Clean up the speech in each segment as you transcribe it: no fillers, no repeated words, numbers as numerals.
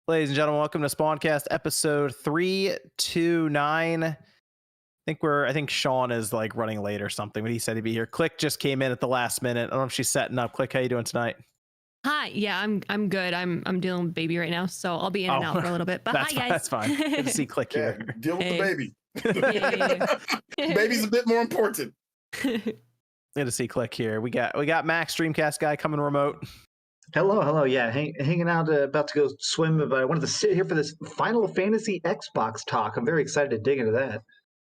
Ladies and gentlemen, welcome to Spawncast episode 329. I think Sean is like running late or something, but he said he'd be here. Click just came in at the last minute. I don't know if she's setting up. Click, how you doing tonight? Hi, yeah, I'm good. I'm dealing with baby right now, so I'll be in and out for a little bit. But hi, guys. That's fine. Good to see Click here. Deal with the baby. Yeah. Baby's a bit more important. Good to see Click here. We got Max, Dreamcast guy, coming remote. Hello. Yeah, hanging out, about to go swim, but I wanted to sit here for this Final Fantasy Xbox talk. I'm very excited to dig into that.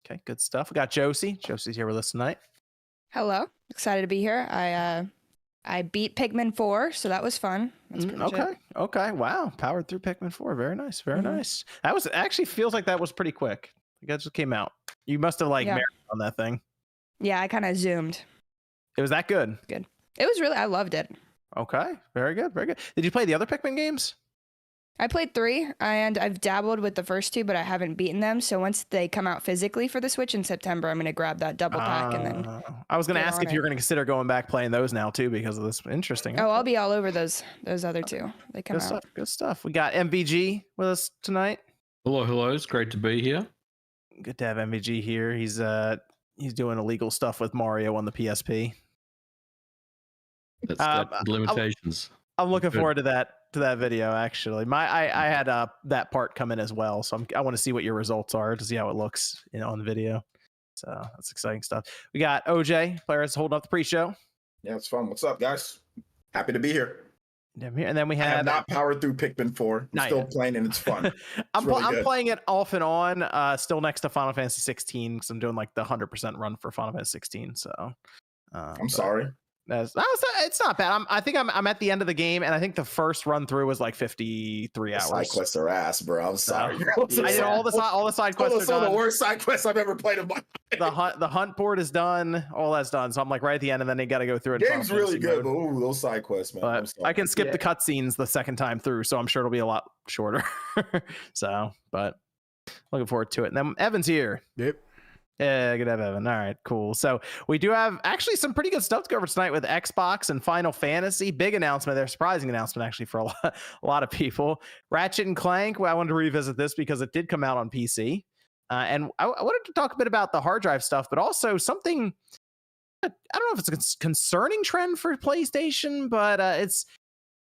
Okay, good stuff. We got Josie. Josie's here with us tonight. Hello, excited to be here. I beat Pikmin 4, so that was fun. That's pretty much it. Okay. Wow, powered through Pikmin 4. Very nice. Very nice. That was actually feels like that was pretty quick. It just came out. You must have marathon on that thing. Yeah, I kind of zoomed. It was that good. It was really, I loved it. Okay, very good. Did you play the other Pikmin games? I played 3, and I've dabbled with the first 2, but I haven't beaten them. So once they come out physically for the Switch in September, I'm going to grab that double pack and then. I was going to ask if you were going to consider going back playing those now too because of this. Interesting. Oh, I'll be all over those other 2. They come out. Good stuff. We got MVG with us tonight. Hello. It's great to be here. Good to have MVG here. He's doing illegal stuff with Mario on the PSP. That's got limitations. I'm looking forward to that video. Actually, I had that part come in as well, so I want to see what your results are to see how it looks, on the video. So that's exciting stuff. We got OJ players holding up the pre-show. Yeah, it's fun. What's up, guys? Happy to be here. And then we I have have not powered through Pikmin 4. I'm still playing and it's fun. I'm playing it off and on, still next to Final Fantasy 16 because I'm doing like the 100% run for Final Fantasy 16. So I'm sorry. It's not bad. I think I'm at the end of the game, and I think the first run through was like 53 hours. Side quests are ass, bro. I'm sorry. I did all the side quests. Those are the worst side quests I've ever played in my life. The hunt board is done. All that's done. So I'm like right at the end, and then they got to go through it. Game's really good, but those side quests, man. But I can skip the cutscenes the second time through, so I'm sure it'll be a lot shorter. But looking forward to it. And then Evan's here. Yep. Yeah, good to have Evan. All right, cool. So we do have actually some pretty good stuff to go over tonight with Xbox and Final Fantasy. Big announcement there, surprising announcement actually for a lot of people. Ratchet and Clank. Well, I wanted to revisit this because it did come out on PC, and I wanted to talk a bit about the hard drive stuff, but also something. I don't know if it's a concerning trend for PlayStation, but it's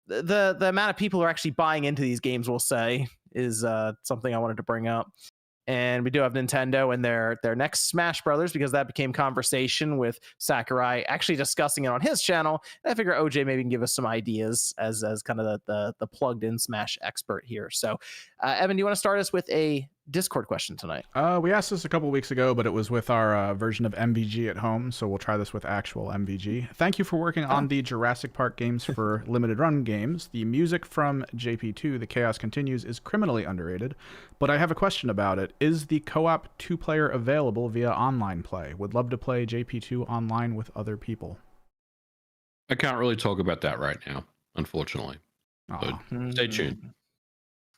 the amount of people who are actually buying into these games. We'll say is something I wanted to bring up. And we do have Nintendo and their next Smash Brothers because that became conversation with Sakurai actually discussing it on his channel. And I figure OJ maybe can give us some ideas as kind of the plugged in Smash expert here. So, Evan, do you want to start us with a Discord question tonight? We asked this a couple weeks ago, but it was with our version of MVG at home, so we'll try this with actual MVG. Thank you for working on the Jurassic Park games for limited run games. The music from JP2, The Chaos Continues, is criminally underrated, but I have a question about it. Is the co-op 2-player available via online play? Would love to play JP2 online with other people. I can't really talk about that right now, unfortunately. So stay tuned.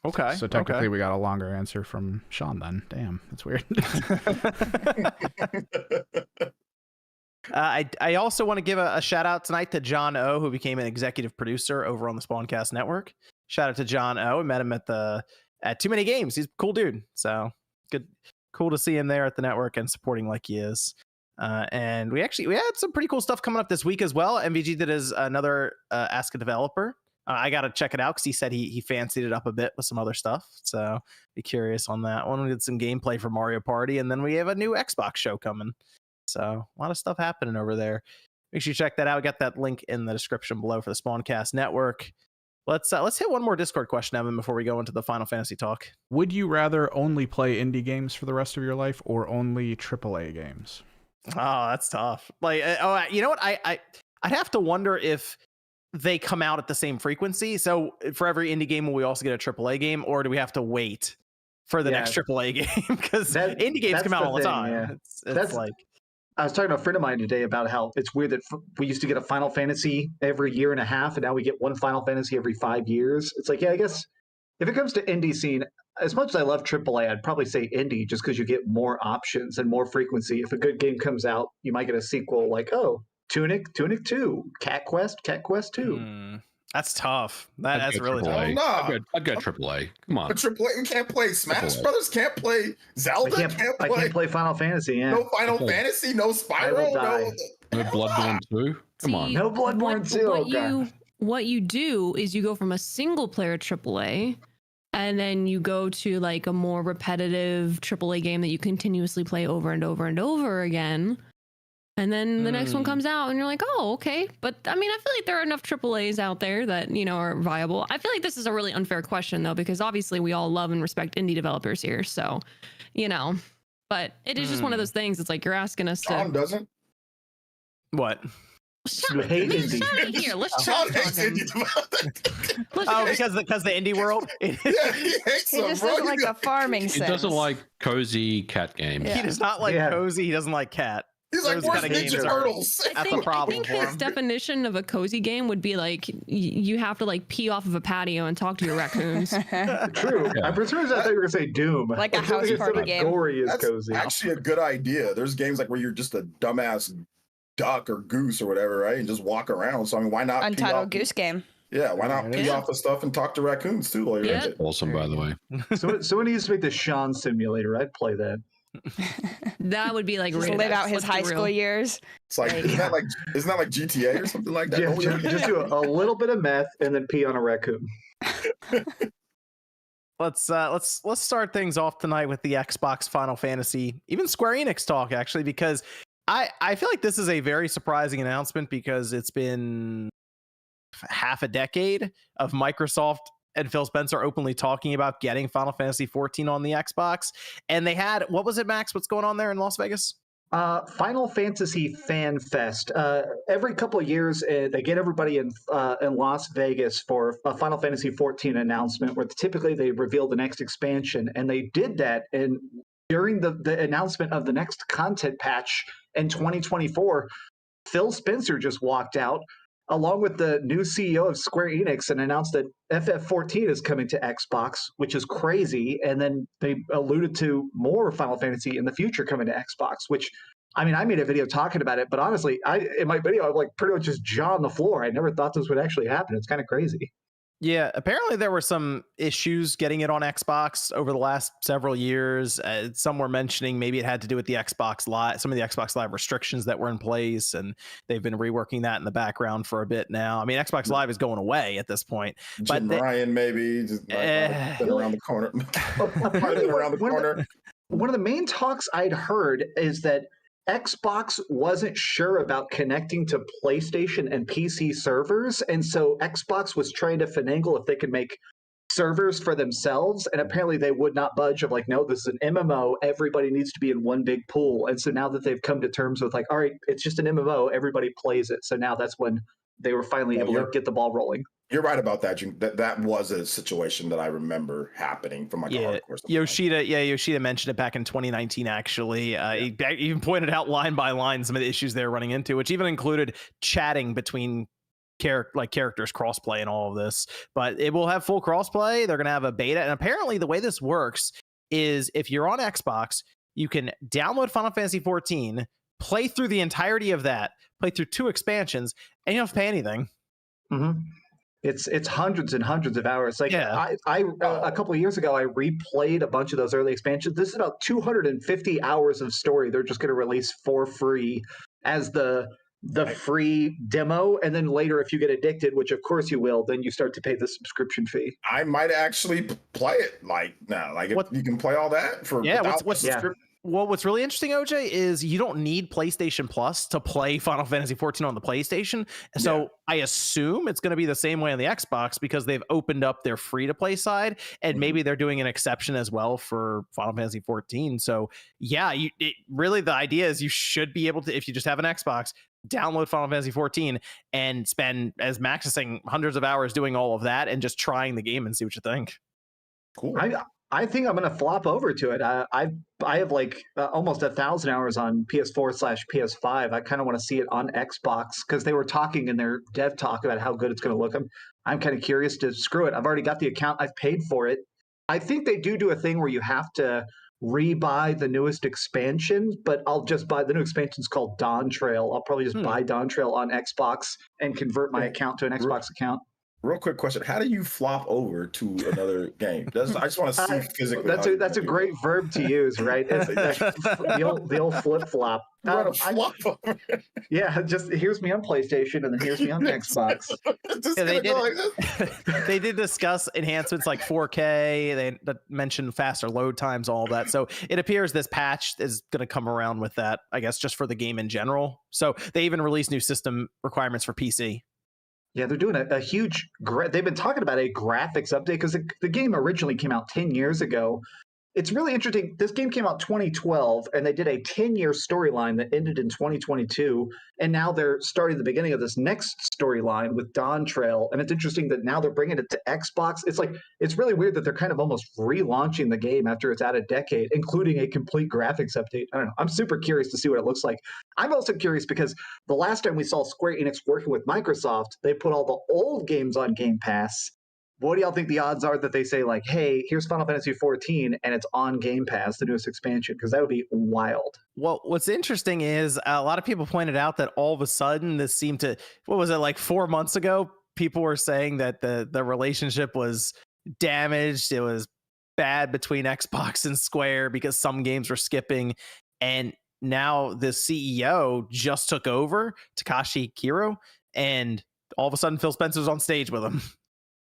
Okay. So technically we got a longer answer from Sean then. Damn, that's weird. I also want to give a shout out tonight to John O, who became an executive producer over on the Spawncast network. Shout out to John O. I met him at Too Many Games. He's a cool dude. So cool to see him there at the network and supporting like he is. And we had some pretty cool stuff coming up this week as well. MVG did another Ask a Developer. I got to check it out because he said he fancied it up a bit with some other stuff. So be curious on that one. We did some gameplay for Mario Party, and then we have a new Xbox show coming. So a lot of stuff happening over there. Make sure you check that out. We got that link in the description below for the Spawncast network. Let's hit one more Discord question, Evan, before we go into the Final Fantasy talk. Would you rather only play indie games for the rest of your life or only AAA games? Oh, that's tough. Like, you know what? I'd have to wonder if they come out at the same frequency. So for every indie game, will we also get a AAA game, or do we have to wait for the next AAA game? Because indie games come out all the time. Yeah. It's like, I was talking to a friend of mine today about how it's weird that we used to get a Final Fantasy every year and a half, and now we get one Final Fantasy every 5 years. It's like, yeah, I guess if it comes to indie scene, as much as I love AAA, I'd probably say indie just because you get more options and more frequency. If a good game comes out, you might get a sequel like, oh, Tunic 2, Cat Quest 2. That's tough. That's really tough. AAA. No. I'd go AAA. Come on. But AAA, we can't play Smash AAA. Brothers, can't play Zelda, I can't play Final Fantasy. Yeah. no Final Okay. Fantasy, no I Spyro, will die. No Bloodborne 2. Come on. No Bloodborne 2. What you do is you go from a single player AAA, and then you go to like a more repetitive AAA game that you continuously play over and over and over again. And then the next one comes out and you're like, oh, okay. But I mean, I feel like there are enough AAAs out there that, you know, are viable. I feel like this is a really unfair question, though, because obviously we all love and respect indie developers here. So, you know, but it is just one of those things. It's like you're asking us Tom to. doesn't. What? You hate indie. Shut it here. Let's Tom chat hates talking. indie developers. Oh, because the indie world. Yeah, he hates He them, just bro. doesn't like the farming He sense. doesn't like cozy cat games. He does not like Yeah. cozy. He doesn't like cat. He's like, Those where's kinda games Ninja are- Turtles? That's a problem I think for his him. definition of a cozy game would be like you have to like pee off of a patio and talk to your raccoons. True. Yeah. I'm pretending I thought you were going to say Doom. Like a I thought house you said party that game. Gory is That's cozy. actually a good idea. There's games like where you're just a dumbass duck or goose or whatever, right? And just walk around. So I mean, why not? pee Untitled off- Goose Game. Yeah, why not pee Yeah. off of stuff and talk to raccoons too while you're Yeah. at it? Awesome, by the way. Someone needs to make the Sean simulator. I'd play that. That would be like Just rated live X, out his let's be high real. school years. It's like, isn't that like GTA or something like that? Yeah, Don't we- just do a little bit of meth and then pee on a raccoon. Let's start things off tonight with the Xbox Final Fantasy, even Square Enix talk, actually, because I feel like this is a very surprising announcement because it's been half a decade of Microsoft and Phil Spencer openly talking about getting Final Fantasy 14 on the Xbox. And they had, what was it, Max? What's going on there in Las Vegas? Final Fantasy Fan Fest. Every couple of years, they get everybody in Las Vegas for a Final Fantasy 14 announcement, where typically they reveal the next expansion, and they did that. And during the announcement of the next content patch in 2024, Phil Spencer just walked out along with the new CEO of Square Enix and announced that FF14 is coming to Xbox, which is crazy. And then they alluded to more Final Fantasy in the future coming to Xbox, which, I mean, I made a video talking about it, but honestly, in my video, I'm like pretty much just jaw on the floor. I never thought this would actually happen. It's kind of crazy. Yeah, apparently there were some issues getting it on Xbox over the last several years. Some were mentioning maybe it had to do with the Xbox Live, some of the Xbox Live restrictions that were in place, and they've been reworking that in the background for a bit now. I mean, Xbox Live is going away at this point. Jim Ryan maybe just been around the corner. Been around the corner. One of the main talks I'd heard is that Xbox wasn't sure about connecting to PlayStation and PC servers, and so Xbox was trying to finagle if they could make servers for themselves, and apparently they would not budge of like, no, this is an MMO, everybody needs to be in one big pool. And so now that they've come to terms with like, all right, it's just an MMO, everybody plays it. So now that's when they were finally able to get the ball rolling. You're right about that. That was a situation that I remember happening from like a hardcore. Yoshida mentioned it back in 2019. Actually, he even pointed out line by line some of the issues they were running into, which even included chatting between characters crossplay and all of this. But it will have full crossplay. They're going to have a beta, and apparently the way this works is if you're on Xbox, you can download Final Fantasy 14, play through the entirety of that, play through 2 expansions, and you don't have to pay anything. Mm-hmm. It's hundreds and hundreds of hours. Like I a couple of years ago, I replayed a bunch of those early expansions. This is about 250 hours of story. They're just going to release for free as the free demo, and then later, if you get addicted, which of course you will, then you start to pay the subscription fee. I might actually play it if you can play all that for what's really interesting, OJ, is you don't need PlayStation Plus to play Final Fantasy 14 on the PlayStation. So I assume it's going to be the same way on the Xbox because they've opened up their free-to-play side, and maybe they're doing an exception as well for Final Fantasy 14. So yeah, really the idea is you should be able to, if you just have an Xbox, download Final Fantasy 14 and spend, as Max is saying, hundreds of hours doing all of that and just trying the game and see what you think. Cool. I think I'm going to flop over to it. I have like almost 1,000 hours on PS4/PS5. I kind of want to see it on Xbox because they were talking in their dev talk about how good it's going to look. I'm kind of curious to screw it. I've already got the account. I've paid for it. I think they do a thing where you have to re-buy the newest expansion, but I'll just buy the new expansion's called Dawn Trail. I'll probably just buy Dawn Trail on Xbox and convert my account to an Xbox account. Real quick question: how do you flop over to another game? I just want to see physically. That's a great verb to use, right? It's the old flip flop. Flop over. Yeah, just here's me on PlayStation, and then here's me on Xbox. They did discuss enhancements like 4K. They mentioned faster load times, all of that. So it appears this patch is going to come around with that, I guess, just for the game in general. So they even released new system requirements for PC. Yeah, they're doing a huge. They've been talking about a graphics update because the game originally came out 10 years ago. It's really interesting. This game came out 2012, and they did a 10-year storyline that ended in 2022. And now they're starting the beginning of this next storyline with Dawn Trail. And it's interesting that now they're bringing it to Xbox. It's really weird that they're kind of almost relaunching the game after it's out a decade, including a complete graphics update. I don't know. I'm super curious to see what it looks like. I'm also curious because the last time we saw Square Enix working with Microsoft, they put all the old games on Game Pass. What do y'all think the odds are that they say, like, hey, here's Final Fantasy XIV and it's on Game Pass, the newest expansion? Because that would be wild. Well, what's interesting is a lot of people pointed out that all of a sudden this seemed to, what was it, like 4 months ago? People were saying that the relationship was damaged. It was bad between Xbox and Square because some games were skipping. And now the CEO just took over, Takashi Kiro, and all of a sudden Phil Spencer's on stage with him.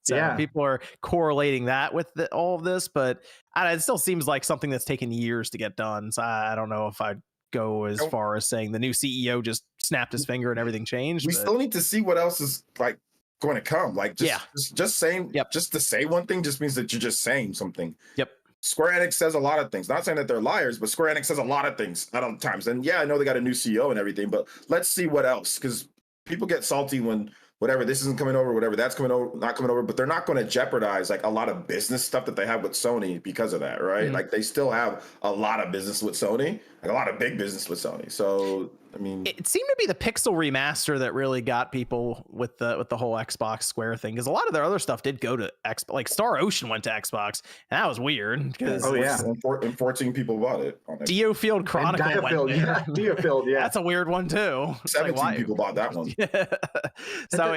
So yeah, people are correlating that with all of this, but it still seems like something that's taken years to get done. So I don't know if I'd go as far as saying the new CEO just snapped his finger and everything changed. We still need to see what else is like going to come. Like just saying, just to say one thing just means that you're just saying something. Yep. Square Enix says a lot of things. Not saying that they're liars, but Square Enix says a lot of things at all times. And yeah, I know they got a new CEO and everything, but let's see what else, because people get salty when whatever this isn't coming over, whatever that's coming over, not coming over, but they're not going to jeopardize like a lot of business stuff that they have with Sony because of that, right? Mm-hmm. Like they still have a lot of business with Sony, like a lot of big business with Sony. So I mean, it seemed to be the Pixel remaster that really got people with the whole Xbox Square thing, because a lot of their other stuff did go to Xbox. Like Star Ocean went to Xbox, and that was weird. And 14 people bought it. Dio Field Chronicle. Dio Field, yeah. That's a weird one too. 17 people bought that one. So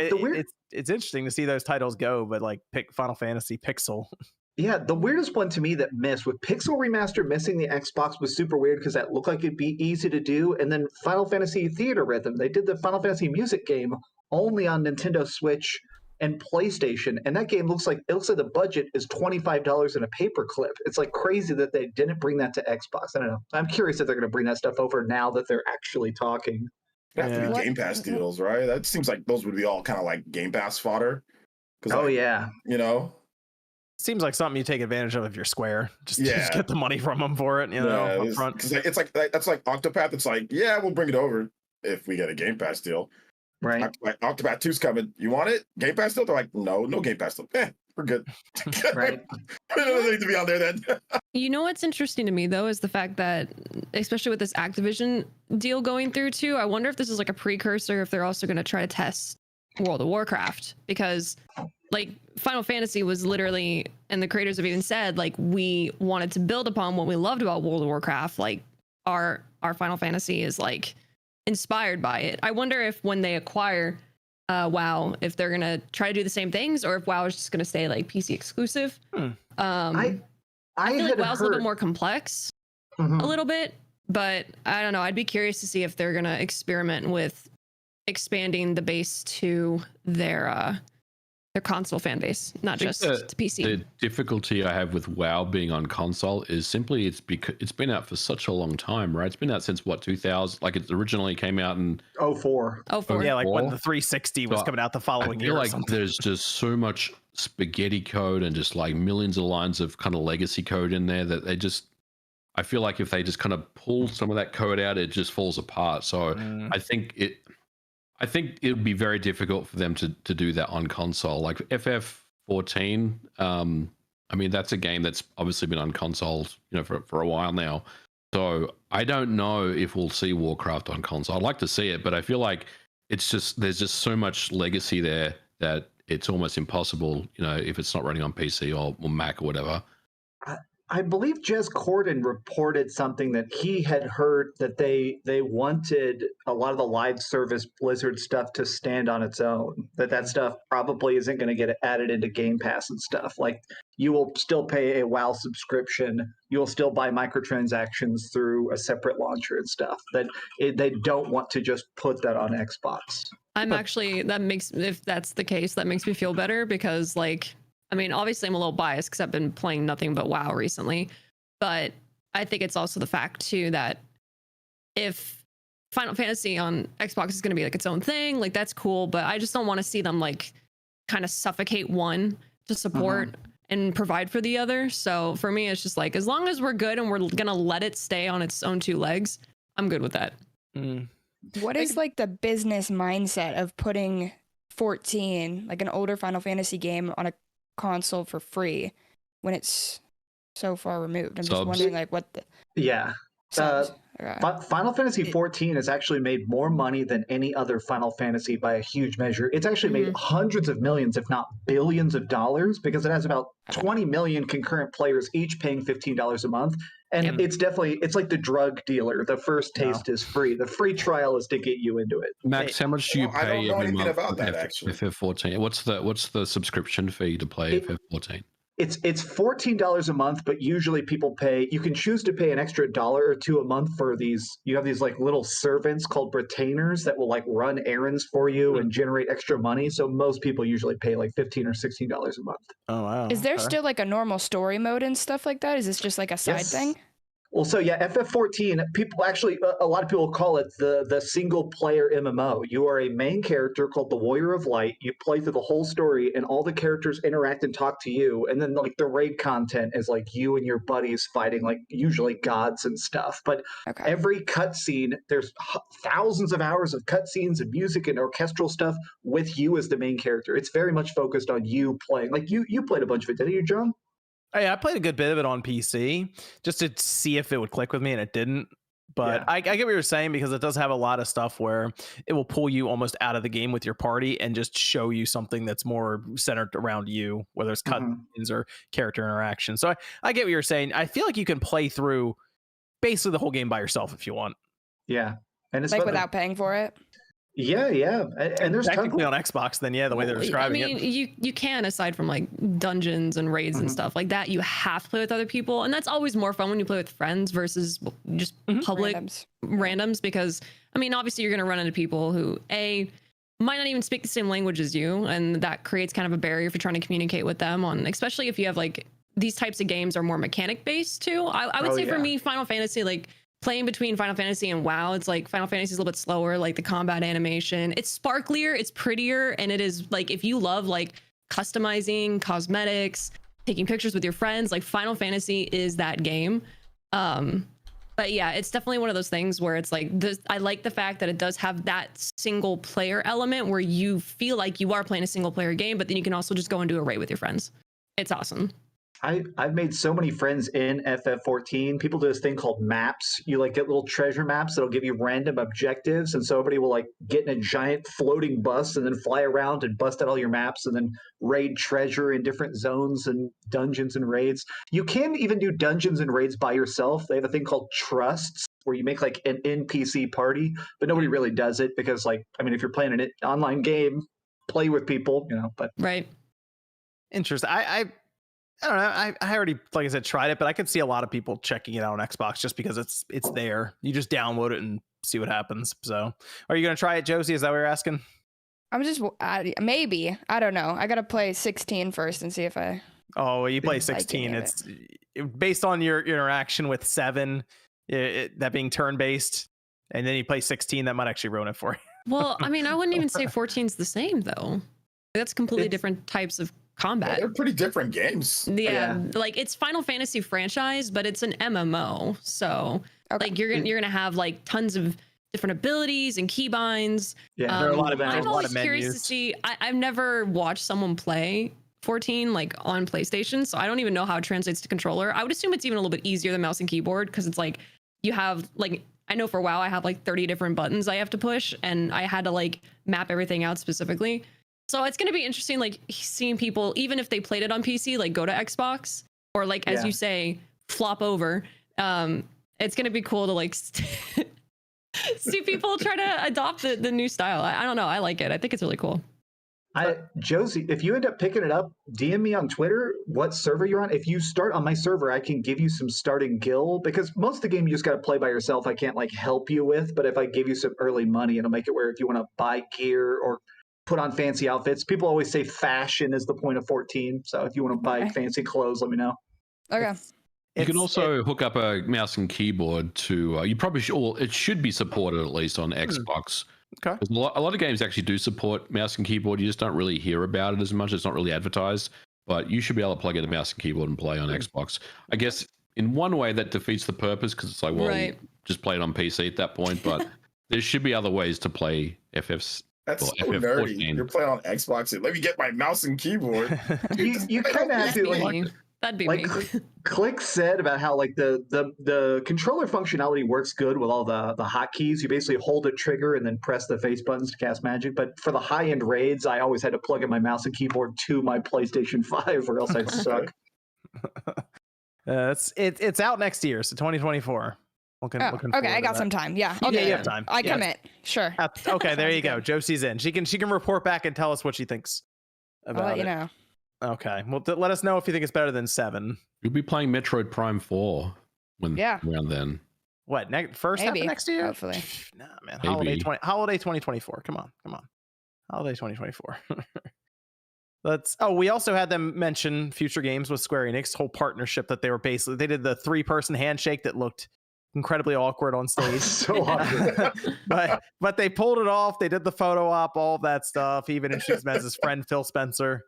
it's interesting to see those titles go, but like Final Fantasy Pixel. Yeah, the weirdest one to me that missed with Pixel Remaster missing the Xbox was super weird because that looked like it'd be easy to do. And then Final Fantasy Theater Rhythm, they did the Final Fantasy music game only on Nintendo Switch and PlayStation, and that game looks like the budget is $25 in a paperclip. It's like crazy that they didn't bring that to Xbox. I don't know. I'm curious if they're going to bring that stuff over now that they're actually talking. Have to be Game Pass deals, right? That seems like those would be all kind of like Game Pass fodder. You know. Seems like something you take advantage of if you're Square. Just get the money from them for it, you know, up front. It's like that's like Octopath. It's like, yeah, we'll bring it over if we get a Game Pass deal. Right. Like Octopath 2's coming. You want it? Game Pass deal? They're like, no Game Pass deal. We're good. Right. We don't need to be on there then. You know what's interesting to me though is the fact that, especially with this Activision deal going through too, I wonder if this is like a precursor, if they're also going to try to test World of Warcraft, because like Final Fantasy was literally, and the creators have even said, like, we wanted to build upon what we loved about World of Warcraft. Like our Final Fantasy is like inspired by it. I wonder if when they acquire WoW, if they're gonna try to do the same things, or if WoW is just gonna stay like PC exclusive. I feel like WoW's a little bit more complex, a little bit, but I don't know. I'd be curious to see if they're gonna experiment with expanding the base to their console fan base, not just to PC. The difficulty I have with WoW being on console is simply it's because it's been out for such a long time, right? It's been out since what, 2000? Like it originally came out in 04. Yeah, like when the 360 was coming out the following year. I feel like there's just so much spaghetti code and just like millions of lines of kind of legacy code in there that they just, I feel like if they just kind of pull some of that code out, it just falls apart. So I think it would be very difficult for them to do that on console. Like FF14, I mean, that's a game that's obviously been on consoles, you know, for a while now. So I don't know if we'll see Warcraft on console. I'd like to see it, but I feel like it's just, there's just so much legacy there that it's almost impossible, you know, if it's not running on PC or Mac or whatever. I believe Jez Corden reported something that he had heard that they wanted a lot of the live service Blizzard stuff to stand on its own. That stuff probably isn't going to get added into Game Pass and stuff. Like you will still pay a WoW subscription. You will still buy microtransactions through a separate launcher and stuff. They don't want to just put that on Xbox. If that's the case, that makes me feel better because like, I mean, obviously I'm a little biased because I've been playing nothing but WoW recently, but I think it's also the fact too that if Final Fantasy on Xbox is going to be like its own thing, like that's cool, but I just don't want to see them like kind of suffocate one to support and provide for the other. So for me, it's just like, as long as we're good and we're going to let it stay on its own two legs, I'm good with that. What is like the business mindset of putting 14, like an older Final Fantasy game, on a console for free when it's so far removed? I'm just wondering like what the Final Fantasy 14 has actually made more money than any other Final Fantasy by a huge measure. It's actually made hundreds of millions, if not billions of dollars, because it has about 20 million concurrent players, each paying $15 a month. And it's like the drug dealer. The first taste is free. The free trial is to get you into it. Max, how much do you pay I don't know every anything month about for that, actually. FF14? What's the subscription fee to play FF14? It's $14 a month, but usually people pay. You can choose to pay an extra $1 or $2 a month for these. You have these like little servants called retainers that will like run errands for you and generate extra money. So most people usually pay like $15 or $16 a month. Oh wow! Is there still like a normal story mode and stuff like that? Is this just like a side thing? Well, so yeah, FF14, people actually, a lot of people call it the single player MMO. You are a main character called the Warrior of Light. You play through the whole story and all the characters interact and talk to you. And then like the raid content is like you and your buddies fighting like usually gods and stuff. But every cutscene, there's thousands of hours of cutscenes and music and orchestral stuff with you as the main character. It's very much focused on you playing. Like you played a bunch of it, didn't you, John? Oh, yeah, I played a good bit of it on PC just to see if it would click with me, and it didn't. But I get what you're saying, because it does have a lot of stuff where it will pull you almost out of the game with your party and just show you something that's more centered around you, whether it's cutscenes or character interaction. So I get what you're saying. I feel like you can play through basically the whole game by yourself if you want. Yeah. And it's like without paying for it? Yeah. And there's technically on Xbox, then the way they're describing it. I mean, you can, aside from like dungeons and raids and stuff like that, you have to play with other people, and that's always more fun when you play with friends versus just public randoms. Because I mean, obviously, you're going to run into people who might not even speak the same language as you, and that creates kind of a barrier if you're trying to communicate with them. Especially if you have like these types of games are more mechanic based too. I would say for me, Final Fantasy, like, playing between Final Fantasy and WoW, it's like Final Fantasy is a little bit slower, like the combat animation. It's sparklier, it's prettier, and it is like, if you love like customizing, cosmetics, taking pictures with your friends, like Final Fantasy is that game. But yeah, it's definitely one of those things where it's like I like the fact that it does have that single player element where you feel like you are playing a single player game, but then you can also just go and do a raid with your friends. It's awesome. I've made so many friends in FF14. People do this thing called maps. You like get little treasure maps that'll give you random objectives, and so everybody will like get in a giant floating bus and then fly around and bust out all your maps and then raid treasure in different zones and dungeons and raids. You can even do dungeons and raids by yourself. They have a thing called trusts where you make like an NPC party, but nobody really does it because, like, I mean, if you're playing an online game, play with people, but right. Interesting. I don't know. I already, like I said, tried it, but I could see a lot of people checking it out on Xbox just because it's there. You just download it and see what happens. So, are you going to try it, Josie? Is that what you're asking? I'm just maybe. I don't know. I got to play 16 first and see if I. Oh, well, you play 16. It's based on your interaction with 7, that being turn based, and then you play 16. That might actually ruin it for you. Well, I mean, I wouldn't even say 14's the same though. That's completely different types of combat. Yeah, they're pretty different games. Yeah, like it's Final Fantasy franchise, but it's an MMO. So like you're gonna have like tons of different abilities and keybinds. Yeah, there are a lot of I'm always menus. curious to see. I've never watched someone play 14 like on PlayStation, so I don't even know how it translates to controller. I would assume it's even a little bit easier than mouse and keyboard because it's like you have like, I know for WoW I have like 30 different buttons I have to push, and I had to like map everything out specifically. So it's going to be interesting, like seeing people, even if they played it on PC, like go to Xbox or like, as you say, flop over. It's gonna be cool to like see people try to adopt the new style. I don't know. I like it. I think it's really cool. Josie, if you end up picking it up, DM me on Twitter what server you're on. If you start on my server, I can give you some starting gil, because most of the game you just got to play by yourself. I can't like help you with, but if I give you some early money, it'll make it where if you want to buy gear or put on fancy outfits, people always say fashion is the point of 14. So if you want to buy fancy clothes, let me know. Okay. You can also hook up a mouse and keyboard to. You probably should. Or it should be supported at least on Xbox. Okay. A lot of games actually do support mouse and keyboard. You just don't really hear about it as much. It's not really advertised, but you should be able to plug in a mouse and keyboard and play on Xbox. I guess in one way that defeats the purpose, because it's like, well, Right. just play it on PC at that point. But there should be other ways to play FFs. That's Well, so nerdy. FF14. You're playing on Xbox. And let me get my mouse and keyboard. You kind of have to like. That'd be Like me. Click said about how like the controller functionality works good with all the hotkeys. You basically hold a trigger and then press the face buttons to cast magic. But for the high end raids, I always had to plug in my mouse and keyboard to my PlayStation 5, or else I'd suck. It's out next year, so 2024. Looking Okay, forward I to got that. some time. Yeah. Yeah, Okay. you have time. I Yeah. commit. Sure. Okay, there you go. Sounds Josie's in. She can report back and tell us what she thinks about I'll let you it. know. Okay. Well, let us know if you think it's better than 7. You'll be playing Metroid Prime 4 when around then. What, first half of Maybe, next year? hopefully. Nah, man. Maybe. Holiday 2024. Come on. Holiday 2024. We also had them mention future games with Square Enix, whole partnership that they did the 3-person handshake that looked incredibly awkward on stage. So awkward. but they pulled it off. They did the photo op, all of that stuff. He even introduced him as his friend Phil Spencer.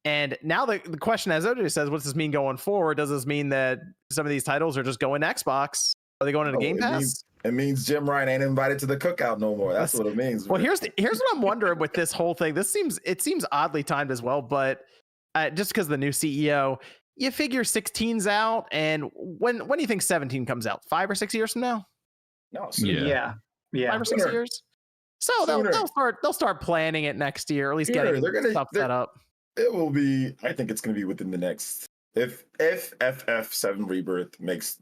And now the question, as OJ says, what does this mean going forward? Does this mean that some of these titles are just going to Xbox? Are they going into Game Pass? It means Jim Ryan ain't invited to the cookout no more. That's what it means. Well, here's what I'm wondering with this whole thing. It seems oddly timed as well, but just because the new CEO, you figure 16's out, and when do you think 17 comes out? 5 or 6 years from now? No, Yeah. 5 or 6 Sooner. years. So they'll start planning it next year, or at least getting stuff set up. It will be. I think it's going to be within the next. If FF7 Rebirth makes,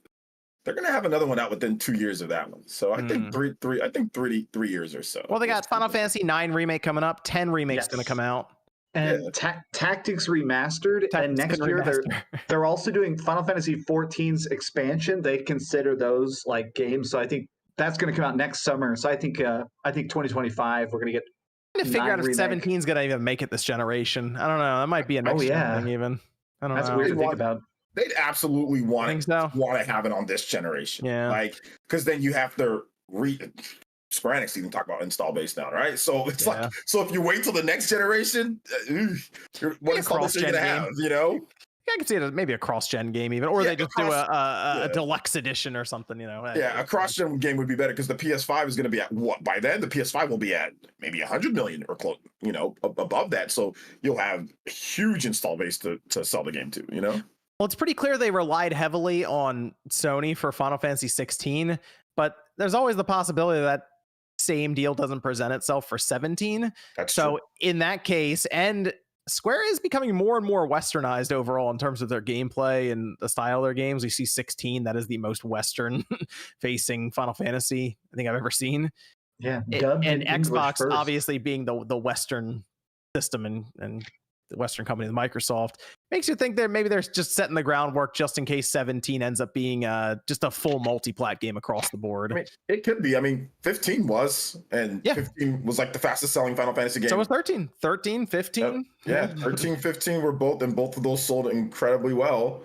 they're going to have another one out within 2 years of that one. So I think three years or so. Well, they got Final Fantasy 9 remake coming up. 10 remake's going to come out. And Tactics Remastered, and next year they're also doing Final Fantasy 14's expansion. They consider those like games, so I think that's going to come out next summer. So I think 2025 we're going to get. To figure out if remake. 17's gonna even make it this generation. I don't know. That might be a next gen thing even. I don't know. That's weird to think about. They'd absolutely want so. to have it on this generation. Yeah. Like, because then you have to Square Enix even talk about install base now, right? So it's like, so if you wait till the next generation, what install base are you gonna have? You know. I could see it as maybe a cross-gen game even, or they just do a deluxe edition or something, you know. Yeah, a cross-gen game would be better because the PS5 is going to be at what? By then, the PS5 will be at maybe 100 million or close, above that. So you'll have a huge install base to sell the game to, you know? Well, it's pretty clear they relied heavily on Sony for Final Fantasy 16, but there's always the possibility that same deal doesn't present itself for 17. That's so true. In that case, and Square is becoming more and more westernized overall in terms of their gameplay and the style of their games. We see 16, that is the most Western facing Final Fantasy I think I've ever seen. Yeah. And Xbox obviously being the Western system and the Western company, Microsoft, makes you think maybe they're just setting the groundwork just in case 17 ends up being just a full multi-plat game across the board. I mean, it could be. I mean, 15 was, and 15 was like the fastest selling Final Fantasy game. So was 13, 15. Yeah, 13, 15 were both of those sold incredibly well.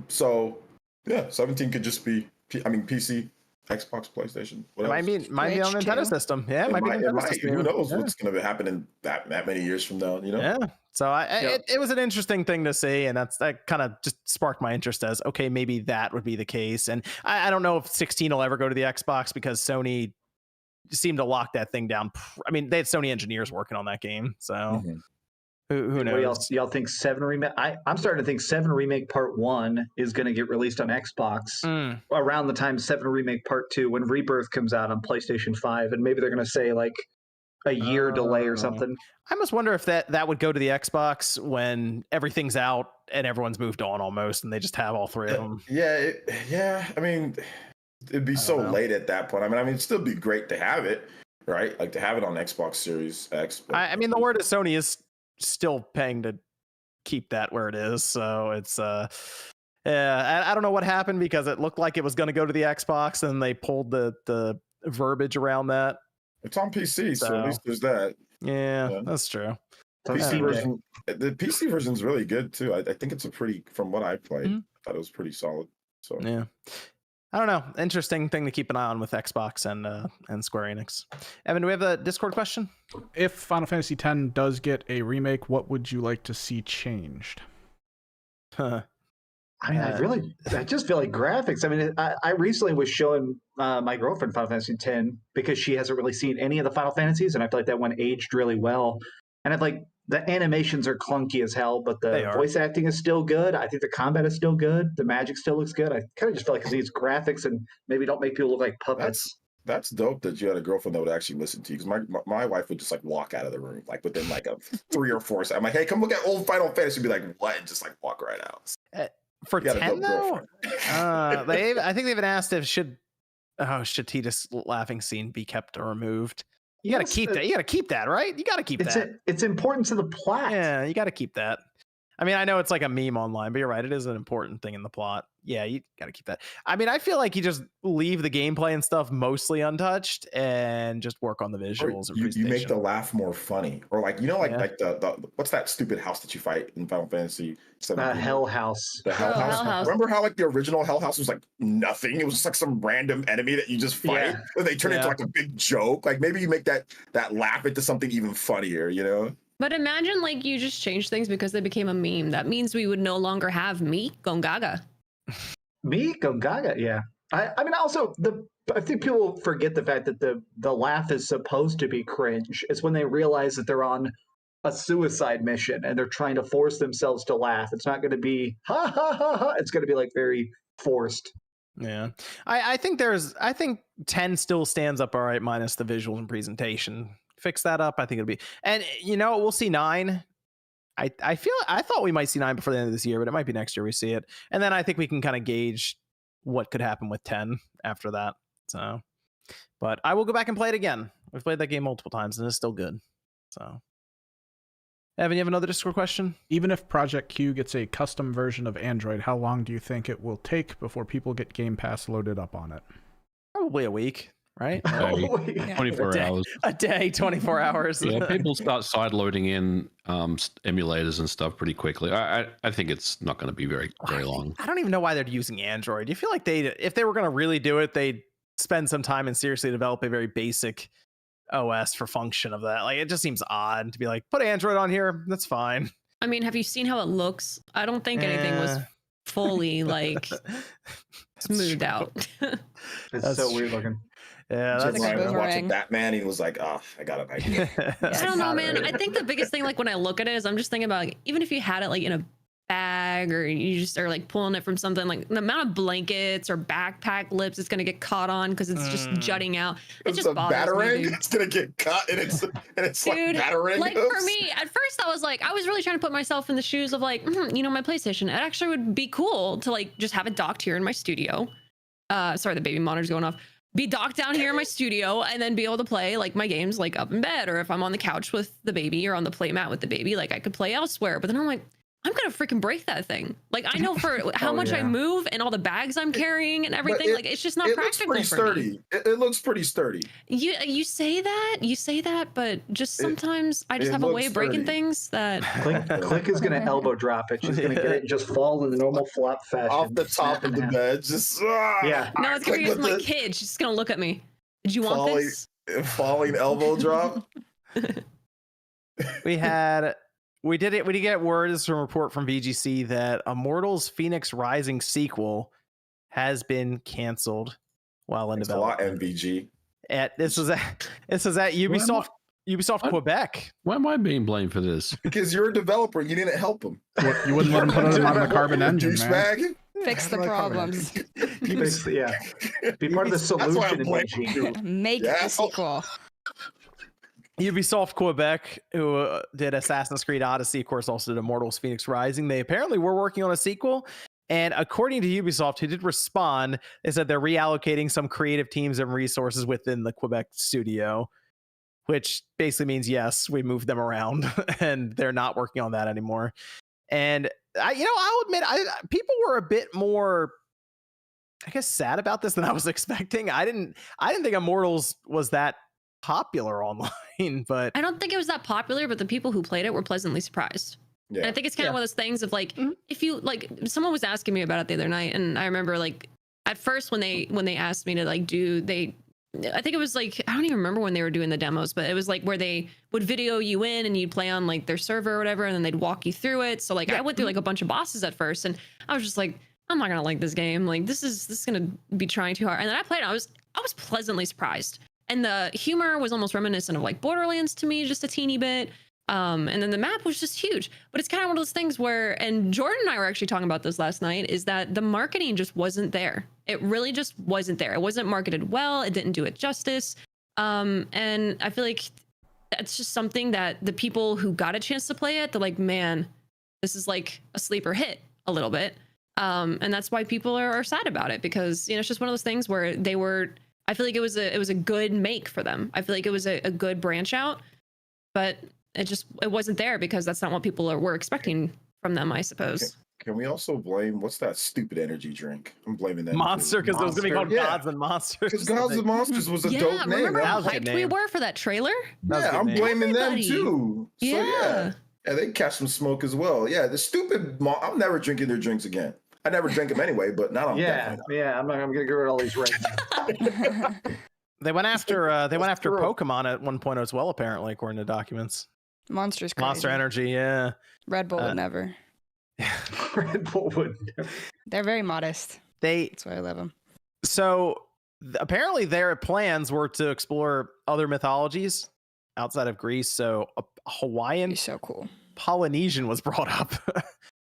So yeah, 17 could just be, PC, Xbox, PlayStation. It might be on the Nintendo system. Yeah, it might be Nintendo system. Who knows what's going to happen in that many years from now, you know? Yeah. So it was an interesting thing to see, and that kind of just sparked my interest as, okay, maybe that would be the case. And I don't know if 16 will ever go to the Xbox because Sony seemed to lock that thing down. I mean, they had Sony engineers working on that game, so who knows? Y'all think 7 remake? I'm starting to think 7 remake part 1 is going to get released on Xbox around the time 7 remake part 2 when Rebirth comes out on PlayStation 5, and maybe they're going to say like, a year delay or something. I must wonder if that would go to the Xbox when everything's out and everyone's moved on almost, and they just have all three of them. Yeah. I mean, it'd be so late at that point. I mean, it'd still be great to have it, right? Like to have it on Xbox Series X. I mean, the word is Sony is still paying to keep that where it is, so it's I don't know what happened because it looked like it was going to go to the Xbox, and they pulled the verbiage around that. It's on PC, so at least there's that. Yeah, that's true. PC version, the PC version is really good too. I think it's from what I played, I thought it was pretty solid. So yeah, I don't know. Interesting thing to keep an eye on with Xbox and Square Enix. Evan, do we have a Discord question? If Final Fantasy X does get a remake, what would you like to see changed? I mean, I just feel like graphics. I mean, I recently was showing my girlfriend Final Fantasy X because she hasn't really seen any of the Final Fantasies, and I feel like that one aged really well. And I feel like the animations are clunky as hell, but the voice acting is still good. I think the combat is still good. The magic still looks good. I kind of just feel like these graphics and maybe don't make people look like puppets. That's dope that you had a girlfriend that would actually listen to you, because my wife would just like walk out of the room like within like a 3 or 4 seconds. I'm like, hey, come look at old Final Fantasy. She'd be like, what? And just like walk right out. For 10 though, I think they've been asked if Shatita's laughing scene be kept or removed. You got to keep that. You got to keep that, right? You got to keep that. It's important to the plot. Yeah, you got to keep that. I mean, I know it's like a meme online, but you're right. It is an important thing in the plot. Yeah, you got to keep that. I mean, I feel like you just leave the gameplay and stuff mostly untouched and just work on the visuals. You make the laugh more funny, or like like the what's that stupid house that you fight in Final Fantasy 17? Hell House. The Hell House. Remember how like the original Hell House was like nothing? It was just like some random enemy that you just fight, and they turn into like a big joke. Like maybe you make that laugh into something even funnier, you know? But imagine like you just change things because they became a meme. That means we would no longer have me Gongaga. Me Gongaga, yeah. I mean, also I think people forget the fact that the laugh is supposed to be cringe. It's when they realize that they're on a suicide mission and they're trying to force themselves to laugh. It's not going to be ha ha ha ha. It's going to be like very forced. Yeah, I think 10 still stands up all right, minus the visuals and presentation. Fix that up, I think it'll be, and we'll see 9. I thought we might see 9 before the end of this year, but it might be next year we see it, and then I think we can kind of gauge what could happen with 10 after that. So, but I will go back and play it again. We've played that game multiple times and it's still good. So, Evan, you have another Discord question? Even if Project Q gets a custom version of Android, how long do you think it will take before people get Game Pass loaded up on it? Probably a week. Right? 24 hours. A day, 24 hours. Yeah, people start sideloading in emulators and stuff pretty quickly. I think it's not going to be very long. I don't even know why they're using Android. Do you feel like if they were going to really do it, they'd spend some time and seriously develop a very basic OS for function of that? Like, it just seems odd to be like, put Android on here. That's fine. I mean, have you seen how it looks? I don't think anything was fully like smoothed out. It's so weird looking. Yeah, that's Ryan was watching Batman. He was like, "Oh, I got an idea." I don't know, man. I think the biggest thing, like when I look at it, is I'm just thinking about like, even if you had it like in a bag, or you just are like pulling it from something, like the amount of blankets or backpack lips it's gonna get caught on because it's just jutting out. It just a batarang. It's gonna get cut, and it's dude, like batarang. Like for me, at first I was really trying to put myself in the shoes of like, my PlayStation. It actually would be cool to like just have it docked here in my studio. Sorry, the baby monitor's going off. Be docked down here in my studio and then be able to play like my games like up in bed, or if I'm on the couch with the baby or on the playmat with the baby, like I could play elsewhere. But then I'm like, I'm gonna freaking break that thing. Like I know for how much I move and all the bags I'm carrying and everything, like it's just not practical. It looks pretty sturdy. It looks pretty sturdy. You say that, but just sometimes I just have a way of breaking things that. Clank is gonna elbow drop it. She's gonna get it and just fall in the normal flop fashion off the top of the bed. Just yeah. No, it's gonna be with my kid. She's just gonna look at me. Did you want this? Falling elbow drop. We did get word from a report from VGC that Immortals Phoenix Rising sequel has been canceled while in development. A lot, MVG. This is at Ubisoft Quebec. Why am I being blamed for this? Because you're a developer. You didn't help them. You wouldn't let them put it on the Carbon engine, man. Fix the problems. Be part of the solution. Make the sequel. Ubisoft Quebec, who did Assassin's Creed Odyssey, of course, also did Immortals Phoenix Rising. They apparently were working on a sequel. And according to Ubisoft, who did respond, they said they're reallocating some creative teams and resources within the Quebec studio, which basically means, yes, we moved them around and they're not working on that anymore. And I'll admit, people were a bit more, I guess, sad about this than I was expecting. I didn't think Immortals was that popular online, but I don't think it was that popular, but the people who played it were pleasantly surprised. Yeah. And I think it's kind of one of those things of like, if you like, someone was asking me about it the other night, and I remember like at first when they asked me to like I think it was like, I don't even remember when they were doing the demos, but it was like where they would video you in and you'd play on like their server or whatever, and then they'd walk you through it. So like I went through like a bunch of bosses at first, and I was just like, I'm not gonna like this game. Like this is gonna be trying too hard. And then I played it. I was pleasantly surprised. And the humor was almost reminiscent of like Borderlands to me, just a teeny bit. And then the map was just huge. But it's kind of one of those things where, and Jordan and I were actually talking about this last night, is that the marketing just wasn't there. It really just wasn't there. It wasn't marketed well. It didn't do it justice. And I feel like that's just something that the people who got a chance to play it, they're like, man, this is like a sleeper hit a little bit. And that's why people are sad about it, because it's just one of those things where I feel like it was a good make for them. I feel like it was a good branch out, but it wasn't there because that's not what people were expecting from them, I suppose. Can we also blame, what's that stupid energy drink? I'm blaming that. Monster, because it was going to be called Gods and Monsters. Because Gods and Monsters was a dope name. Remember how hyped we were for that trailer? Yeah, I'm blaming them too. So Yeah, they catch some smoke as well. Yeah, the stupid, I'm never drinking their drinks again. I never drink them anyway, but not on I'm gonna get rid of all these right now. They went after Pokemon at one point as well, apparently, according to documents. Monster's crazy. Monster Energy, yeah. Red Bull would never. Red Bull would never. They're very modest. That's why I love them. So apparently their plans were to explore other mythologies outside of Greece. So a Hawaiian, so cool. Polynesian was brought up.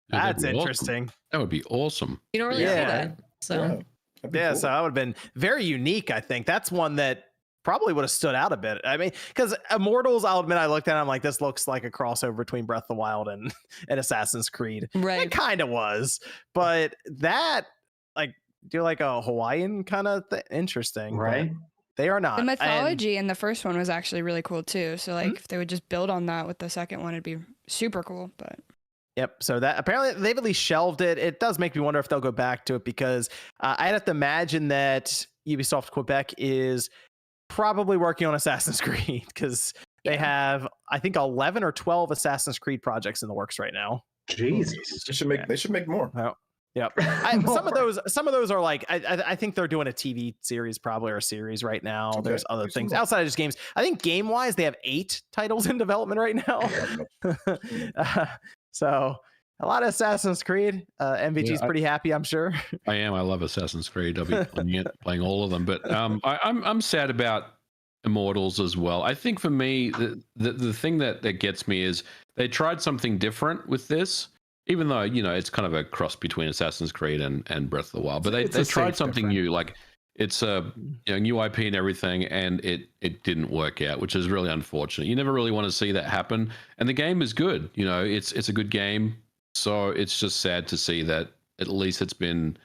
That's interesting. Awesome. That would be awesome. You don't really see that. So cool. So that would have been very unique. I think that's one that probably would have stood out a bit. I mean, because Immortals, I'll admit, I looked at it, I'm like, this looks like a crossover between Breath of the Wild and Assassin's Creed. Right. It kind of was, but that do like a Hawaiian kind of interesting, right? They are not. The mythology in the first one was actually really cool too. So like if they would just build on that with the second one, it'd be super cool. But yep. So that apparently they've at least shelved it. It does make me wonder if they'll go back to it, because I'd have to imagine that Ubisoft Quebec is probably working on Assassin's Creed, because they have, I think, 11 or 12 Assassin's Creed projects in the works right now. Jesus, they should make more. Oh, yep. Some of those are like, I think they're doing a TV series probably, or a series right now. Okay. There's other things outside of just games. I think game wise they have 8 titles in development right now. So a lot of Assassin's Creed. MVG's pretty happy, I'm sure. I am. I love Assassin's Creed. I'll be playing all of them. But I'm sad about Immortals as well. I think for me, the thing that gets me is they tried something different with this, even though it's kind of a cross between Assassin's Creed and Breath of the Wild. But they tried something new. Like it's a new IP and everything, and it didn't work out, which is really unfortunate. You never really want to see that happen. And the game is good. It's a good game. So it's just sad to see that at least it's been,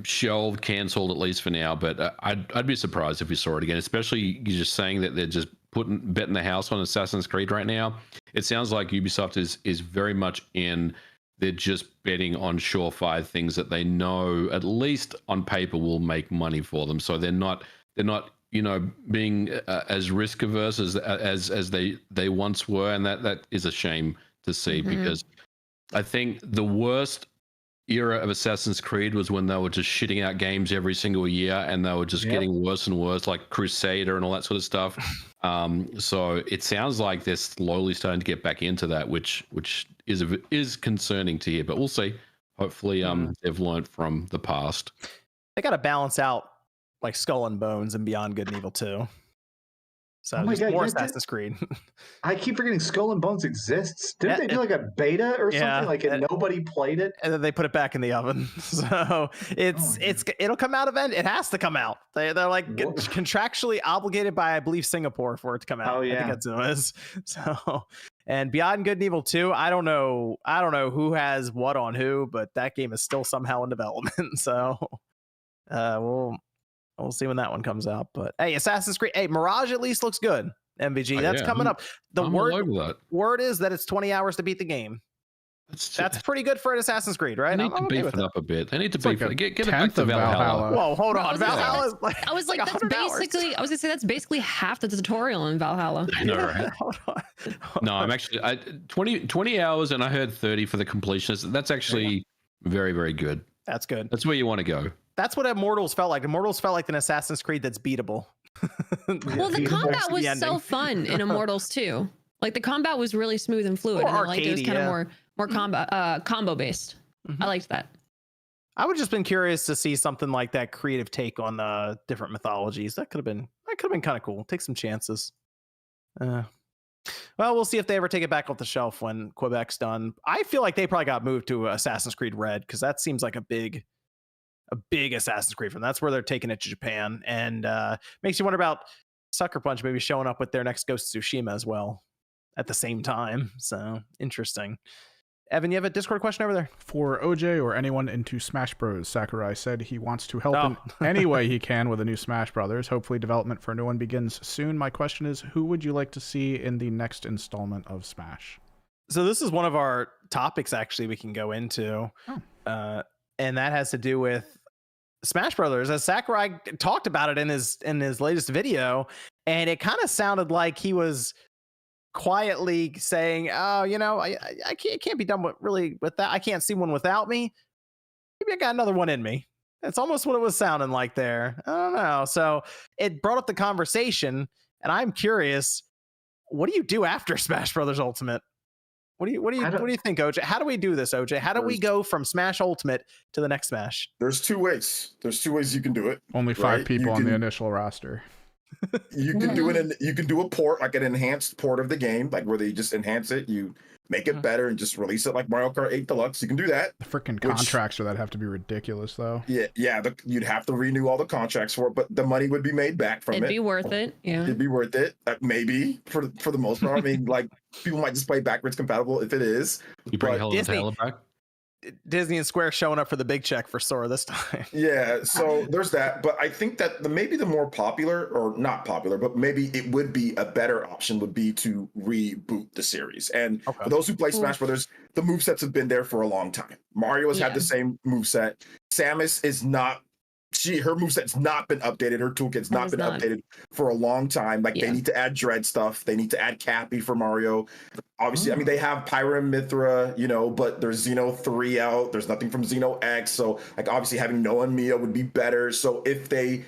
shelved, cancelled, at least for now. But I'd be surprised if we saw it again, especially you're just saying that they're just betting the house on Assassin's Creed right now. It sounds like Ubisoft is very much they're just betting on surefire things that they know, at least on paper, will make money for them. So they're not being as risk averse as they once were, and that is a shame to see, because I think the worst era of Assassin's Creed was when they were just shitting out games every single year, and they were just getting worse and worse, like Crusader and all that sort of stuff. So it sounds like they're slowly starting to get back into that, which is concerning to hear. But we'll see. Hopefully, they've learned from the past. They got to balance out like Skull and Bones and Beyond Good and Evil too. So Oh my just God, more you did- Assassin's Creed. I keep forgetting Skull and Bones exists. Didn't Yeah, they do like a beta or yeah, something? Like, and nobody played it? and then they put it back in the oven. So it'll come out event. It has to come out. They're like Whoa. contractually obligated by, I believe, Singapore for it to come out. Oh, I yeah. think that's what it is. So, and Beyond Good and Evil 2, I don't know who has what on who, but that game is still somehow in development. So we'll see when that one comes out. But hey, Assassin's Creed, hey, Mirage at least looks good. MVG, that's coming up. The I'm all over that. word is that it's 20 hours to beat the game. That's pretty good for an Assassin's Creed, right? They need to beef it up a bit. They need to beef it. Get it back tenth to of Valhalla. Whoa, hold on. I was Valhalla's I was like, that's 100 hours. basically. I was gonna say that's basically half the tutorial in Valhalla. I know, right? Hold on. No, I'm actually 20 hours, and I heard 30 for the completionist. That's actually very, very good. That's good. That's where you want to go. That's what Immortals felt like. Immortals felt like an Assassin's Creed that's beatable. Well, the combat was so fun in Immortals too. Like the combat was really smooth and fluid, and I liked it was kind of more combo based. I liked that. I would just been curious to see something like that creative take on different mythologies. That could have been kind of cool. Take some chances. Well, we'll see if they ever take it back off the shelf when Quebec's done. I feel like they probably got moved to Assassin's Creed Red because that seems like a big Assassin's Creed from. That's where they're taking it to Japan, and makes you wonder about Sucker Punch maybe showing up with their next Ghost of Tsushima as well at the same time. So interesting. Evan, you have a Discord question over there? For OJ or anyone into Smash Bros, Sakurai said he wants to help in any way he can with a new Smash Brothers. Hopefully development for a new one begins soon. My question is, who would you like to see in the next installment of Smash? So this is one of our topics actually we can go into. And that has to do with Smash Brothers, as Sakurai talked about it in his latest video, and it kind of sounded like he was quietly saying, "Oh, I can't be done with that. I can't see one without me. Maybe I got another one in me." That's almost what it was sounding like there. I don't know. So it brought up the conversation, and I'm curious, what do you do after Smash Brothers Ultimate? What do you think, OJ? How do we do this, OJ? How do we go from Smash Ultimate to the next Smash? There's two ways. You can do it. Only 5 people on the initial roster. You can do it. You can do a port, like an enhanced port of the game, like where they just enhance it. You make it better and just release it like Mario Kart 8 Deluxe. You can do that. The freaking contracts for that have to be ridiculous, though. Yeah. You'd have to renew all the contracts for it, but the money would be made back from it. It'd be worth it. Yeah. It'd be worth it. Maybe for the most part. I mean, like people might just play backwards compatible if it is. You bring Hell of Halo back. Disney and Square showing up for the big check for Sora this time. Yeah, so there's that. But I think that maybe the more popular, or not popular, but maybe it would be a better option would be to reboot the series. And for those who play Smash Brothers, the movesets have been there for a long time. Mario has had the same moveset. Samus is not. Her moveset's not been updated. Her toolkit's not been updated for a long time. Like they need to add Dread stuff. They need to add Cappy for Mario. Obviously, I mean, they have Pyra and Mithra, but there's Xeno 3 out. There's nothing from Xeno X. So like obviously having Noah and Mia would be better. So if they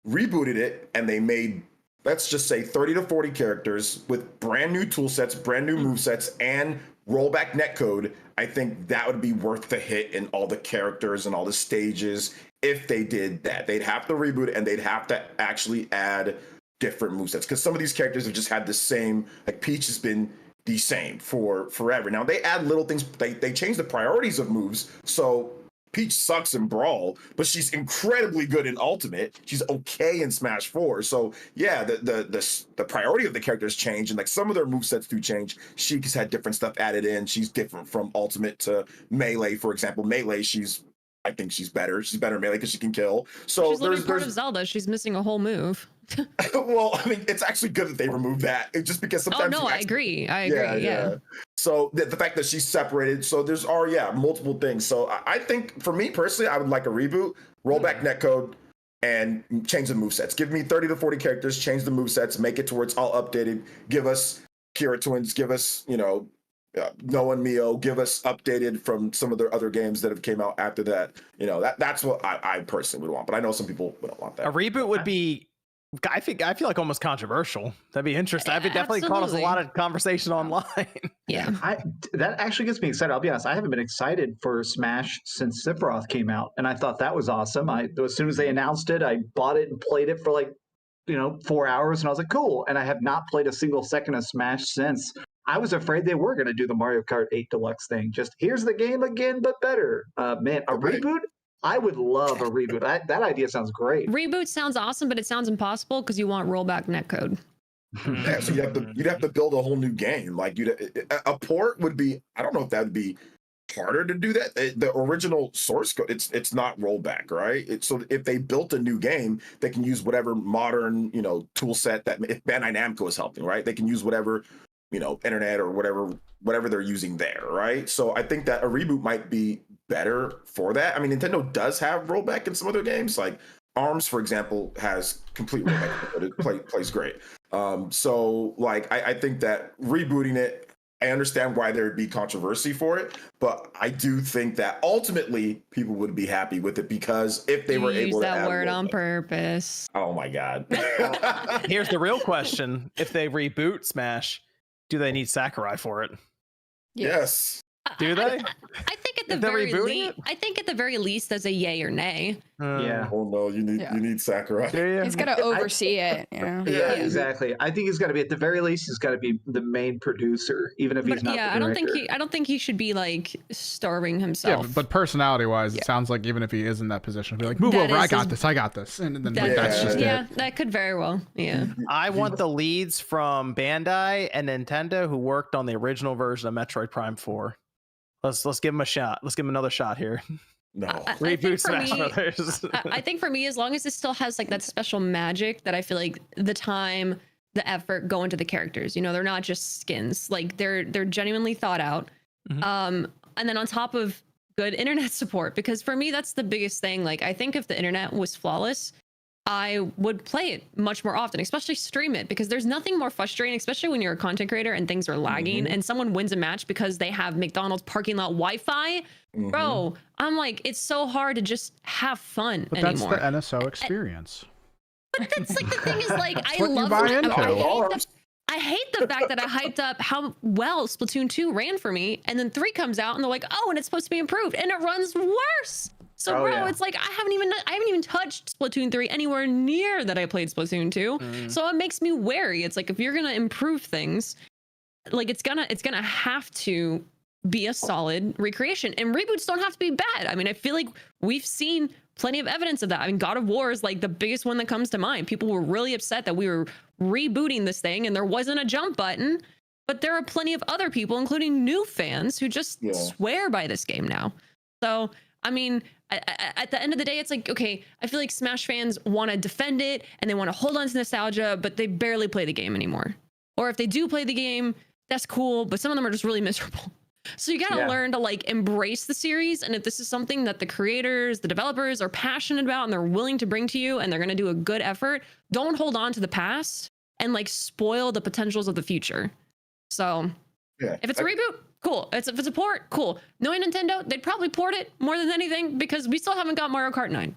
rebooted it and they made, let's just say 30 to 40 characters with brand new tool sets, brand new movesets, and rollback netcode, I think that would be worth the hit in all the characters and all the stages. If they did that, they'd have to reboot it and they'd have to actually add different movesets, because some of these characters have just had the same, like Peach has been the same for forever. Now they add little things, they change the priorities of moves. So Peach sucks in Brawl, but she's incredibly good in Ultimate. She's okay in Smash 4. So yeah, the priority of the characters change, and like some of their movesets do change. Sheik's had different stuff added in. She's different from Ultimate to Melee, for example. Melee, I think she's better. She's better in Melee because she can kill. So she's literally part of Zelda. She's missing a whole move. Well, I mean, it's actually good that they removed that. Just because sometimes. Oh no, I agree. Yeah. So the fact that she's separated. So there's multiple things. So I think for me personally, I would like a reboot, roll back netcode, and change the movesets. Give me 30 to 40 characters, change the movesets, make it to where it's all updated. Give us Kira Twins. Give us Noah and Mio, give us updated from some of their other games that have came out after that. That's what I personally would want, but I know some people wouldn't want that. A reboot would be, I feel like almost controversial. That'd be interesting. That'd definitely caught us a lot of conversation online. Yeah. That actually gets me excited. I'll be honest, I haven't been excited for Smash since Sephiroth came out, and I thought that was awesome. As soon as they announced it, I bought it and played it for like 4 hours, and I was like, cool. And I have not played a single second of Smash since. I was afraid they were going to do the Mario Kart 8 Deluxe thing. Just here's the game again, but better. Man, a reboot? I would love a reboot. That idea sounds great. Reboot sounds awesome, but it sounds impossible because you want rollback netcode. Yeah, so you'd have to build a whole new game. Like a port would be. I don't know if that would be harder to do that. The original source code, it's not rollback, right? So if they built a new game, they can use whatever modern tool set that if Bandai Namco is helping, right? They can use whatever internet or whatever they're using there, right? So I think that a reboot might be better for that. I mean, Nintendo does have rollback in some other games, like ARMS, for example, has complete rollback, but it plays great. So like I think that rebooting it, I understand why there'd be controversy for it, but I do think that ultimately people would be happy with it because if they were able to use that word on rollback. purpose. Oh my god. Here's the real question: if they reboot Smash, do they need Sakurai for it? Yes. Do they? I think at the If they're very rebooting least, it? I think at the very least, there's a yay or nay. Yeah. Oh no, you need Sakurai. Do you? He's got to oversee it. Yeah, exactly. I think he's got to be at the very least. He's got to be the main producer, even if he's But not. yeah, the director. I don't think he should be like starving Yeah, himself. but personality-wise, Yeah. it sounds like even if he is in that position, he'll be like, "Move That over, I is got his- this," and then That- that's just yeah, it. that could very well. Yeah. I want the leads from Bandai and Nintendo who worked on the original version of Metroid Prime 4. Let's give him a shot. Let's give him another shot here. No. I Reboot think for Smash me- Brothers. I think for me, as long as it still has like that special magic that I feel like the time, the effort go into the characters. They're not just skins. Like they're genuinely thought out. Mhm. And then on top of good internet support, because for me that's the biggest thing. Like I think if the internet was flawless, I would play it much more often, especially stream it, because there's nothing more frustrating, especially when you're a content creator and things are lagging and someone wins a match because they have McDonald's parking lot Wi-Fi. Bro, I'm like, it's so hard to just have fun But that's anymore. the NSO experience. But that's like the thing is like I what you love buy it. into. I hate the fact that I hyped up how well Splatoon 2 ran for me, and then 3 comes out and they're like, oh, and it's supposed to be improved, and it runs worse. So bro, yeah. it's like I haven't even touched Splatoon 3 anywhere near that I played Splatoon 2. So it makes me wary. It's like if you're gonna improve things, like it's gonna have to be a solid recreation. And reboots don't have to be bad. I mean, I feel like we've seen plenty of evidence of that. I mean, God of War is like the biggest one that comes to mind. People were really upset that we were rebooting this thing and there wasn't a jump button. But there are plenty of other people, including new fans, who just swear by this game now. So, I mean, at the end of the day, it's like, okay, I feel like Smash fans want to defend it and they want to hold on to nostalgia, but they barely play the game anymore. Or if they do play the game, that's cool, but some of them are just really miserable. So you got to learn to like embrace the series. And if this is something that the creators, the developers are passionate about and they're willing to bring to you and they're going to do a good effort, don't hold on to the past and like spoil the potentials of the future. So if it's a reboot, cool. If it's a port, cool. Knowing Nintendo, they'd probably port it more than anything because we still haven't got Mario Kart 9.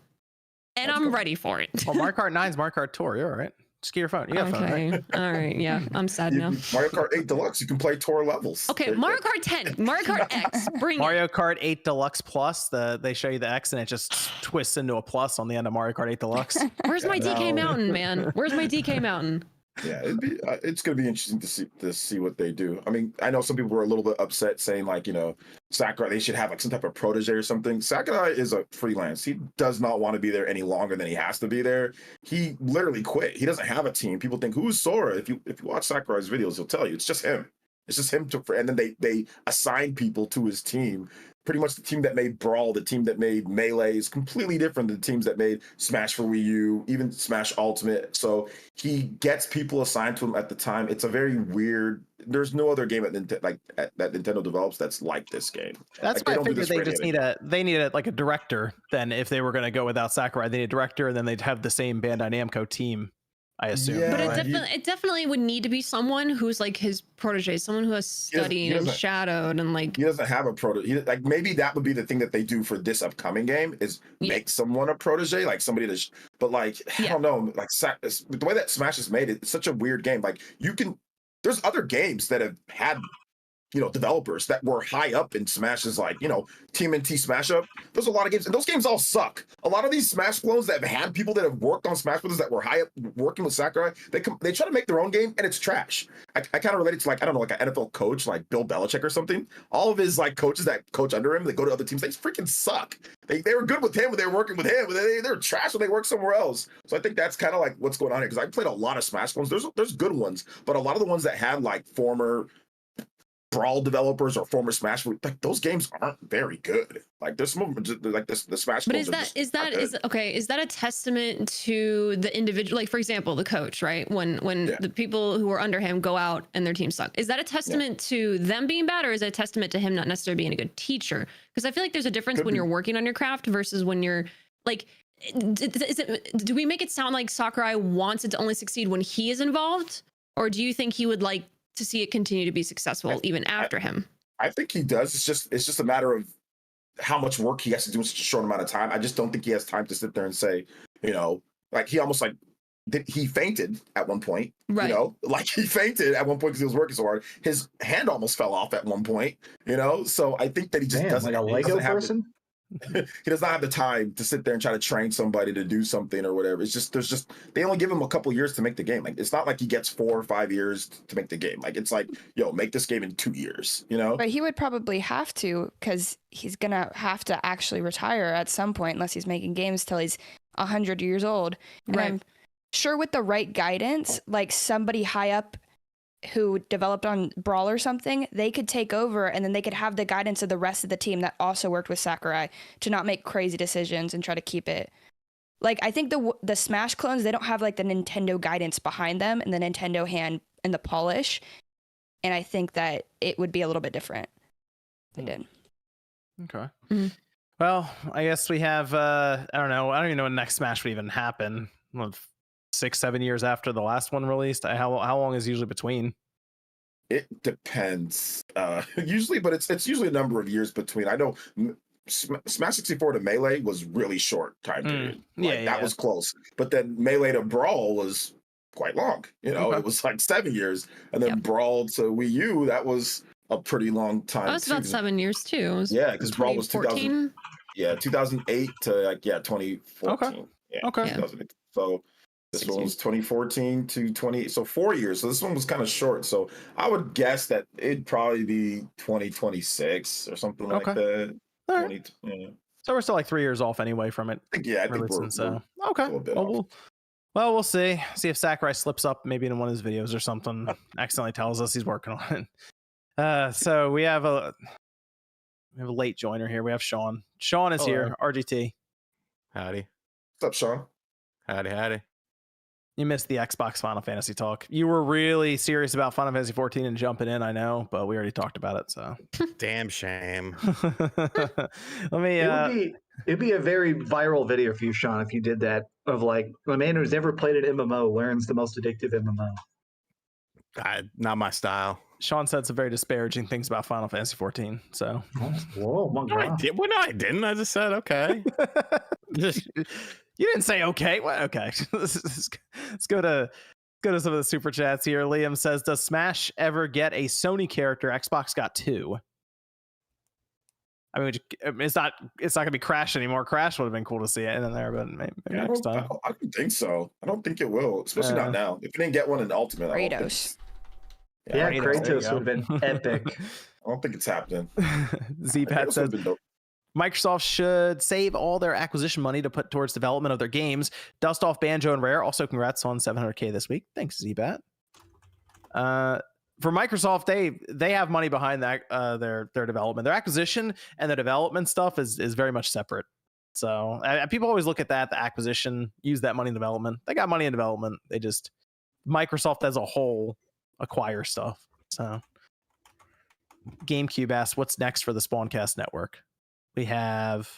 And I'm ready for it. Well, Mario Kart 9's Mario Kart Tour. You're all right. Just get your phone. You got a phone, right? All right. Yeah. I'm sad now. Mario Kart 8 Deluxe, you can play tour levels. Okay. Mario Kart 10, Mario Kart X, bring it. Mario Kart 8 Deluxe Plus. They show you the X and it just twists into a plus on the end of Mario Kart 8 Deluxe. Where's my DK No. Mountain, man? Where's my DK Mountain? Yeah, it's going to be interesting to see what they do. I mean, I know some people were a little bit upset saying like, Sakurai, they should have like some type of protege or something. Sakurai is a freelance. He does not want to be there any longer than he has to be there. He literally quit. He doesn't have a team. People think, who's Sora? If you watch Sakurai's videos, he'll tell you it's just him. It's just him and then they assign people to his team. Pretty much the team that made Brawl, the team that made Melee is completely different than the teams that made Smash for Wii U, even Smash Ultimate. So he gets people assigned to him at the time. It's a very weird. There's no other game that Nintendo develops that's like this game. That's Like, why I don't do figured this for they just anything. need a director. Then if they were going to go without Sakurai, they need a director, and then they'd have the same Bandai Namco team, I assume. Yeah. But Right. it definitely would need to be someone who's like his protege, someone who has studied and doesn't- shadowed and like He doesn't have a like maybe that would be the thing that they do for this upcoming game is make someone a protege, like somebody to. But like I don't know, like the way that Smash is made, it's such a weird game. Like there's other games that have had developers that were high up in Smash's like, TMNT Smash Up. There's a lot of games, and those games all suck. A lot of these Smash clones that have had people that have worked on Smash Brothers that were high up working with Sakurai, they try to make their own game, and it's trash. I kind of relate it to like, I don't know, like an NFL coach like Bill Belichick or something. All of his like coaches that coach under him, they go to other teams, they freaking suck. They were good with him when they were working with him, but they were trash when they worked somewhere else. So I think that's kind of like what's going on here, because I played a lot of Smash clones. There's good ones, but a lot of the ones that had like former Brawl developers or former Smash, like those games aren't very good. Like there's some like the Smash. But is that a testament to the individual? Like for example, the coach, right? When the people who are under him go out and their team suck, is that a testament to them being bad, or is it a testament to him not necessarily being a good teacher? Because I feel like there's a difference when you're working on your craft versus when you're like. Do we make it sound like Sakurai wants it to only succeed when he is involved, or do you think he would like to see it continue to be successful even after him? I think he does. It's just a matter of how much work he has to do in such a short amount of time. I just don't think he has time to sit there and say, like he almost like he fainted at one point, right? Like he fainted at one point because he was working so hard. His hand almost fell off at one point, So I think that he just doesn't like a Lego person. He does not have the time to sit there and try to train somebody to do something or whatever. It's just they only give him a couple years to make the game. Like it's not like he gets 4 or 5 years to make the game. Like it's like, make this game in 2 years, But he would probably have to, because he's gonna have to actually retire at some point unless he's making games till he's 100 years old. And right. I'm sure with the right guidance, like somebody high up who developed on Brawl or something, they could take over, and then they could have the guidance of the rest of the team that also worked with Sakurai to not make crazy decisions and try to keep it. Like, I think the Smash clones, they don't have like the Nintendo guidance behind them and the Nintendo hand and the polish. And I think that it would be a little bit different if they did. Okay. Mm-hmm. Well, I guess we have, I don't even know when next Smash would even happen. 6-7 years after the last one released. How long is usually between? It depends. Usually, but it's usually a number of years between. I know Smash 64 to Melee was really short time period. That was close. But then Melee to Brawl was quite long. It was like 7 years, and then Brawl to Wii U, that was a pretty long time. That was about 7 years too. Because Brawl was 2000. 2008 to 2014. Okay. Okay. 2008. So. This one was 2014 to 20, so 4 years. So this one was kind of short. So I would guess that it'd probably be 2026 or something like that. All right. So we're still like 3 years off anyway from it. I think we're okay. We'll see. See if Sakurai slips up maybe in one of his videos or something. Accidentally tells us he's working on it. So we have a late joiner here. We have Sean. Sean is here. RGT. Howdy. What's up, Sean? Howdy. You missed the Xbox Final Fantasy talk. You were really serious about Final Fantasy 14 and jumping in, I know, but we already talked about it, so. Damn shame. Let me. It'd be a very viral video for you, Sean, if you did that. Of like a man who's never played an MMO learns the most addictive MMO. Not my style. Sean said some very disparaging things about Final Fantasy 14. So. Whoa, my God. I didn't. I just said okay. You didn't say okay. Well, okay. Let's go to some of the super chats here. Liam says, "Does Smash ever get a Sony character? Xbox got 2." I mean, it's not gonna be Crash anymore. Crash would have been cool to see it in there, but maybe next time. I don't think so. I don't think it will, especially not now. If you didn't get one in Ultimate, Kratos. Kratos would have been epic. I don't think it's happening. Z-Pat says Microsoft should save all their acquisition money to put towards development of their games. Dust off Banjo and Rare. Also, congrats on 700K this week. Thanks, Z-Bat. For Microsoft, they have money behind that their development. Their acquisition and their development stuff is very much separate. So people always look at that, the acquisition, use that money in development. They got money in development. They just, Microsoft as a whole acquire stuff. So GameCube asks, what's next for the Spawncast network? We have,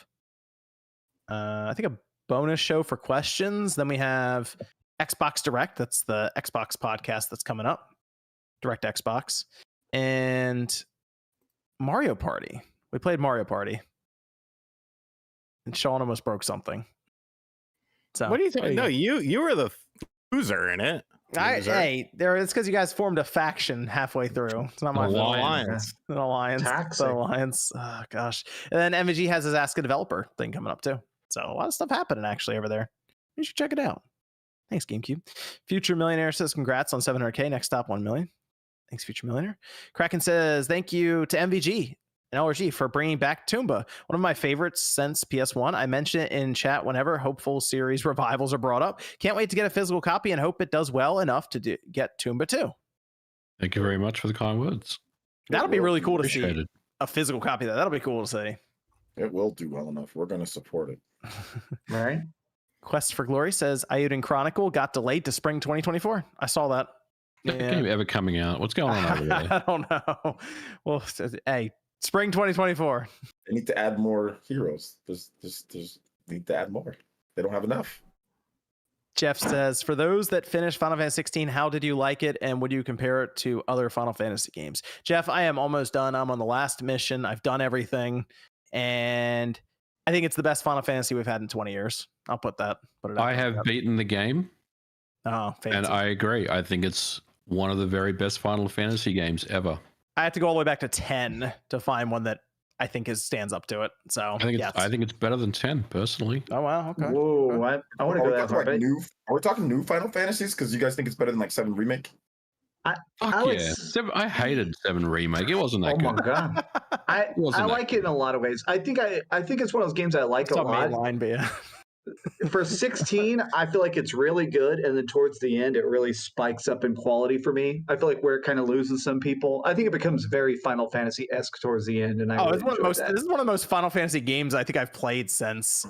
I think, a bonus show for questions. Then we have Xbox Direct. That's the Xbox podcast that's coming up. Direct Xbox. And Mario Party. We played Mario Party. And Sean almost broke something. So what do you think? No, you were the loser in it. Hey, it's because you guys formed a faction halfway through. It's not my fault. Alliance. An alliance. Taxing. The alliance. Oh gosh. And then MVG has his Ask a Developer thing coming up too. So a lot of stuff happening actually over there. You should check it out. Thanks, GameCube. Future Millionaire says congrats on 700K. Next stop 1 million. Thanks, Future Millionaire. Kraken says thank you to MVG and LRG for bringing back Toomba, one of my favorites since PS1. I mention it in chat whenever hopeful series revivals are brought up. Can't wait to get a physical copy and hope it does well enough to get Toomba 2. Thank you very much for the kind words. That'll be really cool to Appreciate see it. a physical copy of that. That'll be cool to see. It will do well enough. We're going to support it. Right? Quest for Glory says Iodine Chronicle got delayed to spring 2024. I saw that. That game ever coming out? What's going on over there? I don't know. Well, hey, spring 2024. They need to add more heroes. There's need to add more. They don't have enough. Jeff says, for those that finished Final Fantasy 16, how did you like it? And would you compare it to other Final Fantasy games? Jeff, I am almost done. I'm on the last mission. I've done everything. And I think it's the best Final Fantasy we've had in 20 years. I'll put it out. I have beaten the game. Oh, fancy. And I agree. I think it's one of the very best Final Fantasy games ever. I had to go all the way back to 10 to find one that I think stands up to it. So I think it's better than 10 personally. Oh wow, okay. Whoa, I want to go that far. Are we talking new Final Fantasies? Because you guys think it's better than like 7 Remake? I hated 7 Remake. It wasn't that Oh good. my god, I like it in a lot of ways. I think it's one of those games I like a lot. Mainline, but yeah. For 16, I feel like it's really good, and then towards the end, it really spikes up in quality for me. I feel like where it kind of loses some people. I think it becomes very Final Fantasy-esque towards the end, and this is one of the most Final Fantasy games I think I've played since.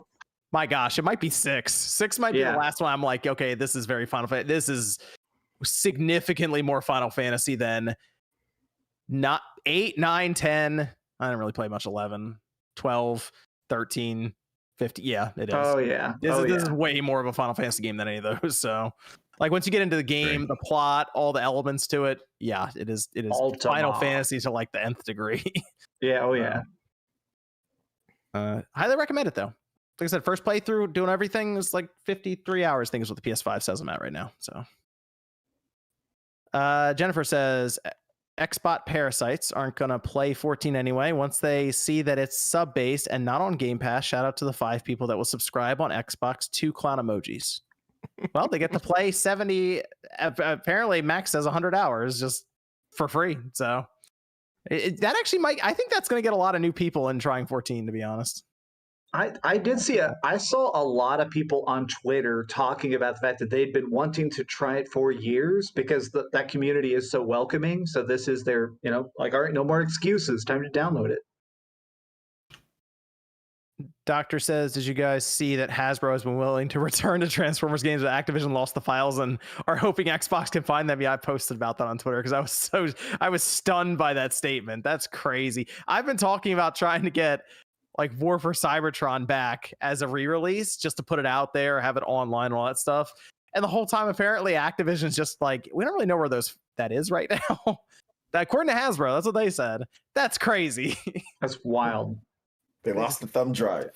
My gosh, it might be 6. 6 might be the last one. I'm like, okay, this is very Final Fantasy. This is significantly more Final Fantasy than not 8, 9, 10. I didn't really play much 11, 12, 13. 50. Yeah, it is. Oh yeah. This is way more of a Final Fantasy game than any of those. So, like once you get into the game, the plot, all the elements to it, yeah, it is Final Fantasy to like the nth degree. Yeah. Oh yeah. Highly recommend it though. Like I said, first playthrough, doing everything is like 53 hours. Things what the PS5 says I'm at right now. So, Jennifer says. Xbot parasites aren't going to play 14 anyway. Once they see that it's sub-based and not on Game Pass, shout out to the 5 people that will subscribe on Xbox 2 clown emojis. Well, they get to play 70. Apparently, Max says 100 hours just for free. So that actually might. I think that's going to get a lot of new people in trying 14. To be honest. I did see I saw a lot of people on Twitter talking about the fact that they'd been wanting to try it for years because that community is so welcoming. So this is their, like, all right, no more excuses. Time to download it. Doctor says, did you guys see that Hasbro has been willing to return to Transformers games, but Activision lost the files and are hoping Xbox can find them? Yeah, I posted about that on Twitter because I was stunned by that statement. That's crazy. I've been talking about trying to get like War for Cybertron back as a re-release just to put it out there, have it online, all that stuff. And the whole time, apparently, Activision's just like, we don't really know where that is right now. According to Hasbro, that's what they said. That's crazy. That's wild. They lost the thumb drive.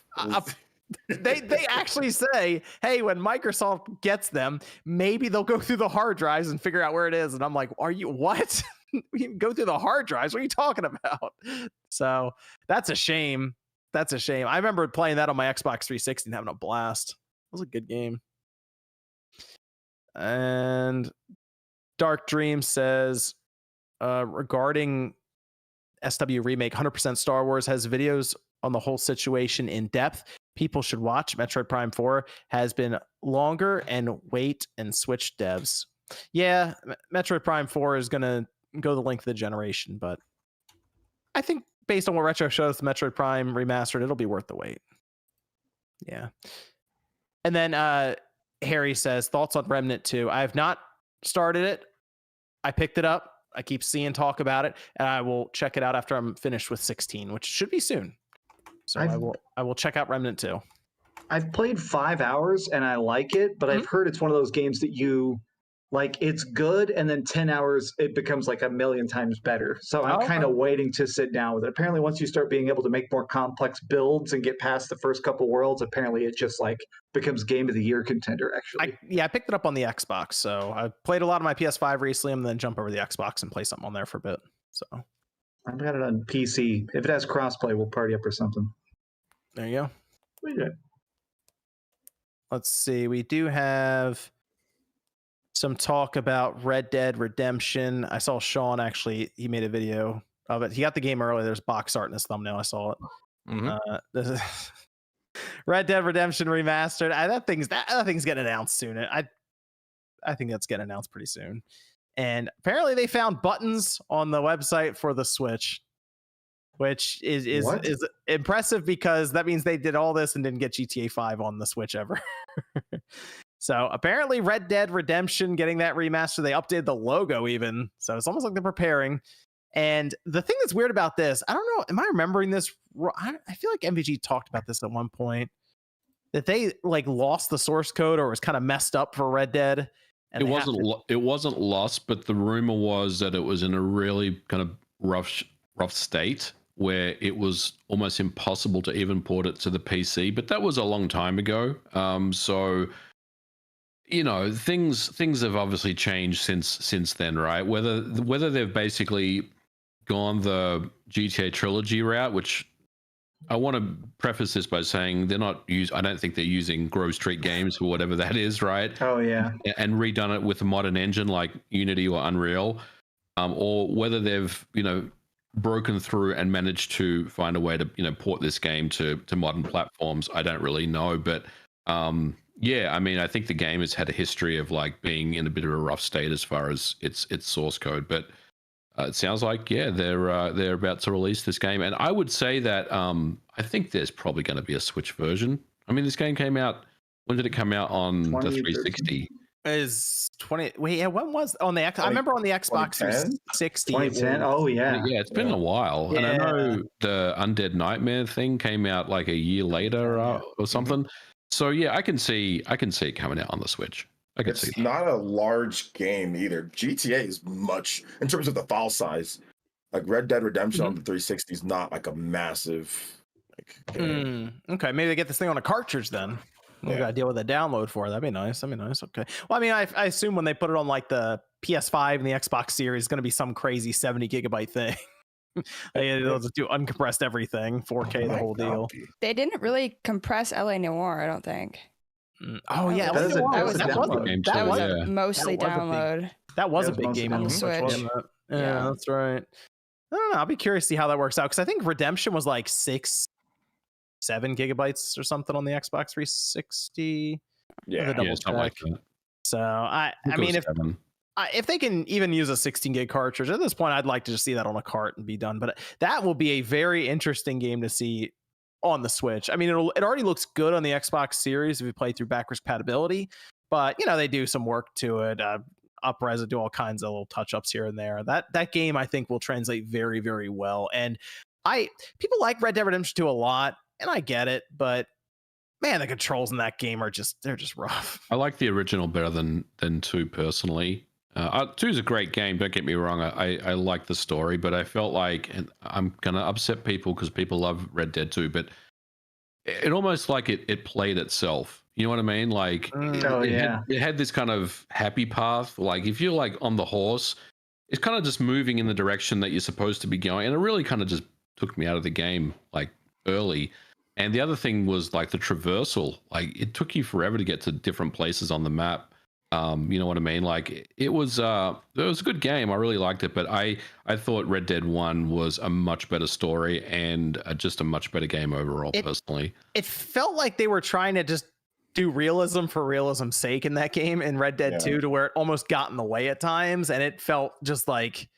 They actually say, hey, when Microsoft gets them, maybe they'll go through the hard drives and figure out where it is. And I'm like, are you what? We can go through the hard drives. What are you talking about? So that's a shame. That's a shame. I remember playing that on my Xbox 360 and having a blast. It was a good game. And Dark Dream says, regarding SW Remake, 100% Star Wars has videos on the whole situation in depth. People should watch. Metroid Prime 4 has been longer and wait and switch devs. Yeah, Metroid Prime 4 is going to go the length of the generation, but I think based on what Retro shows, the Metroid Prime remastered, it'll be worth the wait. Yeah. And then Harry says, thoughts on Remnant 2. I have not started it. I picked it up. I keep seeing talk about it, and I will check it out after I'm finished with 16, which should be soon. So I will check out Remnant 2. I've played 5 hours and I like it, but I've heard it's one of those games that you like it's good, and then 10 hours it becomes like a million times better. So I'm kind of waiting to sit down with it. Apparently, once you start being able to make more complex builds and get past the first couple worlds, apparently it just like becomes game of the year contender. Actually, I picked it up on the Xbox, so I played a lot of my PS5 recently, and then jump over to the Xbox and play something on there for a bit. So I've got it on PC. If it has crossplay, we'll party up or something. there you go. Okay. Let's see. We do have some talk about Red Dead Redemption. I saw Sean he made a video of it. He got the game early. There's box art in his thumbnail. I saw it. This is Red Dead Redemption remastered. That thing's getting announced soon. I think that's getting announced pretty soon. And apparently they found buttons on the website for the Switch, which is impressive because that means they did all this and didn't get GTA 5 on the Switch ever. So apparently Red Dead Redemption getting that remaster, they updated the logo even. So it's almost like they're preparing. And the thing that's weird about this, I don't know, am I remembering this? I feel like MVG talked about this at one point, that they like lost the source code or was kind of messed up for Red Dead. And it wasn't lost, but the rumor was that it was in a really kind of rough state where it was almost impossible to even port it to the PC. But that was a long time ago. So you know, things have obviously changed since then, right? Whether they've basically gone the GTA trilogy route, which I want to preface this by saying I don't think they're using Grove Street Games for whatever that is, right? Oh yeah. And redone it with a modern engine like Unity or Unreal, or whether they've broken through and managed to find a way to port this game to modern platforms. I don't really know, but yeah, I mean, I think the game has had a history of like being in a bit of a rough state as far as its source code, but it sounds like they're about to release this game, and I would say that I think there's probably going to be a Switch version. I mean, this game came out. When did it come out on the 360? Is 20? Wait, yeah. When was on the X? I remember on the Xbox 360. 2010. Oh yeah. Yeah, it's been a while, and I know the Undead Nightmare thing came out like a year later or something. So yeah, I can see it coming out on the Switch. It's not a large game either. GTA is much in terms of the file size. Like Red Dead Redemption on the 360 is not like a massive game. Okay, maybe they get this thing on a cartridge then. We got to deal with a download for it. That'd be nice. Okay. Well, I mean, I assume when they put it on like the PS5 and the Xbox Series, it's going to be some crazy 70 gigabyte thing. They'll just do uncompressed everything, 4K, the whole deal. They didn't really compress LA Noire, I don't think. Oh yeah, that was mostly download. That was a big game on the Switch. Yeah, that's right. I don't know. I'll be curious to see how that works out because I think Redemption was like 6-7 gigabytes or something on the Xbox 360. Yeah, something like that. So I mean, if they can even use a 16 gig cartridge at this point, I'd like to just see that on a cart and be done. But that will be a very interesting game to see on the Switch. I mean, it already looks good on the Xbox Series if you play through backwards compatibility, but they do some work to it, up-res it, do all kinds of little touch-ups here and there. That game I think will translate very, very well. And people like Red Dead Redemption 2 a lot, and I get it, but man, the controls in that game they're just rough. I like the original better than 2 personally. 2 is a great game, don't get me wrong. I like the story, but I felt like, and I'm going to upset people because people love Red Dead 2, but it almost like it played itself. You know what I mean? Like, it had this kind of happy path. Like, if you're like on the horse, it's kind of just moving in the direction that you're supposed to be going. And it really kind of just took me out of the game, like, early. And the other thing was like the traversal. Like, it took you forever to get to different places on the map. You know what I mean? Like it was a good game. I really liked it, but I thought Red Dead 1 was a much better story and just a much better game overall. Personally, it felt like they were trying to just do realism for realism's sake in that game in Red Dead 2, to where it almost got in the way at times, and it felt just like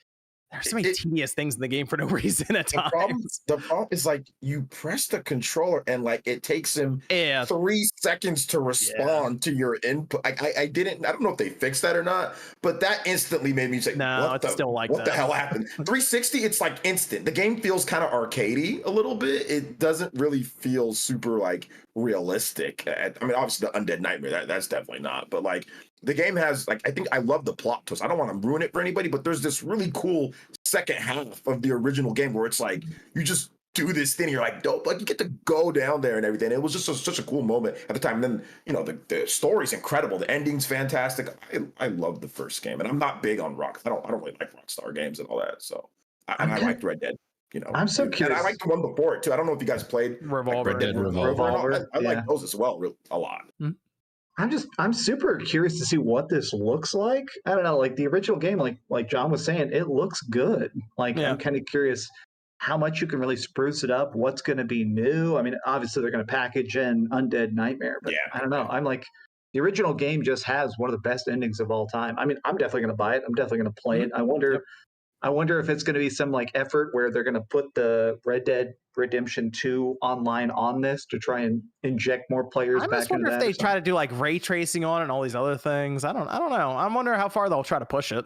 There's so many tedious things in the game for no reason at times. The problem is like you press the controller and like it takes him 3 seconds to respond to your input. I don't know if they fixed that or not, but that instantly made me say, no, what it's still like what that. the hell happened? 360, it's like instant. The game feels kind of arcadey a little bit. It doesn't really feel super like realistic. I mean, obviously the Undead Nightmare, that's definitely not, but like the game has like, I think I love the plot twist. I don't want to ruin it for anybody, but there's this really cool second half of the original game where it's like you just do this thing and you're like dope, like you get to go down there and everything. It was just such a cool moment at the time. And then, you know, the story's incredible, the ending's fantastic. I love the first game, and I'm not big on Rock. I don't really like Rockstar games and all that, so I liked Red Dead. You know, I'm so curious. And I like the one before it too. I don't know if you guys played Revolver. Red Dead Revolver. I like those as well, a lot. I'm super curious to see what this looks like. I don't know, like the original game, like John was saying, it looks good. Like I'm kind of curious how much you can really spruce it up. What's going to be new? I mean, obviously they're going to package in Undead Nightmare, but I don't know. I'm like, the original game just has one of the best endings of all time. I mean, I'm definitely going to buy it. I'm definitely going to play it. I wonder if it's going to be some like effort where they're going to put the Red Dead Redemption 2 online on this to try and inject more players back into that. I just wonder if they try to do like ray tracing on it and all these other things. I don't know. I'm wondering how far they'll try to push it.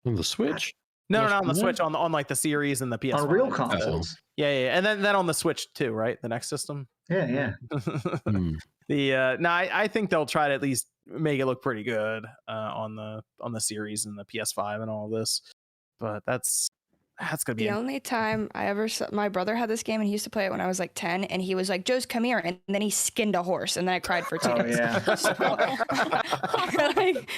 On the Switch? No, not on the Switch, on like the series and the PS5. On real consoles. Yeah. And then on the Switch too, right? The next system. Yeah. I think they'll try to at least make it look pretty good on the series and the PS5 and all this. But that's gonna be the only time I ever saw. My brother had this game and he used to play it when I was like 10, and he was like, "Joe's, come here," and then he skinned a horse, and then I cried for 2 days. Yeah. So, like,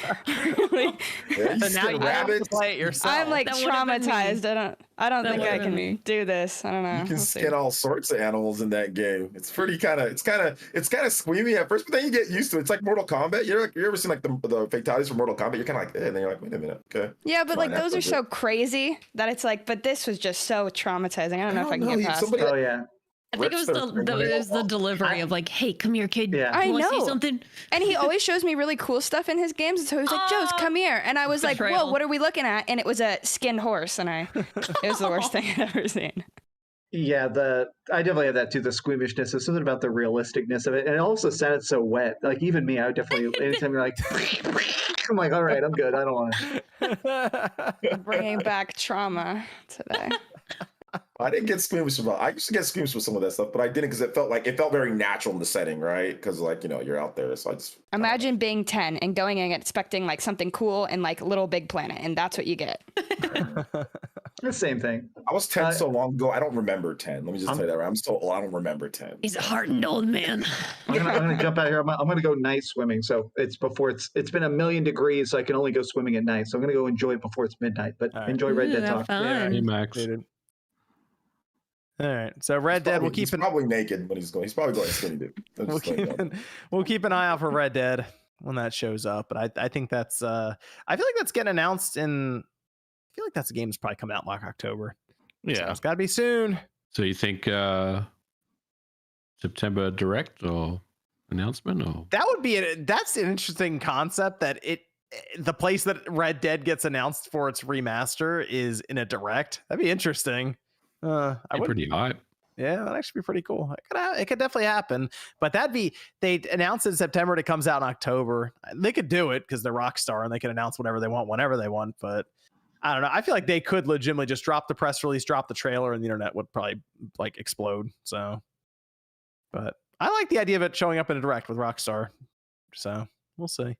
so now you have to play it yourself. I'm like traumatized. I don't think I can do this. I don't know. You can skin all sorts of animals in that game. It's pretty kind of squeamy at first, but then you get used to it. It's like Mortal Kombat. You ever seen like the fatalities from Mortal Kombat? You're kind of like, and then you're like, wait a minute, okay. Yeah, but like those are so crazy that it's like, but this was just so traumatizing. I don't know if I can get past it. Oh yeah. I think it was the delivery of like, hey, come here, kid. Yeah. I know. See something? And he always shows me really cool stuff in his games. And so he was like, Joe's, come here. And I was like, whoa, what are we looking at? And it was a skinned horse. And it was the worst thing I'd ever seen. Yeah, I definitely have that too, the squeamishness. There's something about the realisticness of it. And it also sounded so wet. Like even me, I would definitely, anytime you're like, I'm like, all right, I'm good. I don't want to. Bringing back trauma today. I didn't get squeamish about. I used to get squeamish with some of that stuff, but I didn't because it felt very natural in the setting, right? Because like you're out there, so I just imagine being 10 and going in and expecting like something cool and like Little Big Planet, and that's what you get. The same thing. I was 10 so long ago. I don't remember 10. Let me just tell you that. Right? I'm so old. I don't remember 10. He's a hardened old man. I'm gonna jump out here. I'm gonna go night swimming. So it's before it's been 1,000,000 degrees, so I can only go swimming at night. So I'm gonna go enjoy it before it's midnight. But enjoy Red Dead Talk. Yeah, hey, Max. All right, so Red Dead. He's probably naked when he's going. He's probably going skinny dip. We'll keep an eye out for Red Dead when that shows up. But I think that's I feel like that's getting announced in. I feel like that's a game that's probably coming out in like October. Yeah, so it's got to be soon. So you think September direct or announcement or that would be that's an interesting concept that the place that Red Dead gets announced for its remaster is in a direct. That'd be interesting. Pretty hype. Yeah, that'd actually be pretty cool. It could definitely happen, but they announce it in September and it comes out in October. They could do it because they're Rockstar and they can announce whatever they want whenever they want. But I don't know. I feel like they could legitimately just drop the press release, drop the trailer, and the internet would probably like explode. So, but I like the idea of it showing up in a direct with Rockstar. So we'll see.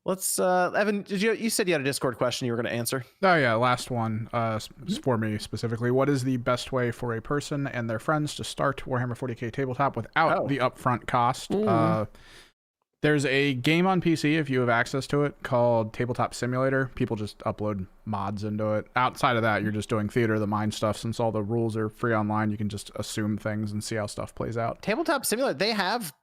Let's Evan, you said you had a Discord question you were going to answer? Oh yeah, last one for me specifically. What is the best way for a person and their friends to start Warhammer 40k tabletop without the upfront cost? There's a game on PC if you have access to it called Tabletop Simulator. People just upload mods into it. Outside of that, you're just doing theater of the mind stuff. Since all the rules are free online, you can just assume things and see how stuff plays out. Tabletop Simulator, they have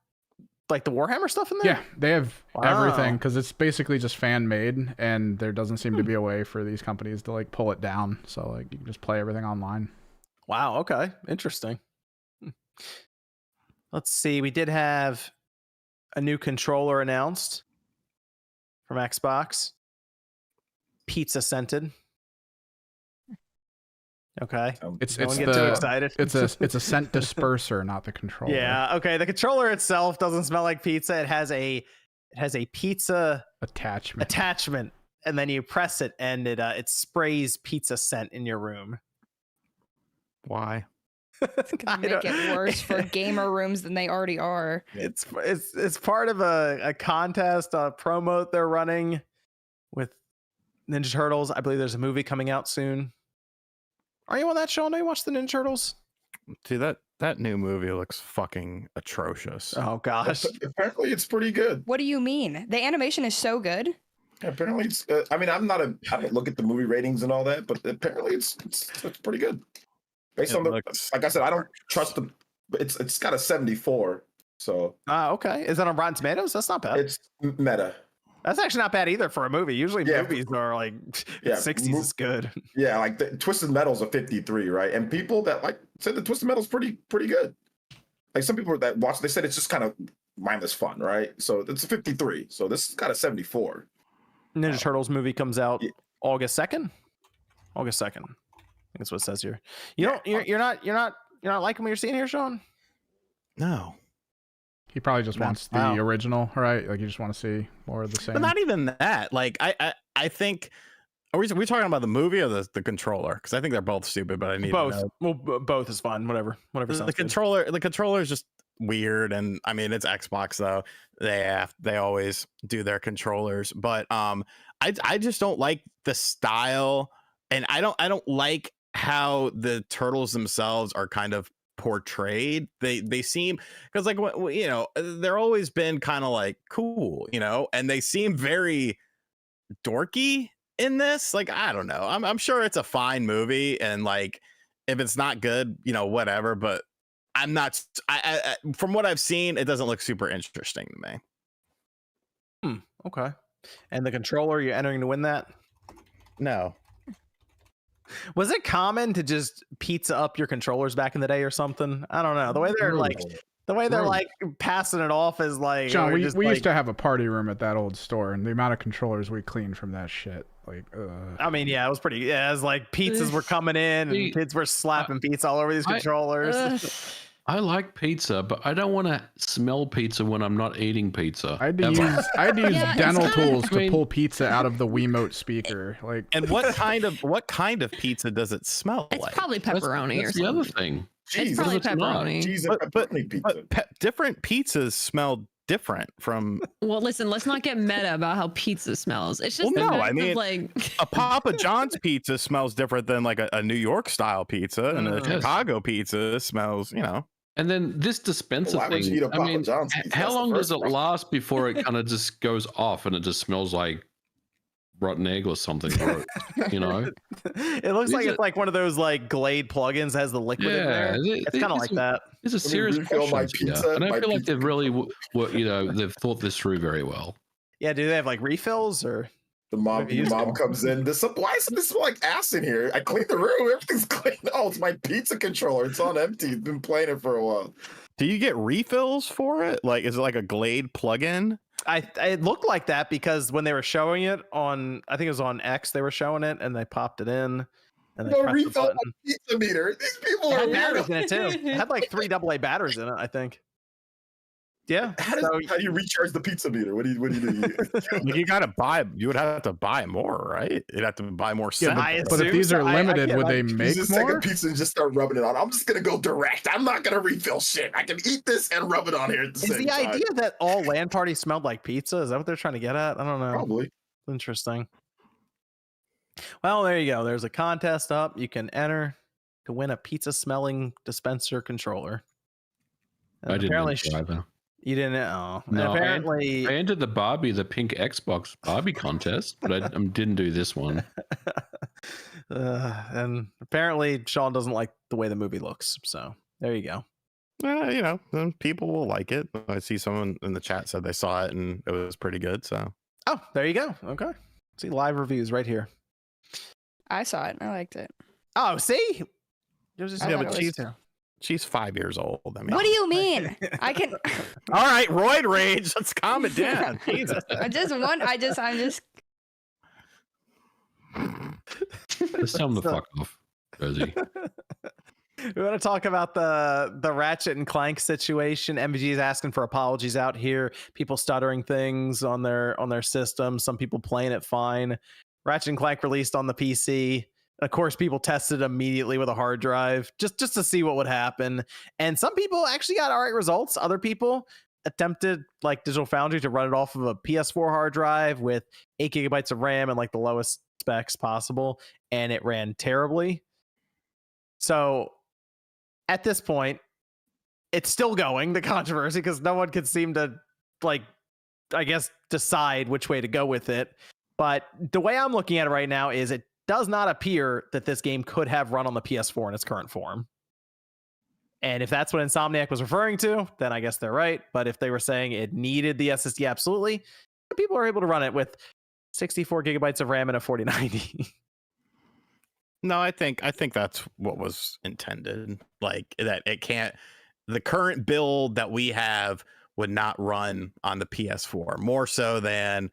like the Warhammer stuff in there? Yeah, they have everything because it's basically just fan made, and there doesn't seem to be a way for these companies to like pull it down. So like you can just play everything online. Wow. Okay. Interesting. Let's see. We did have a new controller announced from Xbox. Pizza scented. Okay. It's Don't it's get too the excited. it's a scent disperser, not the controller. Yeah. Okay. The controller itself doesn't smell like pizza. It has a pizza attachment, and then you press it, and it sprays pizza scent in your room. Why? It's gonna make it worse for gamer rooms than they already are. It's part of a contest, a promo they're running with Ninja Turtles. I believe there's a movie coming out soon. Are you on that, Sean? Do you watch the Ninja Turtles? See, that new movie looks fucking atrocious. Oh gosh. Apparently, it's pretty good. What do you mean? The animation is so good. Apparently, it's. I mean, I don't look at the movie ratings and all that, but apparently, it's pretty good. Based on like I said, I don't trust the. It's got a 74. So. Okay. Is that on Rotten Tomatoes? That's not bad. It's Meta. That's actually not bad either for a movie. Usually movies are like 60s is good. Yeah, like the Twisted Metal's a 53, right? And people that like said the Twisted Metal's pretty good. Like some people that watched, they said it's just kind of mindless fun, right? So it's a 53. So this got a 74. Ninja Turtles movie comes out August 2nd. August 2nd. I think that's what it says here. You're not liking what you're seeing here, Sean? No. He probably just wants the original, right? Like you just want to see more of the same. But not even that. Like I think. Are we talking about the movie or the controller? Because I think they're both stupid, but I need both. To know. Well, both is fine. Whatever. The controller. The controller is just weird, and I mean it's Xbox though. They always do their controllers, but I just don't like the style, and I don't like how the turtles themselves are kind of portrayed. They seem, because like they're always been kind of like cool, and they seem very dorky in this. Like I don't know. I'm sure it's a fine movie, and like if it's not good, whatever. But I'm not. I from what I've seen, it doesn't look super interesting to me. Okay. And the controller, you're entering to win that? No. Was it common to just pizza up your controllers back in the day or something? I don't know. The way they're like passing it off is like, John, we used to have a party room at that old store, and the amount of controllers we cleaned from that shit, like I mean, yeah, it was pretty. Yeah, it was like pizzas were coming in and kids were slapping pizza all over these controllers. I like pizza, but I don't want to smell pizza when I'm not eating pizza. I had to use dental tools to pull pizza out of the Wiimote speaker. Like, and what kind of pizza does it smell like? It's probably pepperoni that's or something. the other thing. It's probably pepperoni. Cheese and pepperoni pizza. But different pizzas smell different from. Well, listen, let's not get meta about how pizza smells. It's just like a Papa John's pizza smells different than like a New York style pizza, and a Chicago pizza smells, And then this dispenser thing. I mean, how long does it last before it kind of just goes off and it just smells like rotten egg or something? Or, it looks like it's like one of those like Glade plugins that has the liquid in there. It's kind of like that. It's a serious question, and I feel like they've really, they've thought this through very well. Yeah, do they have like refills or? The mom comes in. Why does this smell like ass in here? I cleaned the room. Everything's clean. Oh, it's my pizza controller. It's on empty. It's been playing it for a while. Do you get refills for it? Like, is it like a Glade plugin? It looked like that because when they were showing it on, I think it was on X, they were showing it and they popped it in. And they pressed refill the my pizza meter. These people it are had weird. batteries in it too. It had like 3 AA batteries in it, I think. Yeah. How do you recharge the pizza meter? What do you do? You would have to buy more, right? You'd have to buy more sets. But if these are limited, would they make just more? Take a pizza and just start rubbing it on. I'm just gonna go direct. I'm not gonna refill shit. I can eat this and rub it on here at the same time. Idea that all LAN parties smelled like pizza? Is that what they're trying to get at? I don't know. Probably. Interesting. Well, there you go. There's a contest up. You can enter to win a pizza smelling dispenser controller. And I didn't either. You didn't? Oh, no. Apparently, I entered the pink Xbox Barbie contest, but I didn't do this one. And apparently, Sean doesn't like the way the movie looks. So there you go. Then people will like it. I see someone in the chat said they saw it and it was pretty good. So, oh, there you go. Okay, see live reviews right here. I saw it. I liked it. Oh, see, she's 5 years old. I mean, what do you mean? I can. All right, roid rage. Let's calm it down. Jesus. I'm just. Just tell them to fuck off. Crazy. We want to talk about the Ratchet and Clank situation. MVG is asking for apologies out here. People stuttering things on their system. Some people playing it fine. Ratchet and Clank released on the PC. Of course, people tested it immediately with a hard drive just to see what would happen. And some people actually got all right results. Other people attempted, like Digital Foundry, to run it off of a PS4 hard drive with 8 gigabytes of RAM and like the lowest specs possible, and it ran terribly. So at this point, it's still going, the controversy, because no one could seem to, like, I guess, decide which way to go with it. But the way I'm looking at it right now is it does not appear that this game could have run on the PS4 in its current form. And if that's what Insomniac was referring to, then I guess they're right. But if they were saying it needed the SSD absolutely, people are able to run it with 64 gigabytes of RAM and a 4090. No, I think that's what was intended. Like that it can't, the current build that we have would not run on the PS4, more so than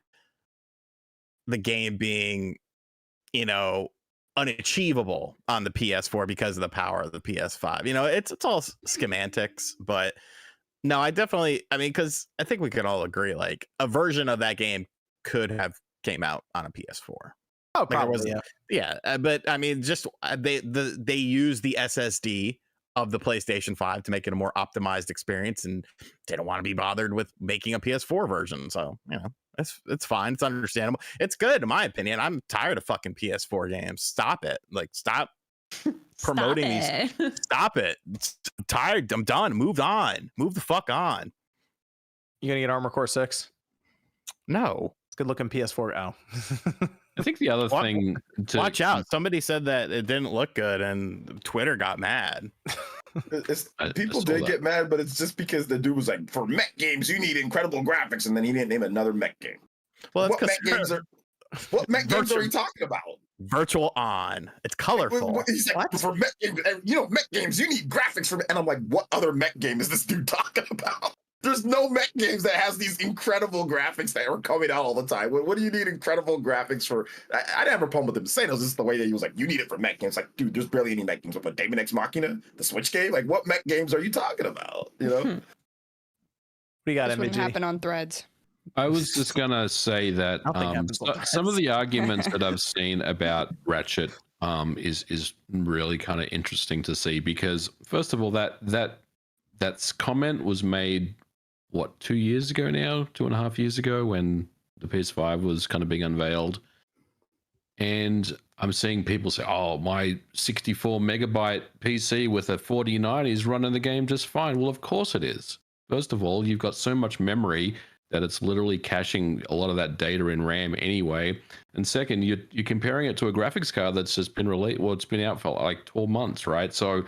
the game being, unachievable on the PS4 because of the power of the PS5. It's all schematics, but no, I mean, because I think we can all agree, like, a version of that game could have came out on a PS4. Oh, probably. Yeah. But I mean, just they use the SSD of the PlayStation 5 to make it a more optimized experience, and they don't want to be bothered with making a PS4 version. So, it's fine. It's understandable. It's good, in my opinion. I'm tired of fucking PS4 games. Stop it. Like, stop promoting these. Stop it. I'm tired. I'm done. Move on. Move the fuck on. You gonna get Armored Core 6? No. It's good looking PS4. Oh. I think the other thing to watch out. Somebody said that it didn't look good, and Twitter got mad. People did get mad, but it's just because the dude was like, for mech games, you need incredible graphics, and then he didn't name another mech game. Well, what mech games are you talking about? Virtual On. It's colorful. He's like, for mech games, mech games, you need graphics for. And I'm like, what other mech game is this dude talking about? There's no mech games that has these incredible graphics that are coming out all the time. What do you need incredible graphics for? I didn't have a problem with him saying it. It was just the way that he was like, you need it for mech games. Like, dude, there's barely any mech games. But Daemon X Machina, the Switch game, like, what mech games are you talking about? What do you got, This wouldn't MVG? happen on Threads. I was just gonna say that some of the arguments that I've seen about Ratchet is really kind of interesting to see, because first of all, that comment was made 2 years ago now, 2.5 years ago, when the PS5 was kind of being unveiled. And I'm seeing people say, oh, my 64 megabyte PC with a 4090 is running the game just fine. Well, of course it is. First of all, you've got so much memory that it's literally caching a lot of that data in RAM anyway. And second, you're comparing it to a graphics card that's just been released. Well, it's been out for like 12 months, right? So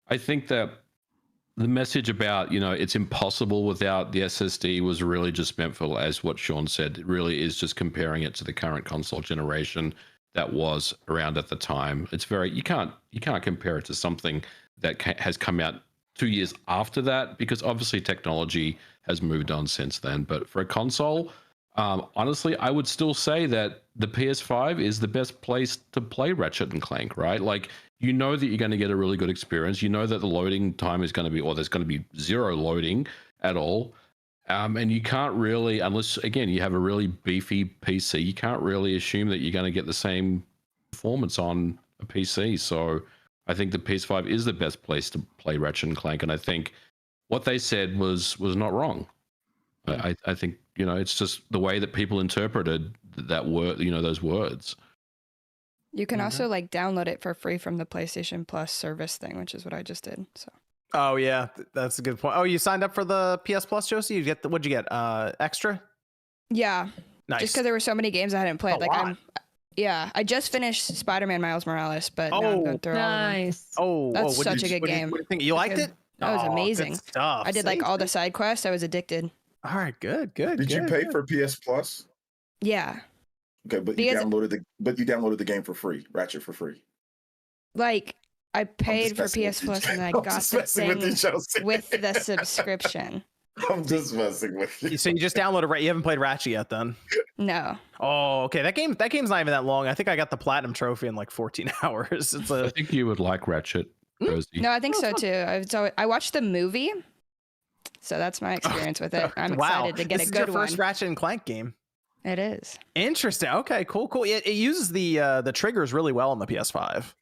I think that the message about, it's impossible without the SSD was really just meant for, as what Sean said, it really is just comparing it to the current console generation that was around at the time. It's you can't compare it to something that has come out 2 years after that, because obviously technology has moved on since then. But for a console, honestly, I would still say that the PS5 is the best place to play Ratchet and Clank, right? Like, that you're going to get a really good experience. You know that the loading time is going to be, or there's going to be zero loading at all. And you can't really, unless, again, you have a really beefy PC, you can't really assume that you're going to get the same performance on a PC. So I think the PS5 is the best place to play Ratchet and Clank. And I think what they said was not wrong. I think, it's just the way that people interpreted that word, those words. You can also download it for free from the PlayStation Plus service thing, which is what I just did. So. Oh yeah, that's a good point. Oh, you signed up for the PS Plus, Josie? What'd you get? Extra? Yeah. Nice. Just because there were so many games I hadn't played. I just finished Spider-Man Miles Morales, but now I'm going through all of them. Nice. Oh, that's such a good game. What do you think? You liked it? That was amazing. Good stuff. I did all the side quests. I was addicted. All right, good. Did you pay for PS Plus? Yeah. Okay, but you downloaded the game for free, Ratchet for free. I paid for PS Plus and I got the thing with the subscription. I'm just messing with you. So you just downloaded. You haven't played Ratchet yet, then? No. Oh, okay. That game's not even that long. I think I got the platinum trophy in like 14 hours. It's I think you would like Ratchet. Cozy. No, I think so too. I watched the movie, so that's my experience with it. I'm excited to get this a is good your first one. Ratchet and Clank game. It is. Interesting. Okay, cool. It uses the triggers really well on the PS5.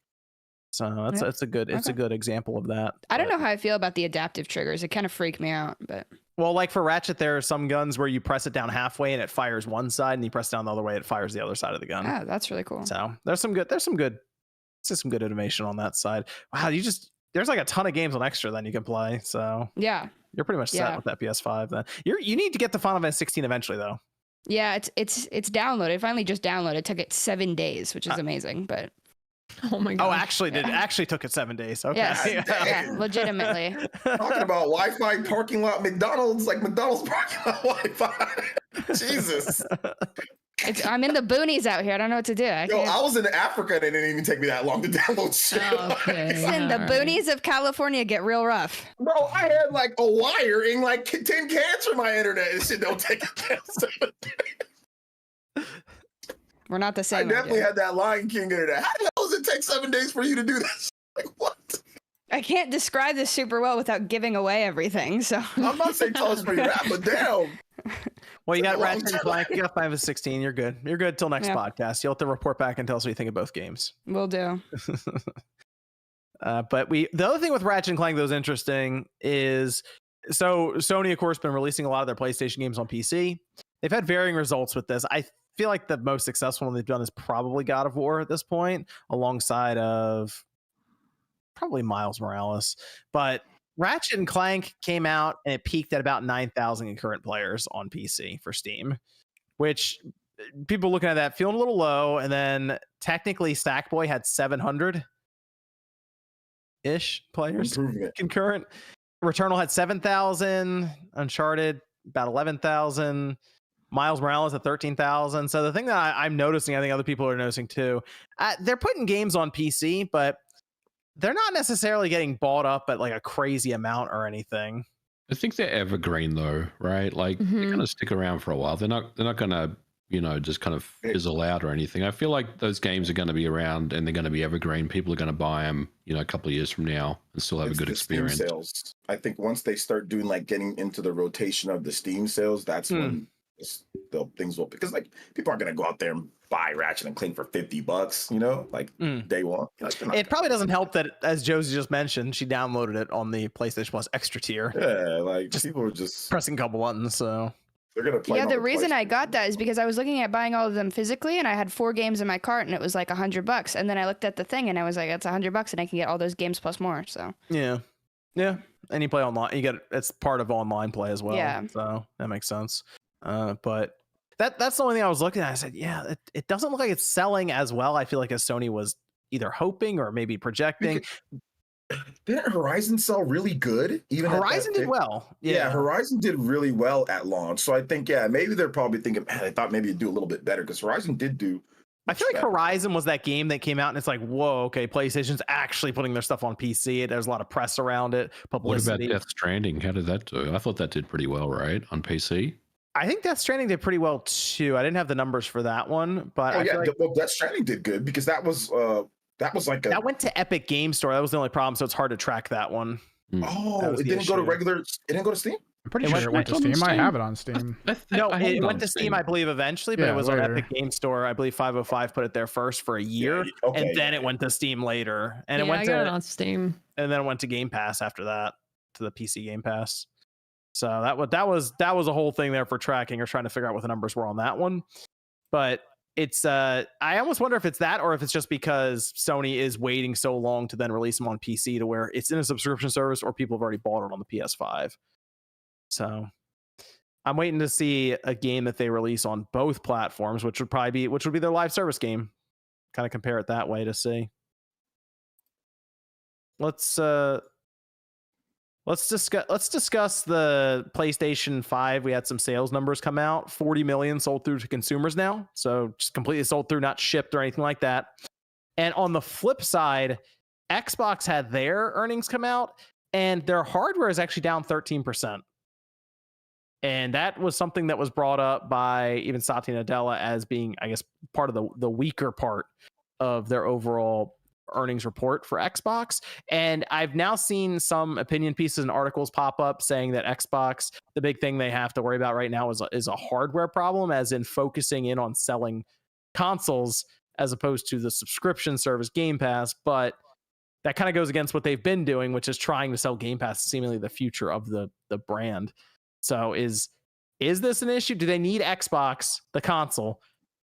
So that's a good a good example of that. I don't know how I feel about the adaptive triggers. It kind of freak me out, but Well, like for Ratchet, there are some guns where you press it down halfway and it fires one side, and you press down the other way, it fires the other side of the gun. oh, that's really cool. So there's some good innovation on that side. Wow, there's like a ton of games on Extra then you can play. So Yeah. you're pretty much set with that PS5 then. You need to get the Final Fantasy 16 eventually though. Yeah, it's downloaded. It finally just downloaded. It took it 7 days, which is amazing, but Oh my god. Oh, actually took it 7 days. Okay. yes, yeah, legitimately. Talking about Wi-Fi parking lot McDonald's, like McDonald's parking lot Wi-Fi. Jesus. I'm in the boonies out here. I don't know what to do. I was in Africa and it didn't even take me that long to download shit. Okay. Listen, the boonies of California get real rough. Bro, I had like a wire in like 10 cans for my internet and shit don't take it down 7 days. We're not the I same. definitely had that Lion King internet. How the hell does it take 7 days for you to do this? Like, what? I can't describe this super well without giving away everything. So I'm not saying tell us pretty rap, but damn. Well, you It's got a long Ratchet and time. Clank, you got Final Fantasy 16. You're good. You're good till next Yeah. podcast. You'll have to report back and tell us what you think of both games. we'll do. But the other thing with Ratchet and Clank that was interesting is so Sony, of course, been releasing a lot of their PlayStation games on PC. They've had varying results with this. I feel like the most successful one they've done is probably God of War at this point, alongside of probably Miles Morales. But Ratchet and Clank came out and it peaked at about 9,000 concurrent players on PC for Steam, which people looking at that feeling a little low. And then technically Sackboy had 700 ish players Improvement. concurrent. Returnal had 7,000. Uncharted about 11,000. Miles Morales at 13,000. So the thing that I'm noticing, I think other people are noticing too, they're putting games on PC, but they're not necessarily getting bought up at like a crazy amount or anything. I think they're evergreen though, right? Like they're going to stick around for a while. They're not going to, just kind of fizzle out or anything. I feel like those games are going to be around and they're going to be evergreen. People are going to buy them, a couple of years from now and still have a good the Steam experience. sales. I think once they start doing like getting into the rotation of the Steam sales, that's when things will, because like people aren't going to go out there and buy Ratchet and Clank for $50, like day one. Like, It probably doesn't help that, as Josie just mentioned, she downloaded it on the PlayStation Plus extra tier. Yeah, like people are just Pressing a couple buttons, so they're gonna play. Yeah, on the reason I got PlayStation. that is because I was looking at buying all of them physically, and I had 4 games in my cart, and it was like $100. And then I looked at the thing, and I was like, "It's $100, and I can get all those games plus more." So yeah, and you play online. You get it's part of online play as well. Yeah. So that makes sense. But that's the only thing I was looking at. I said, yeah, it doesn't look like it's selling as well. I feel like as Sony was either hoping or maybe projecting. Didn't Horizon sell really good? Even at Horizon that did well. Yeah, Horizon did really well at launch. So I think, maybe they're probably thinking, man, they thought maybe it'd do a little bit better because Horizon did do. I feel like better. Horizon was that game that came out and it's like, whoa, okay, PlayStation's actually putting their stuff on PC. There's a lot of press around it, What about publicity. Death Stranding? How did that do? I thought that did pretty well, right? On PC? I think Death Stranding did pretty well too. I didn't have the numbers for that one, but I feel like well, Death Stranding did good because that was like that went to Epic Game Store. That was the only problem, so it's hard to track that one. That was it the didn't go to issue. it didn't go to Steam. I'm pretty It sure went- it went to it's on Steam. I Steam. have it on Steam. No, I it had went on to Steam, I believe, eventually, but Yeah, it was on later. Epic Game Store. I believe 505 put it there first for a year, okay, and then it went to Steam later, and yeah, it went I got it to on Steam. and then it went to Game Pass after that, to the PC Game Pass. So that was a whole thing there for tracking or trying to figure out what the numbers were on that one. But it's I almost wonder if it's that or if it's just because Sony is waiting so long to then release them on PC to where it's in a subscription service or people have already bought it on the PS5. So I'm waiting to see a game that they release on both platforms, which would be their live service game. Kind of compare it that way to see. Let's discuss the PlayStation 5. We had some sales numbers come out. 40 million sold through to consumers now. So just completely sold through, not shipped or anything like that. And on the flip side, Xbox had their earnings come out and their hardware is actually down 13%. And that was something that was brought up by even Satya Nadella as being, I guess, part of the weaker part of their overall earnings report for Xbox. And I've now seen some opinion pieces and articles pop up saying that Xbox, the big thing they have to worry about right now is a hardware problem, as in focusing in on selling consoles as opposed to the subscription service Game Pass. But that kind of goes against what they've been doing, which is trying to sell Game Pass, seemingly the future of the brand. So is this an issue? Do they need Xbox, the console,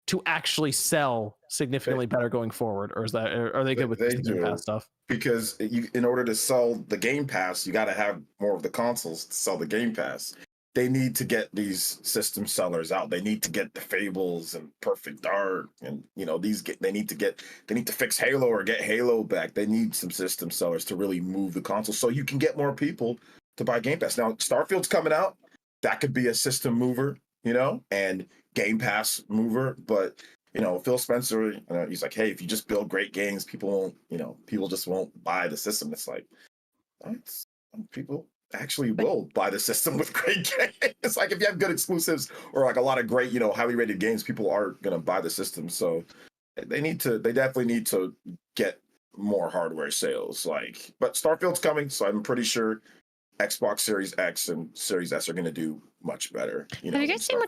to actually sell significantly better going forward, or are they good with the Game Pass stuff? Because in order to sell the Game Pass, you got to have more of the consoles to sell the Game Pass. They need to get these system sellers out. They need to get the Fables and Perfect Dark, and they need to fix Halo or get Halo back. They need some system sellers to really move the console so you can get more people to buy Game Pass. Now, Starfield's coming out. That could be a system mover, and Game Pass mover. But, Phil Spencer, he's like, hey, if you just build great games, people just won't buy the system. It's like, people actually will buy the system with great games. It's like if you have good exclusives or like a lot of great, highly rated games, people are going to buy the system. So they definitely need to get more hardware sales. But Starfield's coming, so I'm pretty sure Xbox Series X and Series S are going to do much better. Have you guys seen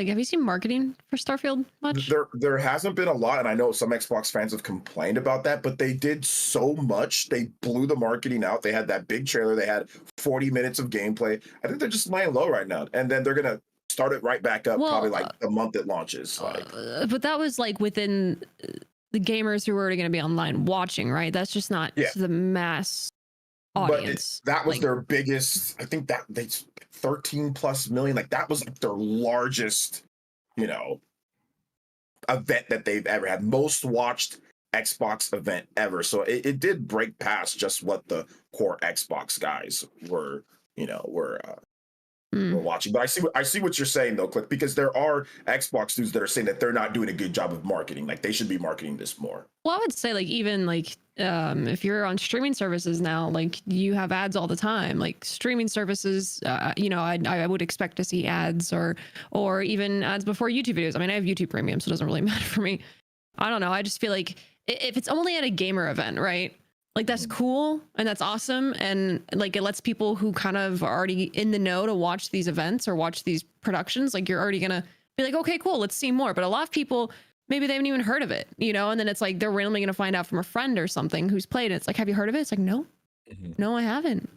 have you seen marketing for Starfield much? There hasn't been a lot, and I know some Xbox fans have complained about that, but they did so much. They blew the marketing out. They had that big trailer. They had 40 minutes of gameplay. I think they're just laying low right now, and then they're going to start it right back up probably the month it launches. But that was within the gamers who were already going to be online watching, right? That's just not the mass audience. But that was their biggest. I think that they 13 plus million. That was their largest, event that they've ever had. Most watched Xbox event ever. So it did break past just what the core Xbox guys were watching. But I see what you're saying though, Click, because there are Xbox dudes that are saying that they're not doing a good job of marketing. They should be marketing this more. Well, I would say even if you're on streaming services now, you have ads all the time. Streaming services, I would expect to see ads or even ads before YouTube videos. I mean, I have YouTube Premium, so it doesn't really matter for me. I don't know. I just feel like if it's only at a gamer event, right? That's cool and that's awesome. And it lets people who kind of are already in the know to watch these events or watch these productions. You're already going to be like, okay, cool, let's see more. But a lot of people, maybe they haven't even heard of it, and then it's they're randomly going to find out from a friend or something who's played it. It's have you heard of it? It's no, no, I haven't.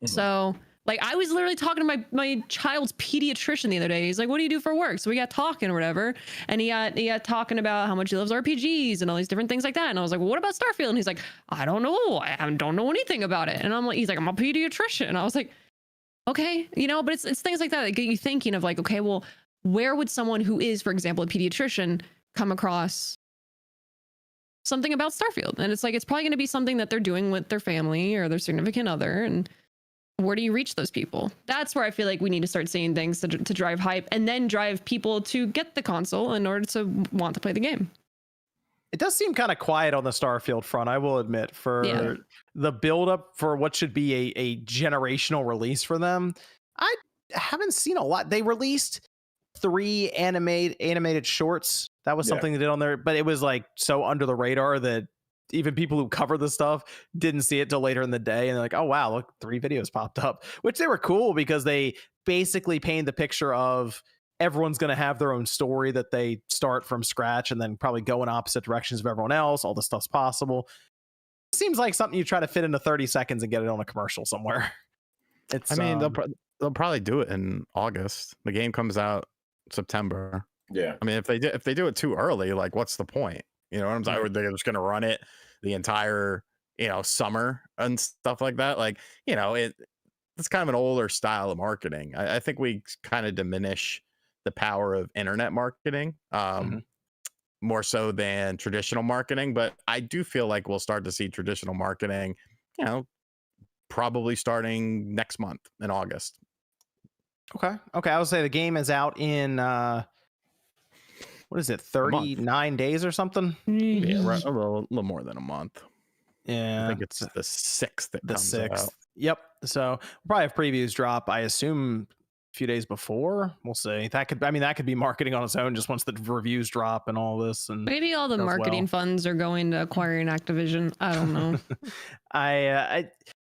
So I was literally talking to my child's pediatrician the other day. He's like, what do you do for work? So we got talking or whatever. And he got talking about how much he loves RPGs and all these different things like that. And I was like, well, what about Starfield? And he's like, I don't know. Don't know anything about it. And he's like, I'm a pediatrician. And I was like, okay, but it's things like that that get you thinking of okay, well, where would someone who is, for example, a pediatrician come across something about Starfield? And it's it's probably going to be something that they're doing with their family or their significant other. And where do you reach those people? That's where I feel we need to start seeing things to drive hype and then drive people to get the console in order to want to play the game. It does seem kind of quiet on the Starfield front, I will admit, for the buildup for what should be a generational release for them. I haven't seen a lot. They released 3 animated shorts. That was something they did on there, but it was so under the radar that even people who cover the stuff didn't see it till later in the day. And they're like, oh, wow, look, 3 videos popped up, which they were cool because they basically paint the picture of everyone's going to have their own story that they start from scratch and then probably go in opposite directions of everyone else. All this stuff's possible. It seems like something you try to fit into 30 seconds and get it on a commercial somewhere. They'll probably do it in August. The game comes out September. Yeah. I mean, if they do it too early, what's the point? You know what I'm saying? Or they're just going to run it the entire, summer and stuff like that. It's kind of an older style of marketing. I think we kind of diminish the power of internet marketing more so than traditional marketing. But I do feel we'll start to see traditional marketing, probably starting next month in August. Okay. I would say the game is out in what is it, 39 days or something? Yeah, right, a little more than a month. Yeah, I think it's the 6th. The 6th. Yep. So we'll probably have previews drop, I assume, few days before. We'll see. That could be marketing on its own just once the reviews drop and all this. And Maybe all the marketing funds are going to acquiring Activision. I don't know.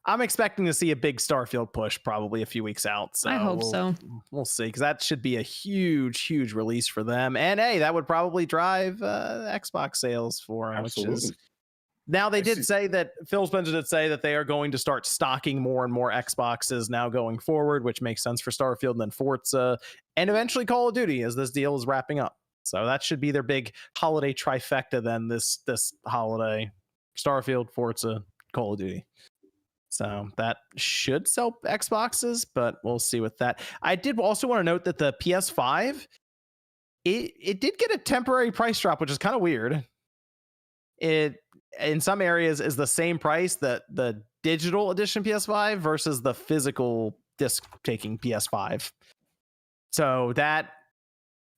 I'm expecting to see a big Starfield push probably a few weeks out. So I hope so. We'll see, because that should be a huge release for them. And hey, that would probably drive Xbox sales for them. Absolutely. Now they did say that Phil Spencer did say that they are going to start stocking more and more Xboxes now going forward, which makes sense for Starfield and then Forza and eventually Call of Duty as this deal is wrapping up. So that should be their big holiday trifecta then this holiday: Starfield, Forza, Call of Duty. So that should sell Xboxes, but we'll see with that. I did also want to note that the PS5, it did get a temporary price drop, which is kind of weird. It in some areas is the same price that the digital edition PS5 versus the physical disc taking PS5. So that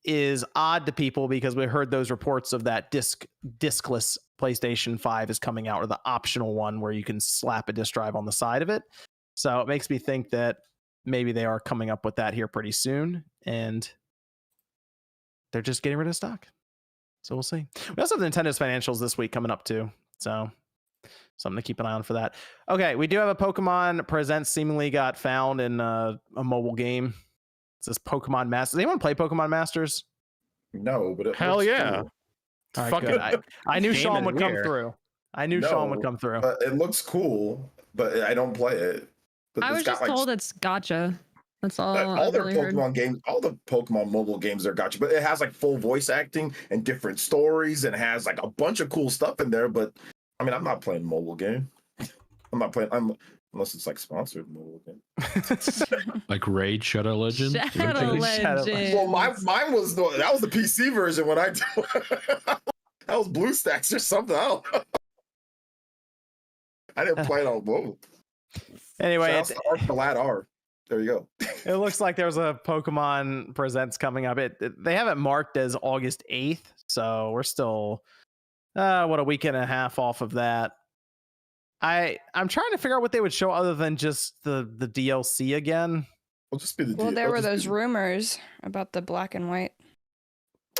is odd to people because we heard those reports of that discless PlayStation 5 is coming out, or the optional one where you can slap a disc drive on the side of it. So it makes me think that maybe they are coming up with that here pretty soon, and they're just getting rid of stock. So we'll see. We also have Nintendo's financials this week coming up too. So something to keep an eye on for that. Okay, we do have a Pokemon Presents seemingly got found in a mobile game. It says Pokemon Masters. Does anyone play Pokemon Masters? No, but hell yeah. Cool. All right, good. I knew Sean would come weird. through. Sean would come through. It looks cool, but I don't play it. But I was just told it's gotcha. That's all. All their Pokemon games, all the Pokemon mobile games are gotcha, but it has like full voice acting and different stories and has like a bunch of cool stuff in there. But I mean, I'm not playing mobile game. Unless it's like sponsored mobile game. Like Raid Shadow Legends. Shadow Legends. Well, mine was that was the PC version when I that was BlueStacks or something. I didn't play it on mobile. Anyway, it's the Lad R. There you go. It looks like there's a Pokemon Presents coming up. They have it marked as August 8th, so we're still a week and a half off of that. I'm trying to figure out what they would show other than just the DLC again. It'll just be the Well, there were those rumors about the black and white.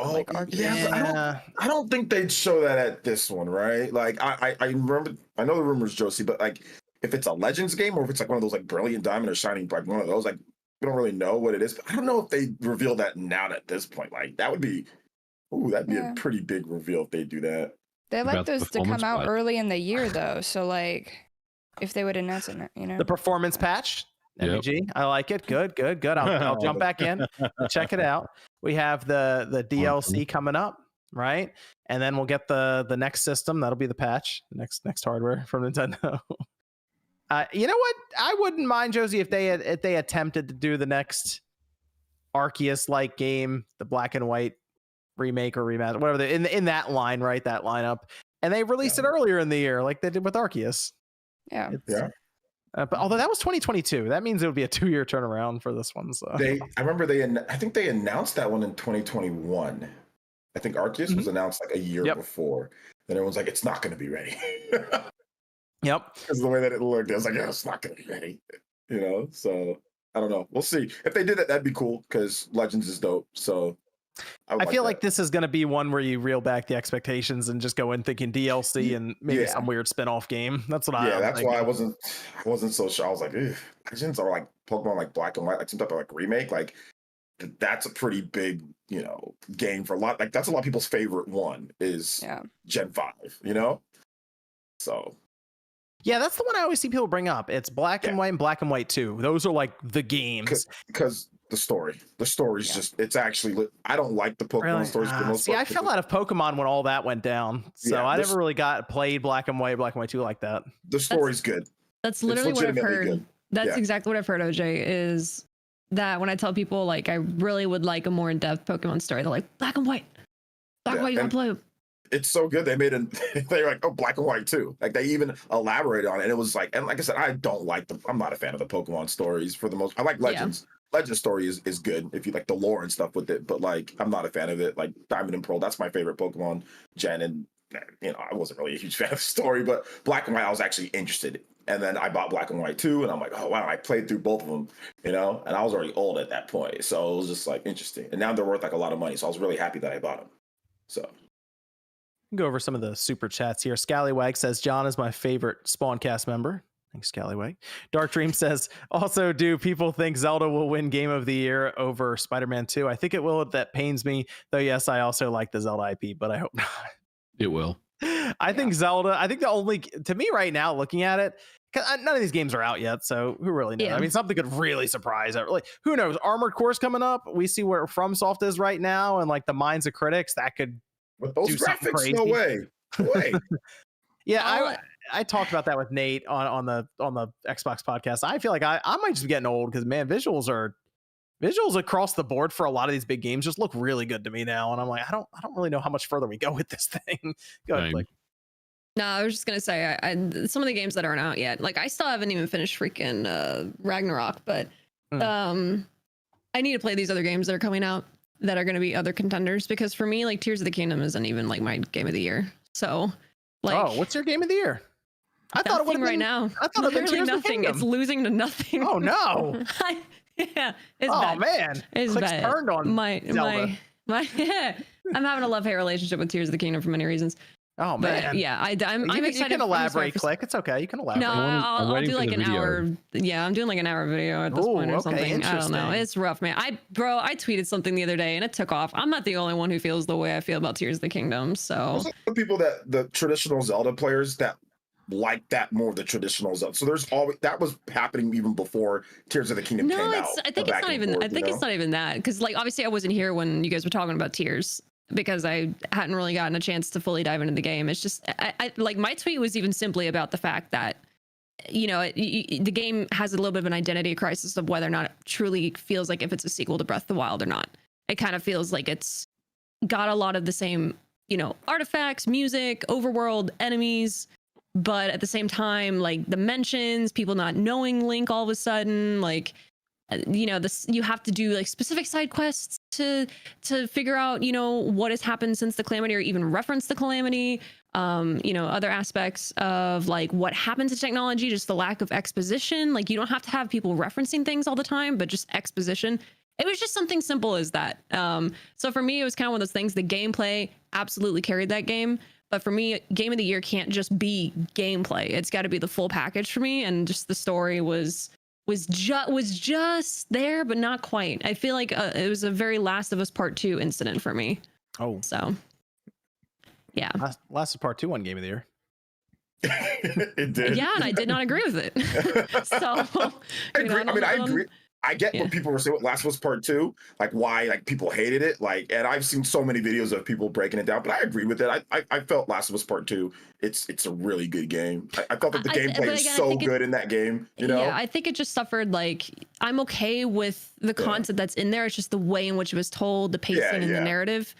Oh, like yeah. I don't think they'd show that at this one, right? Like I remember, I know the rumors, Josie, but like if it's a Legends game or if it's like one of those like Brilliant Diamond or Shining, like one of those, like we don't really know what it is. But I don't know if they reveal that now at this point. Like that would be, that'd be a pretty big reveal if they do that. They like About the those to come performance out patch. early in the year though, so like if they would announce it, The performance patch. Yep. MEG, I like it. Good. I'll jump back in, check it out. We have the DLC coming up, right? And then we'll get the next system. That'll be the patch, next hardware from Nintendo. You know what? I wouldn't mind, Josie, if they attempted to do the next Arceus-like game, the black and white remake or remaster, whatever. In that line, right? That lineup, and they released it earlier in the year, like they did with Arceus. Yeah. But although that was 2022, that means it would be a 2-year turnaround for this one. So I remember I think they announced that one in 2021. I think Arceus was announced like a year before. Then everyone's like, it's not going to be ready. Yep. Because the way that it looked, I was like, yeah, it's not going to be ready. So I don't know. We'll see. If they did that, that'd be cool because Legends is dope. So I feel like this is going to be one where you reel back the expectations and just go in thinking DLC and maybe some weird spin-off game. That's what that's why I wasn't so sure. I was like, Legends are like Pokemon like Black and White, like some type of like remake. Like that's a pretty big, game for a lot. Like that's a lot of people's favorite one is Gen 5, So yeah, that's the one I always see people bring up. It's Black and White and Black and White 2. Those are like the games. Because the story's just, it's actually, I don't like the Pokemon stories for the most part. I fell out of Pokemon when all that went down. So I never really played Black and White 2 like that. The story's good. That's literally what I've heard. Good. That's exactly what I've heard, OJ, is that when I tell people like I really would like a more in-depth Pokemon story, they're like, Black and White. Black and White, you want to play? It's so good. They made they're like, Black and White too. Like they even elaborated on it. And it was like, and like I said, I'm not a fan of the Pokemon stories for the most. I like Legends. Legends story is good if you like the lore and stuff with it, but like I'm not a fan of it. Like Diamond and Pearl, that's my favorite Pokemon gen, and I wasn't really a huge fan of the story, but Black and White I was actually interested And then I bought Black and White 2, and I'm like, oh wow, I played through both of them, you know, and I was already old at that point. So it was just like interesting. And now they're worth like a lot of money. So I was really happy that I bought them. So Go over some of the super chats here. Scallywag says, John is my favorite Spawncast member. Thanks, Scallywag. Dark Dream says, also, do people think Zelda will win Game of the Year over Spider-Man 2? I think it will. That pains me. Though, yes, I also like the Zelda IP, but I hope not. It will. I think Zelda, I think the only, to me right now, looking at it, because none of these games are out yet, so who really knows? Yeah. I mean, something could really surprise. Like, who knows? Armored Core's coming up. We see where FromSoft is right now, and like the minds of critics, that could with those do something graphics, crazy. no way. Yeah, I talked about that with Nate on the Xbox podcast. I feel like I might just be getting old because, man, visuals across the board for a lot of these big games just look really good to me now, and I'm like, I don't really know how much further we go with this thing. Go ahead, Blake. No, I was just gonna say, some of the games that aren't out yet, like I still haven't even finished freaking Ragnarok, but I need to play these other games that are coming out that are going to be other contenders, because for me, like Tears of the Kingdom isn't even like my game of the year. So, like, oh, what's your game of the year? I thought it would right now. I thought it would literally nothing. It's losing to nothing. Oh no! Yeah, it's oh bad. Man, It's Click's bad. turned on Zelda. Yeah, I'm having a love-hate relationship with Tears of the Kingdom for many reasons. Oh But man, yeah, I'm excited. You can elaborate, Click. It's okay. You can elaborate. No, I'll do like an hour. Yeah, I'm doing like an hour video at this point or something. I don't know. It's rough, man. I tweeted something the other day and it took off. I'm not the only one who feels the way I feel about Tears of the Kingdom. So the people the traditional Zelda players that like that more of the traditional Zelda. So there's always that was happening even before Tears of the Kingdom came out. I think it's not even. I think it's not even that, because like obviously I wasn't here when you guys were talking about Tears, because I hadn't really gotten a chance to fully dive into the game. It's just, I like my tweet was even simply about the fact that, you know, the game has a little bit of an identity crisis of whether or not it truly feels like if it's a sequel to Breath of the Wild or not. It kind of feels like it's got a lot of the same, you know, artifacts, music, overworld, enemies, but at the same time, like the mentions, people not knowing Link all of a sudden, like, you know, this, you have to do like specific side quests to figure out, you know, what has happened since the calamity, or even reference the calamity. You know, other aspects of like what happened to technology, just the lack of exposition. Like, you don't have to have people referencing things all the time, but just exposition. It was just something simple as that. So for me, it was kind of one of those things. The gameplay absolutely carried that game. But for me, Game of the Year can't just be gameplay. It's got to be the full package for me. And just the story was just there, but not quite. I feel like it was a very Last of Us Part 2 incident for me. Oh, so yeah. Last of Part 2 won Game of the Year. It did. Yeah, and I did not agree with it. So I agree. I agree. I get what people were saying with Last of Us Part 2, like why like people hated it. Like, and I've seen so many videos of people breaking it down, but I agree with it. I felt Last of Us Part 2, it's a really good game. I felt that the gameplay is so good in that game, you know? Yeah, I think it just suffered, like, I'm okay with the content that's in there. It's just the way in which it was told, the pacing and the narrative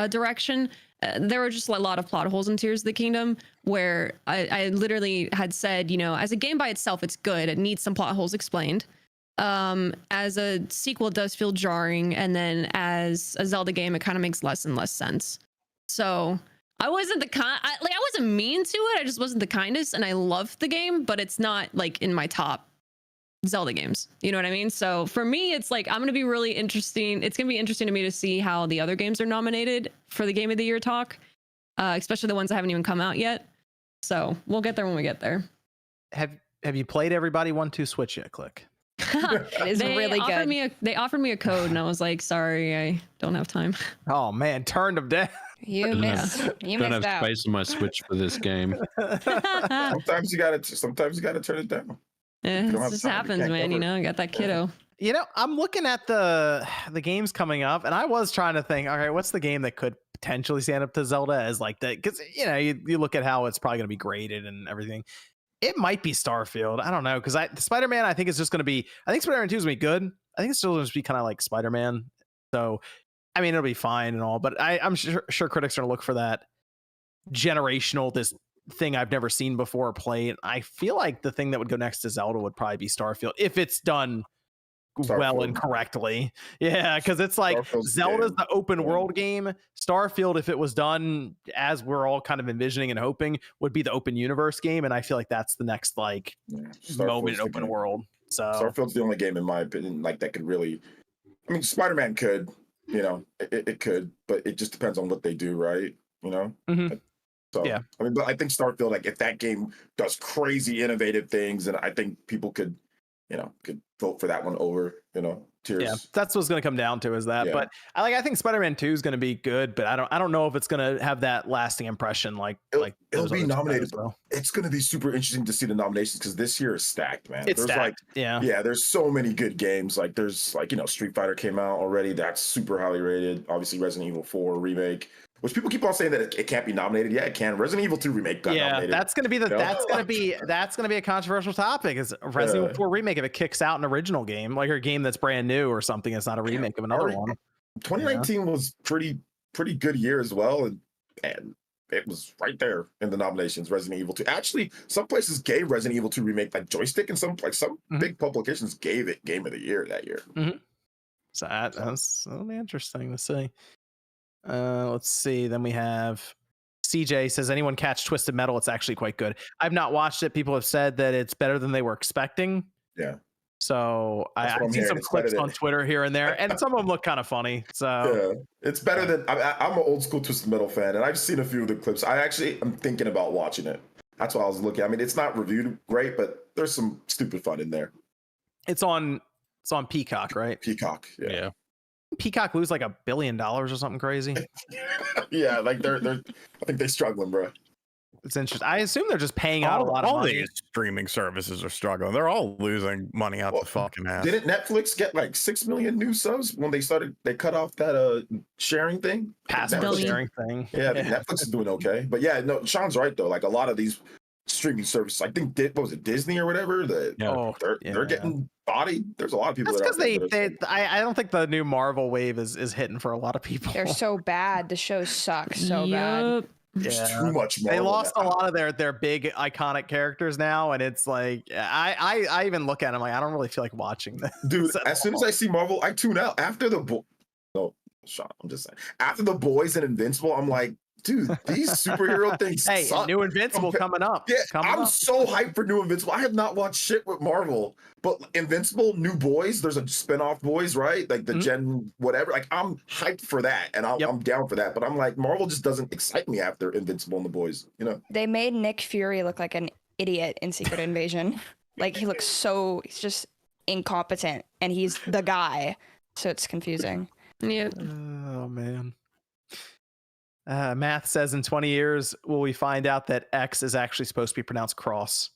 direction. There were just a lot of plot holes in Tears of the Kingdom where I literally had said, you know, as a game by itself, it's good. It needs some plot holes explained. As a sequel, it does feel jarring, and then as a Zelda game, it kind of makes less and less sense. So I wasn't I wasn't mean to it. I just wasn't the kindest, and I loved the game, but it's not like in my top Zelda games. You know what I mean? So for me, it's like, I'm going to be really interesting. It's going to be interesting to me to see how the other games are nominated for the Game of the Year talk, especially the ones that haven't even come out yet. So we'll get there when we get there. Have you played Everybody 1-2 Switch yet, Click? It is really good. They offered me a code, and I was like, sorry, I don't have time. Oh man, turned them down. You missed. You Don't missed have out. space on my Switch for this game. Sometimes you gotta turn it down. It just happens, man. You know, I got that kiddo. You know, I'm looking at the games coming up, and I was trying to think, all right, what's the game that could potentially stand up to Zelda as like that? Because you know, you look at how it's probably going to be graded and everything. It might be Starfield. I don't know, because Spider-Man, I think is just going to be. I think Spider-Man 2 is going to be good. I think it's still going to be kind of like Spider-Man. So, I mean, it'll be fine and all, but I'm sure critics are going to look for that generational, this thing I've never seen before or played. I feel like the thing that would go next to Zelda would probably be Starfield if it's done well and correctly. Yeah, because it's like Starfield's the Zelda's game. the open world game. Starfield, if it was done as we're all kind of envisioning and hoping, would be the open universe game, and I feel like that's the next like moment in open world. So Starfield's the only game, in my opinion, like that could really. I mean, Spider-Man could, it could, but it just depends on what they do, right? So Yeah. I mean, but I think Starfield, like if that game does crazy innovative things, and I think people could vote for that one over, Tears. yeah, that's what's going to come down to is that. Yeah. But I think Spider-Man 2 is going to be good, but I don't know if it's going to have that lasting impression like It'll those be other two nominated. titles will. It's going to be super interesting to see the nominations because this year is stacked, man. It's there's stacked. yeah, there's so many good games. Like there's Street Fighter came out already. That's super highly rated. Obviously, Resident Evil 4 remake, which people keep on saying that it can't be nominated. Yeah, it can. Resident Evil 2 remake got nominated. That's going to be that's going to be a controversial topic. Is Resident Evil 4 remake if it kicks out an original game, like a game that's brand new or something? It's not a remake of another one. 2019 was pretty good year as well, and it was right there in the nominations. Resident Evil 2. Actually, some places gave Resident Evil 2 remake like joystick, and some big publications gave it Game of the Year that year. So that'll be interesting to see. Let's see. Then we have CJ says, anyone catch Twisted Metal? It's actually quite good. I've not watched it. People have said that it's better than they were expecting. Yeah. So I've seen some clips on Twitter here and there, and some of them look kind of funny. So yeah, it's better than I'm an old school Twisted Metal fan, and I've seen a few of the clips. I'm thinking about watching it. That's why I was looking. I mean, it's not reviewed great, but there's some stupid fun in there. It's on Peacock, right? Peacock, yeah. Peacock lose like $1 billion or something crazy. Yeah, like they're I think they're struggling, bro. It's interesting. I assume they're just paying out a lot of money. All these streaming services are struggling. They're all losing money out the fucking ass. Didn't Netflix get like 6 million new subs when they cut off that sharing thing? Password sharing thing. Yeah, I think Netflix is doing okay. But yeah, no, Sean's right though. Like a lot of these streaming services, I think what was it, Disney or whatever? They're getting bodied. There's a lot of people. That's because I don't think the new Marvel wave is hitting for a lot of people. They're so bad. The shows suck so bad. There's too much Marvel. They lost a lot of their big iconic characters now, and it's like I even look at them like I don't really feel like watching this. Dude, as soon as I see Marvel, I tune out. After Sean, I'm just saying. After The Boys and Invincible, I'm like, dude, these superhero things suck. New Invincible coming up. Yeah, I'm so hyped for New Invincible. I have not watched shit with Marvel, but Invincible, New Boys, there's a spinoff Boys, right? Like the Gen whatever. Like I'm hyped for that, and I'm down for that. But I'm like, Marvel just doesn't excite me after Invincible and the Boys. They made Nick Fury look like an idiot in Secret Invasion. Like he looks he's just incompetent, and he's the guy. So it's confusing. Yeah. Oh man. Math says in 20 years, will we find out that X is actually supposed to be pronounced cross?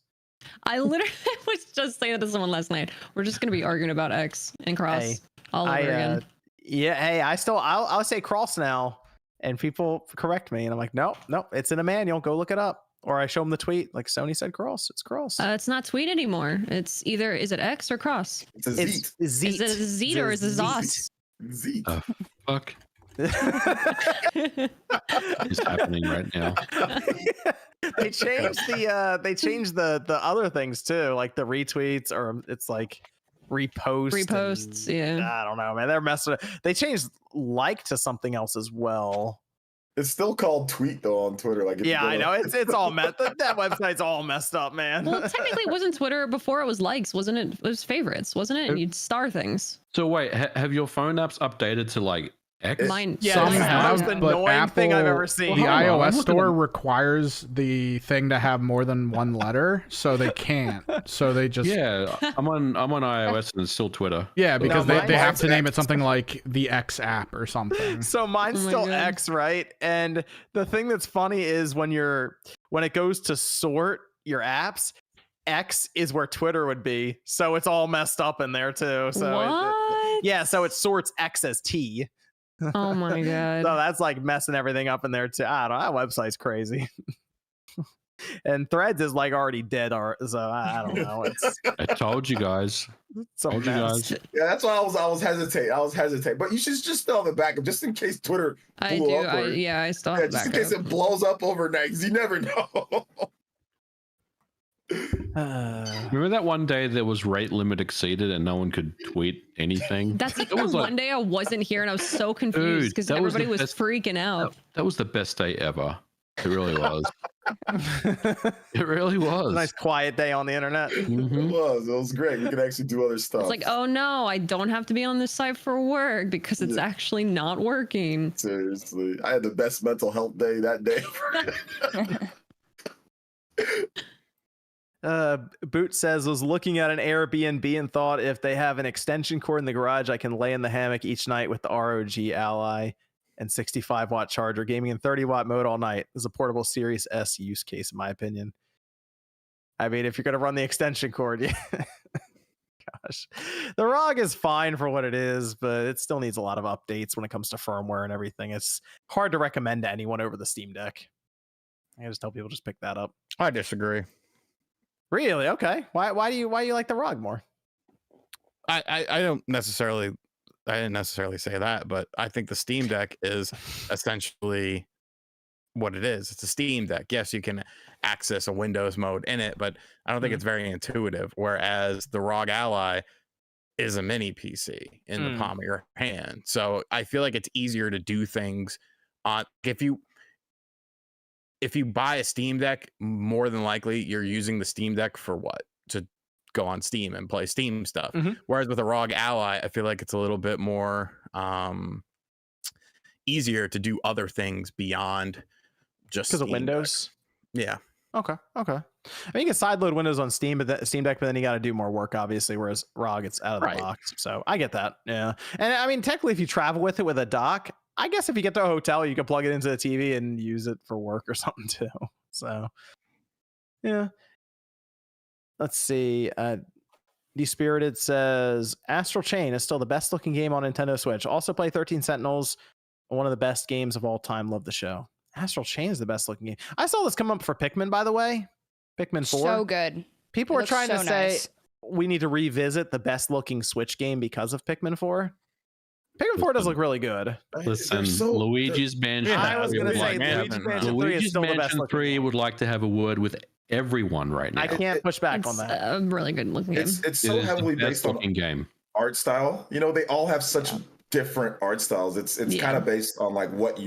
I literally was just saying that to someone last night. We're just going to be arguing about X and cross all over again. Yeah. Hey, I'll say cross now, and people correct me, and I'm like, nope, it's in a manual. Go look it up. Or I show them the tweet, like Sony said cross. It's cross. It's not tweet anymore. It's either, is it X or cross? It's a Zeet. Is it a Zeet or is it Zos? Zeet. Fuck. It's happening right now. They changed the other things too, like the retweets, or it's like reposts. Yeah, I don't know, man. They're messing up. They changed like to something else as well. It's still called tweet though on Twitter. Like I know it's all messed. That website's all messed up, man. Well, technically, it wasn't Twitter before. It was likes, wasn't it? It was favorites, wasn't it? And you'd star things. So wait, have your phone apps updated to like X? Mine, yeah, that was the annoying thing I've ever seen. The iOS store requires the thing to have more than one letter, so they can't. So they just I'm on iOS and it's still Twitter. Yeah, because they have to name it something like the X app or something. So mine's still X, right? And the thing that's funny is when it goes to sort your apps, X is where Twitter would be, so it's all messed up in there too. So so it sorts X as T. Oh my god! So that's like messing everything up in there too. I don't know. That website's crazy. And Threads is like already dead, so I don't know. I told you guys. Yeah, that's why I was hesitate. But you should just still have it back just in case Twitter. I do. I still have just in case it blows up overnight, because you never know. Remember that one day there was rate limit exceeded and no one could tweet anything? That's like It the was one day I wasn't here and I was so confused because that was the everybody was best- freaking out. That was the best day ever. It really was. It really was. Nice quiet day on the internet. Mhm. It was great. We could actually do other stuff. It's like, oh no, I don't have to be on this site for work because it's actually not working. Seriously, I had the best mental health day that day. Boot says, was looking at an Airbnb and thought if they have an extension cord in the garage, I can lay in the hammock each night with the ROG Ally and 65-watt charger, gaming in 30-watt mode all night. This is a portable Series S use case, in my opinion. I mean, if you're going to run the extension cord, yeah. Gosh. The ROG is fine for what it is, but it still needs a lot of updates when it comes to firmware and everything. It's hard to recommend to anyone over the Steam Deck. I just tell people just pick that up. I disagree. Really? Okay. Why do you like the ROG more? I didn't necessarily say that, but I think the Steam Deck is essentially what it is. It's a Steam Deck. Yes, you can access a Windows mode in it, but I don't think it's very intuitive. Whereas the ROG Ally is a mini PC in the palm of your hand. So I feel like it's easier to do things on if you buy a Steam Deck, more than likely you're using the Steam Deck for what? To go on Steam and play Steam stuff. Whereas with a ROG Ally, I feel like it's a little bit more easier to do other things beyond just because of Windows. Yeah. Okay. I mean, you can sideload Windows on Steam, but Steam Deck, but then you got to do more work, obviously. Whereas ROG, it's out of the box. So I get that. Yeah. And I mean, technically, if you travel with it with a dock, I guess if you get to a hotel, you can plug it into the TV and use it for work or something too. So, yeah. Let's see. Despirited says Astral Chain is still the best looking game on Nintendo Switch. Also play 13 Sentinels, one of the best games of all time. Love the show. Astral Chain is the best looking game. I saw this come up for Pikmin, by the way. Pikmin 4. So good. People It were trying looks to so say nice. we need to revisit the best looking Switch game because of Pikmin 4. Pikmin 4 does look really good. Listen, Luigi's Mansion. I was going to say Luigi's Luigi's Mansion 3 is Luigi's still the best Mansion looking 3 game. would like to have a word with everyone right now. I can't push back on It's that. a really good looking game. It's It so is heavily the best based on looking game. art style. You know, they all have such different art styles. It's kind of based on like what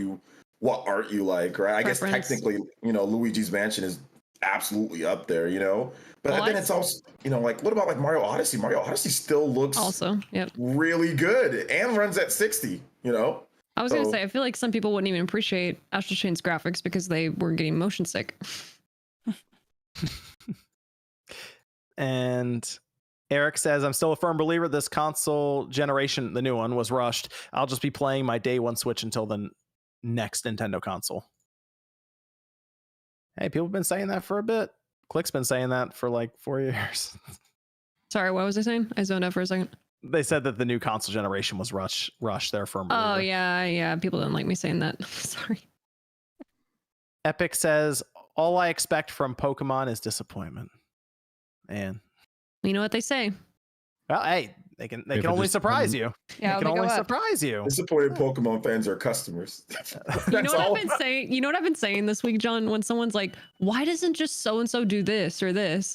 art you like, right? I guess Preference. technically, you know, Luigi's Mansion is absolutely up there, you know. But Well, then it's also, you know, like what about like Mario Odyssey? Mario Odyssey still looks Also, yep. really good and runs at 60, you know. I was going to So- say, I feel like some people wouldn't even appreciate Astral Chain's graphics because they were getting motion sick. And Eric says, I'm still a firm believer this console generation, the new one, was rushed. I'll just be playing my day one Switch until the next Nintendo console. Hey, people have been saying that for a bit. Click's been saying that for like 4 years. Sorry, what was I saying? I zoned out for a second. They said that the new console generation was rushed. They're a firm believer. Oh, yeah. People don't like me saying that. Sorry. Epic says, all I expect from Pokemon is disappointment. Man. You know what they say. Well, hey, they can If only it surprise you. Yeah, they can they go only up. surprise you. Disappointed Pokemon fans are customers. You know what I've been saying? You know what I've been saying this week, John? When someone's like, "Why doesn't just so and so do this or this?"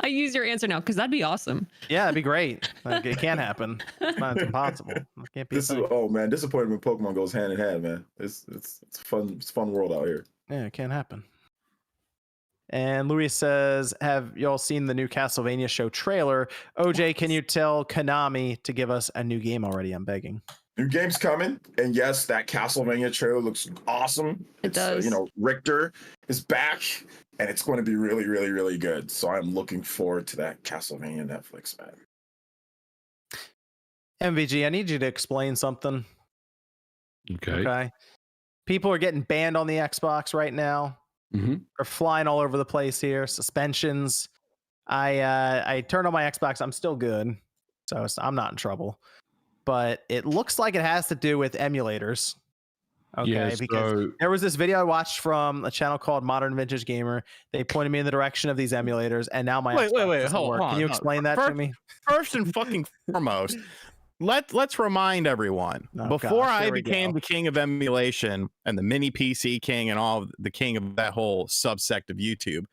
I use your answer now because that'd be awesome. Yeah, it'd be great. Like, it can happen. It's impossible. It can't be. a thing. Oh man, disappointment with Pokemon goes hand in hand, man. It's fun. It's a fun world out here. Yeah, it can't happen. And Louis says, have y'all seen the new Castlevania show trailer? OJ, can you tell Konami to give us a new game already? I'm begging. New game's coming, and yes, that Castlevania trailer looks awesome. It does. You know, Richter is back, and it's going to be really, really, really good. So I'm looking forward to that Castlevania Netflix, man. MVG, I need you to explain something. Okay. People are getting banned on the Xbox right now. Mm-hmm. They're flying all over the place here. Suspensions. I turned on my Xbox. I'm still good, so I'm not in trouble. But it looks like it has to do with emulators. Okay, Yeah, because there was this video I watched from a channel called Modern Vintage Gamer. They pointed me in the direction of these emulators, and now my Xbox doesn't hold work. on, Can you hold on. explain that to me? First and fucking foremost, let's remind everyone, Oh, before gosh, I here we became go. the king of emulation and the mini PC king and all of the king of that whole subsect of YouTube,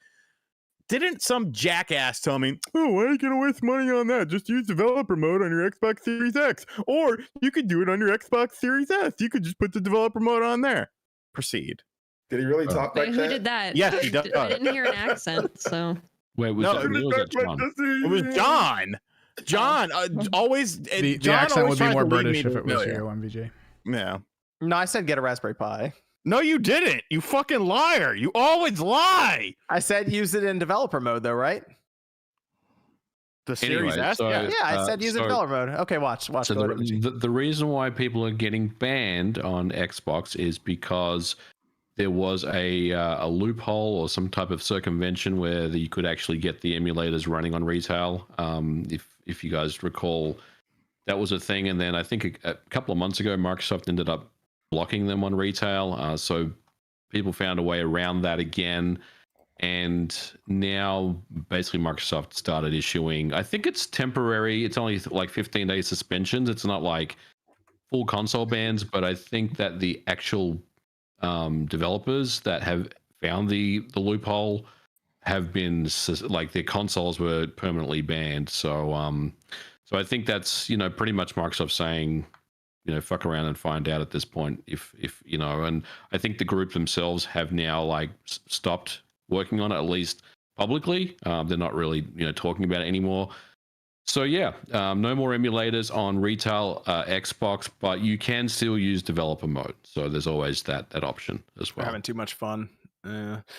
didn't some jackass tell me, oh, why are you gonna waste money on that? Just use developer mode on your Xbox Series X, or you could do it on your Xbox Series S. You could just put the developer mode on there. Proceed. Did he really talk Wait, like who that? did that? Yes, he does. I didn't hear an accent, so. Wait, was No, that me or was that John? It was John. John The John accent always would be tries more to lead me British to if it was failure. you, MVG. Yeah. No, I said get a Raspberry Pi. No, you didn't. You fucking liar. You always lie. I said use it in developer mode, though, right? The Series Anyway, S. so- Yeah. Yeah, I said use it in so- developer mode. Okay, watch. So Go ahead, MG. the reason why people are getting banned on Xbox is because there was a loophole or some type of circumvention where you could actually get the emulators running on retail. If you guys recall, that was a thing, and then I think a couple of months ago, Microsoft ended up blocking them on retail. So people found a way around that again. And now basically Microsoft started issuing, I think it's temporary. It's only like 15-day suspensions. It's not like full console bans, but I think that the actual developers that have found the loophole have been like their consoles were permanently banned. So I think that's, pretty much Microsoft saying, fuck around and find out at this point if and I think the group themselves have now like stopped working on it, at least publicly. They're not really, talking about it anymore. So yeah, no more emulators on retail Xbox, but you can still use developer mode. So there's always that option as We're well. having too much fun.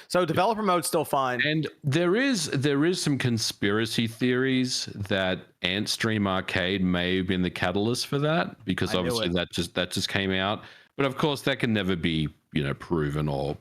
So developer mode's still fine. And there is some conspiracy theories that Antstream Arcade may have been the catalyst for that, because I knew obviously it. that just came out. But of course, that can never be proven or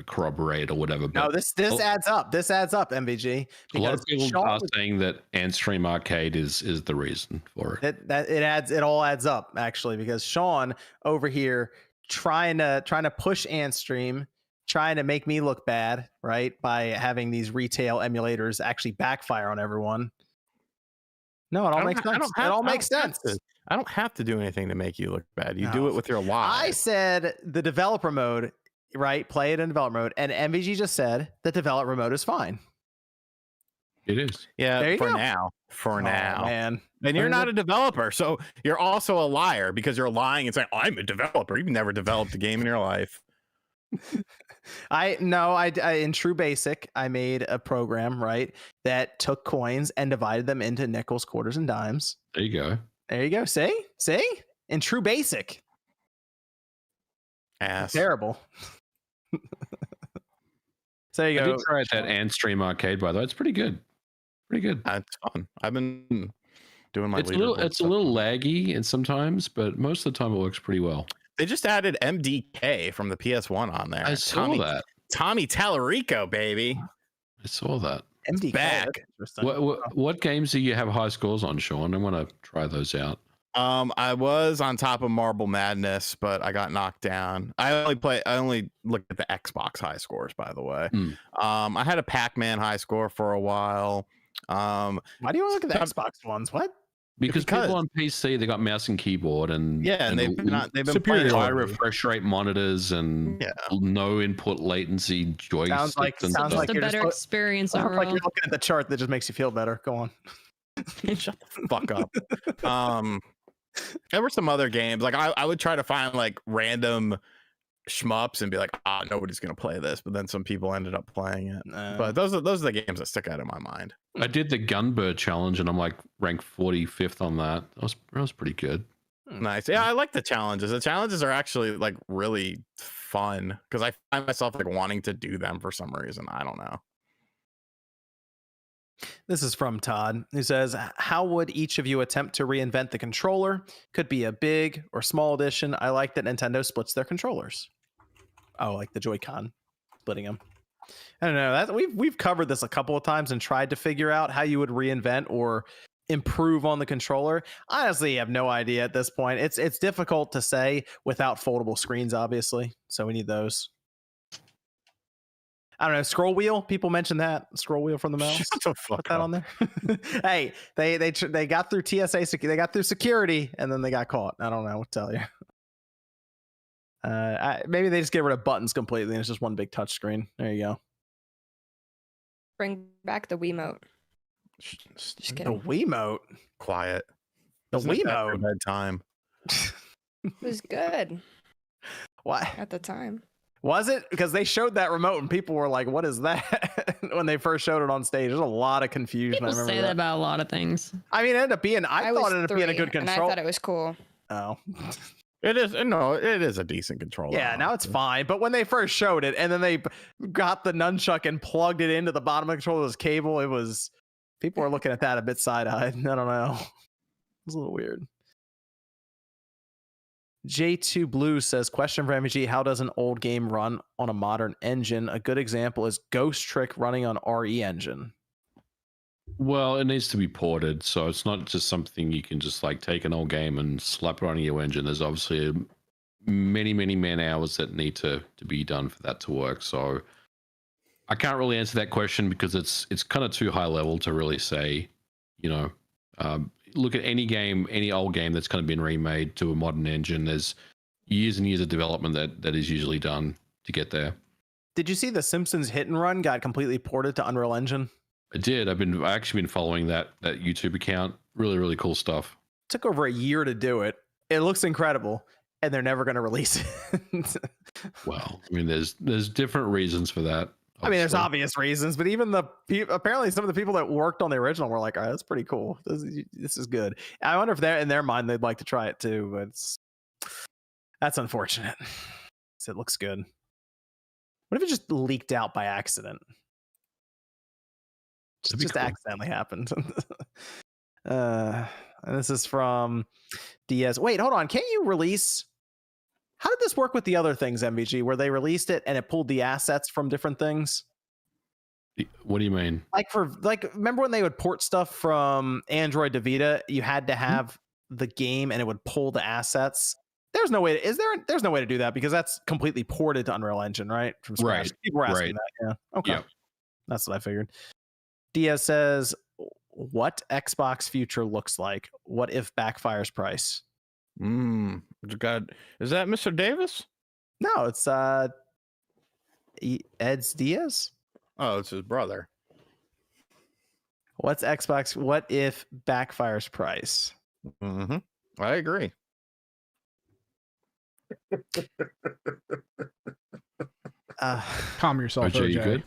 corroborated or whatever. No, But this adds up. This adds up, MVG. a lot of because people Sean are was- saying that Antstream Arcade is the reason for it. it all adds up actually, because Sean over here trying to push Antstream, trying to make me look bad, right, by having these retail emulators actually backfire on everyone. No, it all makes sense. It all makes sense. I don't have to do anything to make you look bad. You do it with your lies. I said the developer mode, right? Play it in developer mode, and MVG just said the developer mode is fine. It is. Yeah, There you for go. now. For Oh, now. man. And you're not a developer, so you're also a liar because you're lying and saying, I'm a developer. You've never developed a game in your life. I in True Basic, I made a program, right, that took coins and divided them into nickels, quarters, and dimes. There you go. There you go. See? In True Basic. Ass. Terrible. So there you I go. did try that Antstream Arcade, by the way. It's pretty good. Pretty good. It's fun. I've been doing my It's a little laggy and sometimes, but most of the time it works pretty well. They just added MDK from the PS1 on there. I saw that. Tommy Tallarico, baby. I saw that. MDK. back. That's interesting. What games do you have high scores on, Sean? I want to try those out. I was on top of Marble Madness, but I got knocked down. I only looked at the Xbox high scores, by the way. I had a Pac-Man high score for a while. Why do you want to look at the Xbox ones? What? Because people on PC, they got mouse and keyboard, and they've been superior playing high quality. refresh rate monitors and no input latency joysticks. Sounds like Just you're a better just- experience Sounds like overall. you're looking at the chart that just makes you feel better. Go on. Shut the fuck up. There were some other games. Like I would try to find like random shmups and be like, nobody's gonna play this, but then some people ended up playing it. But those are the games that stick out in my mind. I did the Gunbird challenge, and I'm like ranked 45th on that. That was pretty good. Nice. Yeah, I like the challenges. The challenges are actually like really fun because I find myself like wanting to do them for some reason. I don't know. This is from Todd, who says, how would each of you attempt to reinvent the controller? Could be a big or small edition. I like that Nintendo splits their controllers. Oh, like the Joy-Con, splitting them. I don't know. That we've covered this a couple of times and tried to figure out how you would reinvent or improve on the controller. Honestly, I have no idea at this point. It's difficult to say without foldable screens, obviously. So we need those. I don't know. Scroll wheel. People mention that scroll wheel from the mouse. Shut the fuck Put that on there. Hey, they got through TSA. They got through security, and then they got caught. I don't know what to tell you. Maybe they just get rid of buttons completely, and it's just one big touch screen. There you go. Bring back the Wiimote. Just Just The kidding. Wiimote. quiet. The Isn't it after Wiimote. bedtime. It was good Why at the time. was it? Because they showed that remote and people were like, "What is that?" when they first showed it on stage. There's a lot of confusion. People I remember say that about a lot of things. I mean, it ended up being. I was thought it ended up being a good 3, and I control. thought it was cool. Oh. It is it is a decent controller. Yeah, now it's honestly. fine. But when they first showed it and then they got the nunchuck and plugged it into the bottom of the controller's cable, it was people were looking at that a bit side-eyed. I don't know. It was a little weird. J2 Blue says, question for MVG, how does an old game run on a modern engine? A good example is Ghost Trick running on RE engine. Well, it needs to be ported, so it's not just something you can just like take an old game and slap it on your engine. There's obviously many man hours that need to be done for that to work. So I can't really answer that question because it's kind of too high level to really say. Look at any game, any old game that's kind of been remade to a modern engine. There's years and years of development that is usually done to get there. Did you see the Simpsons Hit and Run got completely ported to Unreal Engine? I did. I've actually been following that YouTube account. Really cool stuff. Took over a year to do it. It looks incredible, and they're never going to release it. Well, I mean, there's different reasons for that. I mean, there's obviously. obvious reasons, but even apparently some of the people that worked on the original were like, "All right, that's pretty cool. This is good." I wonder if they're in their mind they'd like to try it too, but that's unfortunate. It looks good. What if it just leaked out by accident? That'd be Just cool. accidentally happened. And this is from Diaz. Wait, hold on. Can't you release? How did this work with the other things, MVG, where they released it and it pulled the assets from different things? What do you mean? Remember when they would port stuff from Android to Vita? You had to have the game and it would pull the assets. There's no way. There's no way to do that because that's completely ported to Unreal Engine, right? From scratch. Right, People were asking right. that. Yeah. Okay. Yep. That's what I figured. Diaz says, "What Xbox future looks like? What if backfires price?" God, is that Mr. Davis? No, it's Ed's Diaz. Oh, it's his brother. What's Xbox? What if backfires price? Mm-hmm. I agree. Calm yourself, OJ, you OJ. good?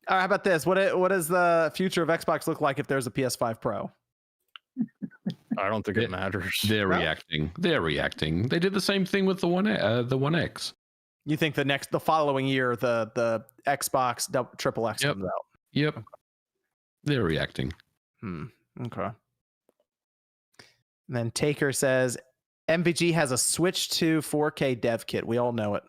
All right, how about this? What does the future of Xbox look like if there's a PS5 Pro? I don't think it matters. They're No? reacting. They're reacting. They did the same thing with the One X. You think the following year the Xbox Triple X Yep. comes out? Yep. They're reacting. Okay. And then Taker says MVG has a Switch 2 4K dev kit. We all know it.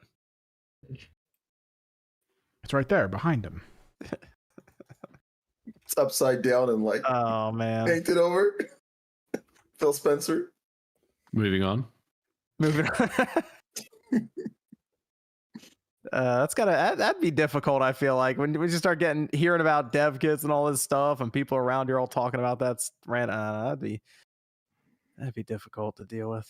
It's right there behind him. It's upside down and like Oh man. painted over. Phil Spencer. Moving on. Moving on. That'd be difficult. I feel like when we just start hearing about dev kits and all this stuff, and people around here all talking about that'd be difficult to deal with.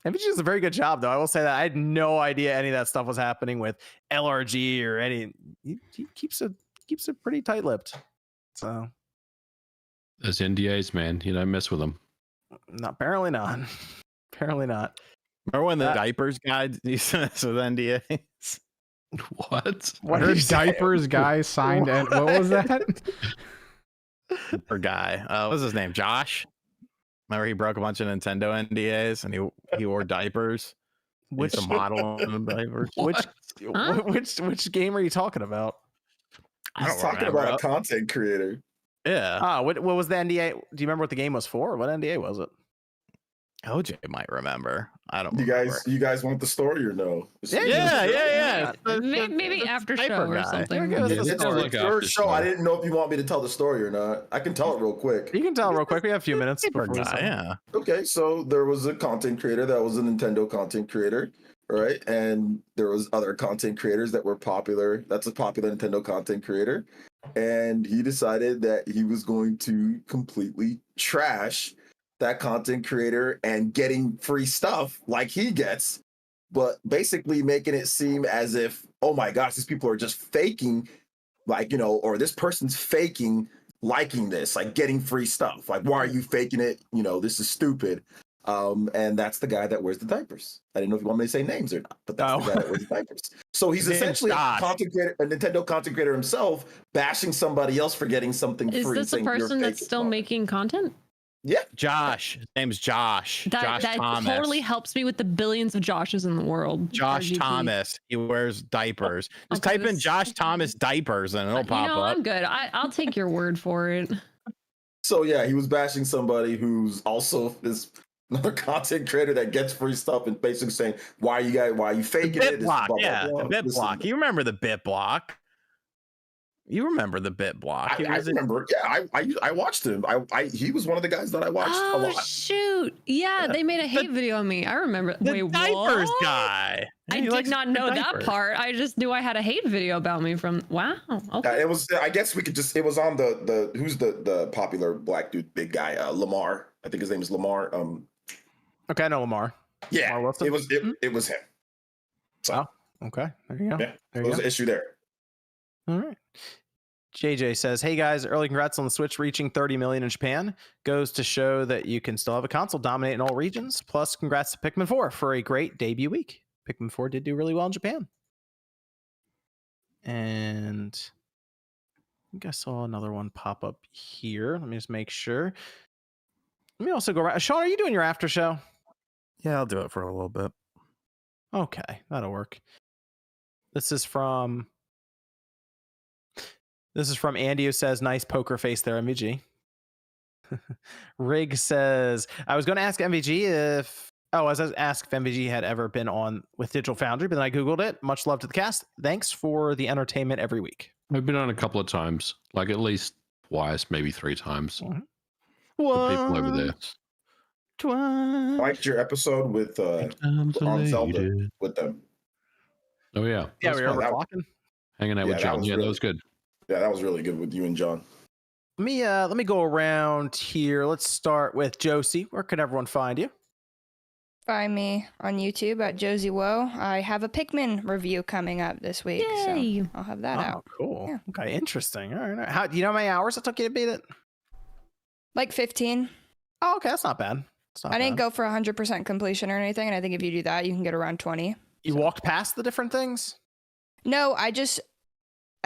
MVG does a very good job, though. I will say that I had no idea any of that stuff was happening with LRG or any. He keeps it pretty tight-lipped. So Those NDAs, man. You don't mess with them. apparently not. Apparently not. Remember when the diapers guy used to mess with NDAs? What? I heard diapers guy signed and what was that? Or guy. What's his name? Josh? Remember he broke a bunch of Nintendo NDAs and he wore diapers. Which Which model in diapers? which game are you talking about? I He's don't talking remember. about a content creator. Yeah. What was the NDA? Do you remember what the game was for? What NDA was it? OJ might remember. I don't You remember. guys want the story or no? Yeah. Maybe after Diaper show or guy. something. Give us Yeah, the this It's story. like your after show. show. I didn't know if you want me to tell the story or not. I can tell it real quick. You can tell real quick. We have a few minutes. Diaper before we guy, start. yeah. Okay, so there was a content creator that was a Nintendo content creator, right? And there was other content creators that were popular. That's a popular Nintendo content creator. And he decided that he was going to completely trash that content creator and getting free stuff like he gets but basically making it seem as if, oh my gosh, these people are just faking, like, you know, or this person's faking liking this, like getting free stuff. Like, why are you faking it? You know, this is stupid. And that's the guy that wears the diapers. I didn't know if you want me to say names or not, but that's the guy that wears the diapers. So he's essentially a Nintendo content creator himself, bashing somebody else for getting something free. Is this a person that's still making content? Yeah, Josh. His name's Josh. Josh That Thomas. totally helps me with the billions of Joshes in the world. Josh RGP. Thomas. He wears diapers. Just Okay, type in Josh Thomas diapers and it'll pop up. I'm good. I'll take your word for it. So yeah, he was bashing somebody who's also this another content creator that gets free stuff and basically saying, why are you faking it? BitBlock, the BitBlock. You remember the BitBlock? You remember the BitBlock? I remember. Yeah, I watched him. He was one of the guys that I watched a lot. Oh shoot! Yeah, they made a hate video on me. I remember. The diapers guy. I did not know that part. I just knew I had a hate video about me from. Wow. Okay. It was. I guess we could just. It was on the who's the popular black dude, big guy, Lamar. I think his name is Lamar. Okay, I know Lamar. Yeah, Lamar it was him. So okay, there you go. Yeah, there was an issue there. All right. JJ says, hey guys, early congrats on the Switch reaching 30 million in Japan. Goes to show that you can still have a console dominate in all regions. Plus, congrats to Pikmin 4 for a great debut week. Pikmin 4 did do really well in Japan. And I think I saw another one pop up here. Let me just make sure. Let me also go around. Sean, are you doing your after show? Yeah, I'll do it for a little bit. Okay, that'll work. This is from Andy, who says, nice poker face there, MVG. Rig says, I was going to ask MVG if MVG had ever been on with Digital Foundry, but then I Googled it. Much love to the cast. Thanks for the entertainment every week. I've been on a couple of times, like at least twice, maybe 3 times. Mm-hmm. The people over there. I liked your episode with on Zelda with them. Oh yeah. Yeah, we were overclocking. Hanging out with John. Yeah, that was good. Yeah, that was really good with you and John. Let me go around here. Let's start with Josie. Where can everyone find you? Find me on YouTube at Josie Woe. I have a Pikmin review coming up this week, Yay. so I'll have that out. Cool. Yeah. Okay, interesting. All right. How do you know how many hours it took you to beat it? Like 15. Oh, okay, that's not bad. I didn't go for 100% completion or anything, and I think if you do that, you can get around 20. You walked past the different things? No, I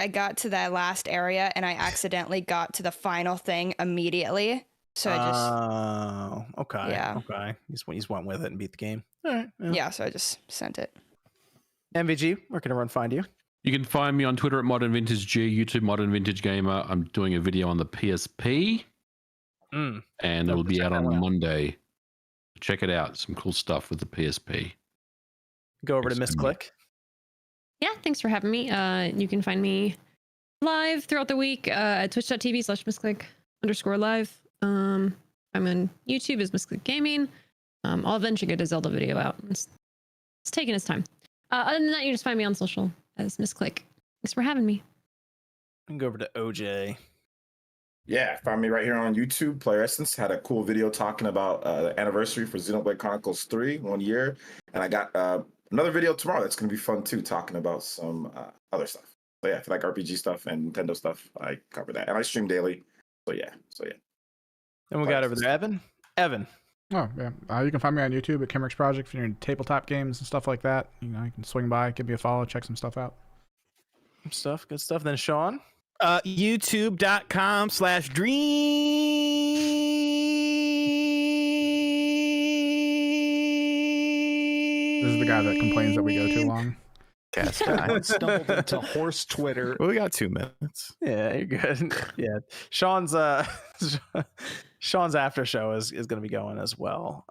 got to that last area, and I accidentally got to the final thing immediately. So I just... Oh, okay. Yeah. Okay. You just went with it and beat the game. All right. Yeah, so I just sent it. MVG, where can everyone find you? You can find me on Twitter at Modern Vintage G, YouTube Modern Vintage Gamer. I'm doing a video on the PSP, and it'll be out on Monday. Check it out. Some cool stuff with the PSP. Go over to Miss Click. Yeah, thanks for having me. You can find me live throughout the week at twitch.tv/missclick_live. I'm on YouTube as Missclick Gaming. I'll eventually get a Zelda video out. It's taking its time. Other than that, you just find me on social as Missclick. Thanks for having me. And go over to OJ. Yeah, find me right here on YouTube. Player Essence had a cool video talking about the anniversary for Xenoblade Chronicles 3, 1 year. And I got another video tomorrow that's going to be fun too, talking about some other stuff. So yeah, if you like RPG stuff and Nintendo stuff, I cover that. And I stream daily. So yeah. And we got over there Evan. Oh, yeah. You can find me on YouTube at Kimrick's Project if you're into tabletop games and stuff like that. You know, you can swing by, give me a follow, check some stuff out. Good stuff. Then Sean? YouTube.com/dream. This is the guy that complains that we go too long. Cast guy. Stumbled into horse Twitter. Well, we got 2 minutes. Yeah, you're good. Yeah. Sean's after show is going to be going as well.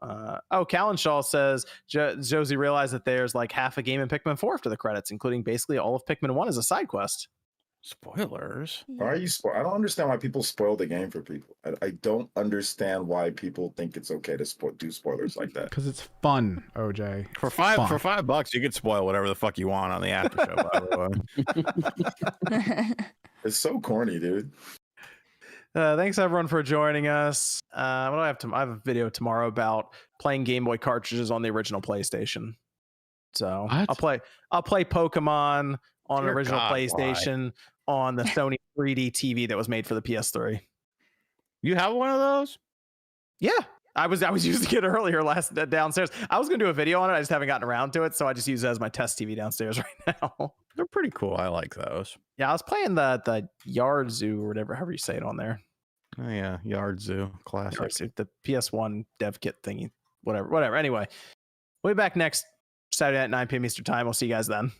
Callan Shaw says Josie realized that there's like half a game in Pikmin 4 after the credits, including basically all of Pikmin 1 as a side quest. Spoilers. Why are you I don't understand why people spoil the game for people. I don't understand why people think it's okay to do spoilers like that. Because it's fun, OJ. For $5, you could spoil whatever the fuck you want on the after show, by the way. It's so corny, dude. Thanks everyone for joining us. I have a video tomorrow about playing Game Boy cartridges on the original PlayStation. So What? I'll play Pokemon on an Dear original God, why? PlayStation on the Sony 3D TV that was made for the PS3. You have one of those? Yeah. I was using it earlier downstairs. I was gonna do a video on it. I just haven't gotten around to it, so I just use it as my test TV downstairs right now. They're pretty cool. I like those. Yeah, I was playing the Yard Zoo or whatever, however you say it on there. Oh yeah, Yard Zoo classic. Yard Zoo, the PS1 dev kit thingy, whatever. Anyway, we'll be back next Saturday at 9 p.m. Eastern time. We'll see you guys then.